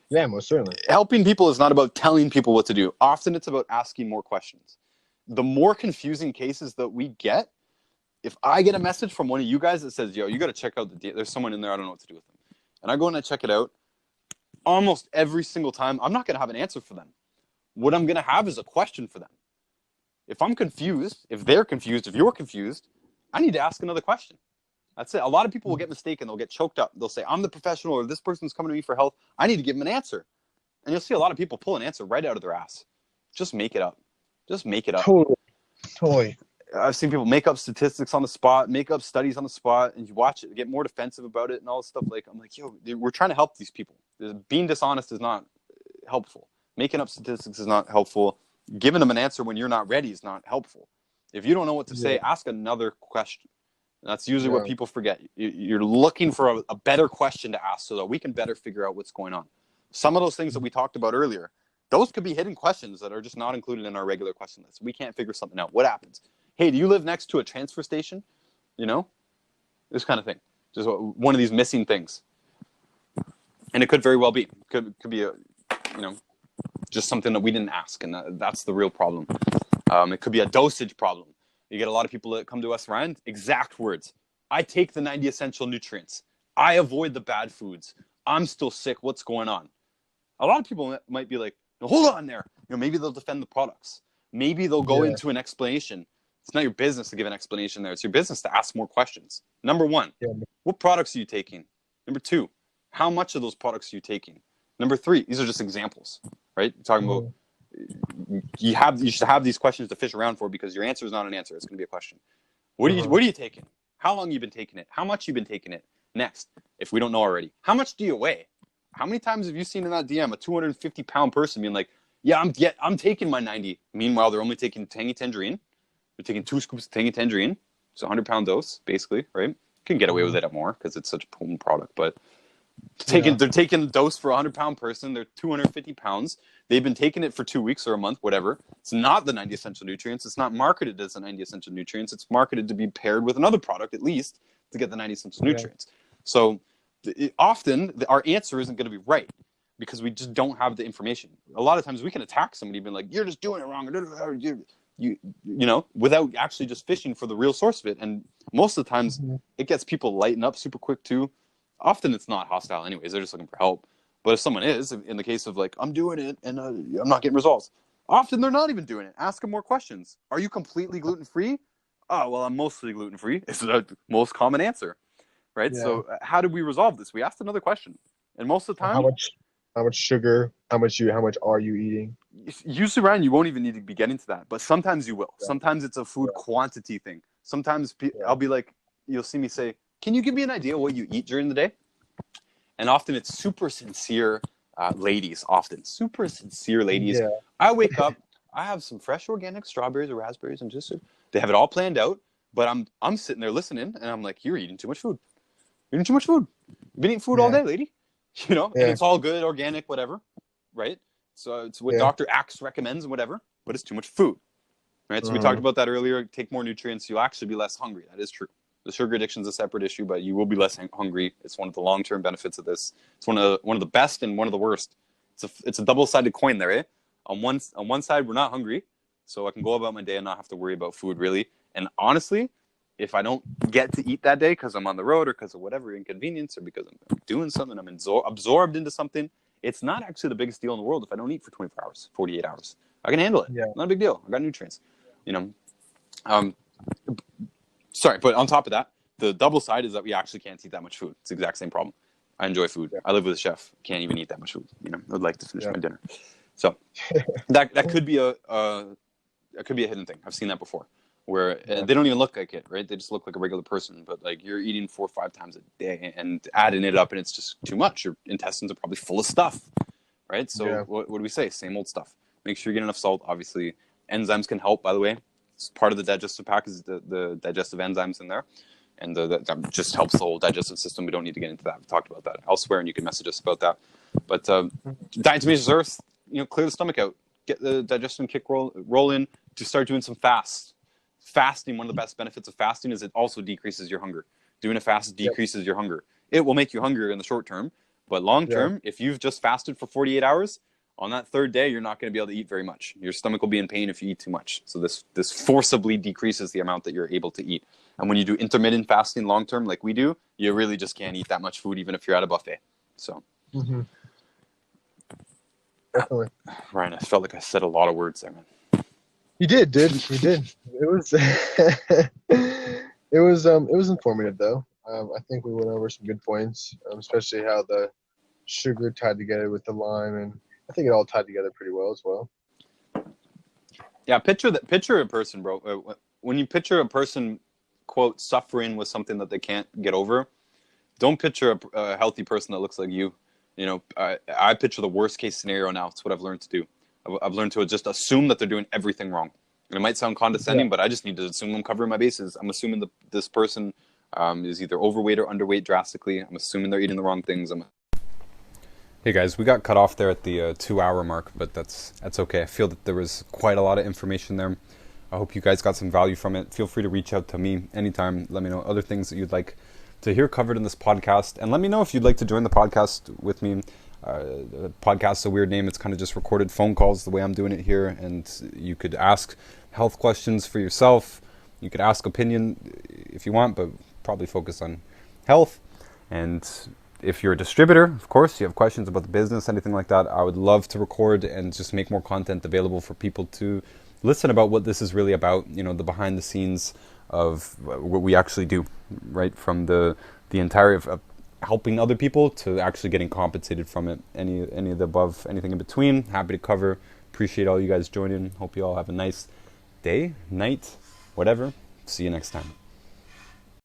yeah, most certainly. Helping people is not about telling people what to do. Often it's about asking more questions. The more confusing cases that we get, if I get a message from one of you guys that says, yo, you got to check out there's someone in there, I don't know what to do with them. And I go in and I check it out, almost every single time, I'm not going to have an answer for them. What I'm going to have is a question for them. If I'm confused, if they're confused, if you're confused, I need to ask another question. That's it. A lot of people will get mistaken. They'll get choked up. They'll say, I'm the professional, or this person's coming to me for help. I need to give them an answer. And you'll see a lot of people pull an answer right out of their ass. Just make it up. Just make it up. Totally. I've seen people make up statistics on the spot, make up studies on the spot, and you watch it, get more defensive about it and all this stuff. Like, I'm like, yo, we're trying to help these people. Being dishonest is not helpful. Making up statistics is not helpful. Giving them an answer when you're not ready is not helpful. If you don't know what to say, ask another question. That's usually what people forget. You're looking for a better question to ask so that we can better figure out what's going on. Some of those things that we talked about earlier, those could be hidden questions that are just not included in our regular question list. We can't figure something out. What happens? Hey, do you live next to a transfer station? You know, this kind of thing. Just one of these missing things. And it could very well be. Could be a, just something that we didn't ask, and that's the real problem. It could be a dosage problem. You get a lot of people that come to us, Ryan, exact words. I take the 90 essential nutrients. I avoid the bad foods. I'm still sick. What's going on? A lot of people might be like, no, hold on there. Maybe they'll defend the products. Maybe they'll go into an explanation. It's not your business to give an explanation there. It's your business to ask more questions. Number one, what products are you taking? Number two, how much of those products are you taking? Number three, these are just examples, right? You're talking about you should have these questions to fish around for, because your answer is not an answer. It's going to be a question. What are you taking? How long have you been taking it? How much you've been taking it? Next, if we don't know already, how much do you weigh? How many times have you seen in that DM a 250-pound person being like, yeah, I'm taking my 90. Meanwhile, they're only taking Tangy Tangerine. They're taking 2 scoops of Tangy Tangerine. It's a 100-pound dose, basically, right? You can get away with it at more because it's such a potent product, but they're taking a dose for a 100-pound person. They're 250 pounds. They've been taking it for 2 weeks or a month, whatever. It's not the 90 essential nutrients. It's not marketed as the 90 essential nutrients. It's marketed to be paired with another product, at least, to get the 90 essential nutrients. So often our answer isn't going to be right because we just don't have the information. A lot of times we can attack somebody being like, you're just doing it wrong, without actually just fishing for the real source of it. And most of the times it gets people lighten up super quick too. Often it's not hostile anyways. They're just looking for help. But if someone is, in the case of like, I'm doing it and I'm not getting results, often they're not even doing it. Ask them more questions. Are you completely gluten-free? Oh, well, I'm mostly gluten-free. It's the most common answer, right? Yeah. So how did we resolve this? We asked another question. And most of the time, how much sugar, how much are you eating? Usually, Ryan, you won't even need to be getting to that. But sometimes you will. Yeah. Sometimes it's a food quantity thing. Sometimes I'll be like, you'll see me say, can you give me an idea what you eat during the day? And often it's super sincere ladies, super sincere ladies. Yeah. I wake up, I have some fresh organic strawberries or raspberries, and they have it all planned out. But I'm sitting there listening, and I'm like, you're eating too much food. You're eating too much food. You've been eating food all day, lady. And it's all good, organic, whatever, right? So it's what Dr. Axe recommends and whatever, but it's too much food, right? So we talked about that earlier. Take more nutrients, you'll actually be less hungry. That is true. The sugar addiction is a separate issue, but you will be less hungry. It's one of the long-term benefits of this. It's one of the best and one of the worst. It's a double-sided coin there, eh? On one side, we're not hungry, so I can go about my day and not have to worry about food, really. And honestly, if I don't get to eat that day because I'm on the road or because of whatever inconvenience or because I'm doing something, I'm absorbed into something, it's not actually the biggest deal in the world if I don't eat for 24 hours, 48 hours. I can handle it. Yeah. Not a big deal. I got nutrients, Sorry, but on top of that, the double side is that we actually can't eat that much food. It's the exact same problem. I enjoy food. Yeah. I live with a chef. Can't even eat that much food. I'd like to finish my dinner. So that could be a hidden thing. I've seen that before, where they don't even look like it, right? They just look like a regular person. But like you're eating 4 or 5 times a day and adding it up, and it's just too much. Your intestines are probably full of stuff, right? So what do we say? Same old stuff. Make sure you get enough salt. Obviously, enzymes can help. By the way. Part of the digestive pack is the digestive enzymes in there, and that just helps the whole digestive system. We don't need to get into that. We've talked about that elsewhere, and you can message us about that. But diatomaceous earth, clear the stomach out, get the digestion kick roll in, to start doing some fasts. Fasting, one of the best benefits of fasting is it also decreases your hunger. Doing a fast decreases your hunger. It will make you hungrier in the short term, but long term, if you've just fasted for 48 hours, on that third day, you're not going to be able to eat very much. Your stomach will be in pain if you eat too much. So this forcibly decreases the amount that you're able to eat. And when you do intermittent fasting long term, like we do, you really just can't eat that much food, even if you're at a buffet. So, definitely, Ryan, I felt like I said a lot of words there, man. You did, dude. You did. It was. it was informative though. I think we went over some good points, especially how the sugar tied together with the lime, and I think it all tied together pretty well as well. Yeah, picture a person, bro. When you picture a person, quote, suffering with something that they can't get over, don't picture a healthy person that looks like you. You know, I picture the worst case scenario now. It's what I've learned to do. I've learned to just assume that they're doing everything wrong. And it might sound Yeah. condescending, but I just need to assume I'm covering my bases. I'm assuming this person is either overweight or underweight drastically. I'm assuming they're eating the wrong things. Hey guys, we got cut off there at the 2 hour mark, but that's okay. I feel that there was quite a lot of information there. I hope you guys got some value from it. Feel free to reach out to me anytime. Let me know other things that you'd like to hear covered in this podcast, and let me know if you'd like to join the podcast with me. The podcast's a weird name. It's kind of just recorded phone calls the way I'm doing it here, and you could ask health questions for yourself. You could ask opinion if you want, but probably focus on health. And if you're a distributor, of course, you have questions about the business, anything like that, I would love to record and just make more content available for people to listen about what this is really about, you know, the behind the scenes of what we actually do, right? From the entire of helping other people to actually getting compensated from it. Any of the above, anything in between, happy to cover. Appreciate all you guys joining. Hope you all have a nice day, night, whatever. See you next time.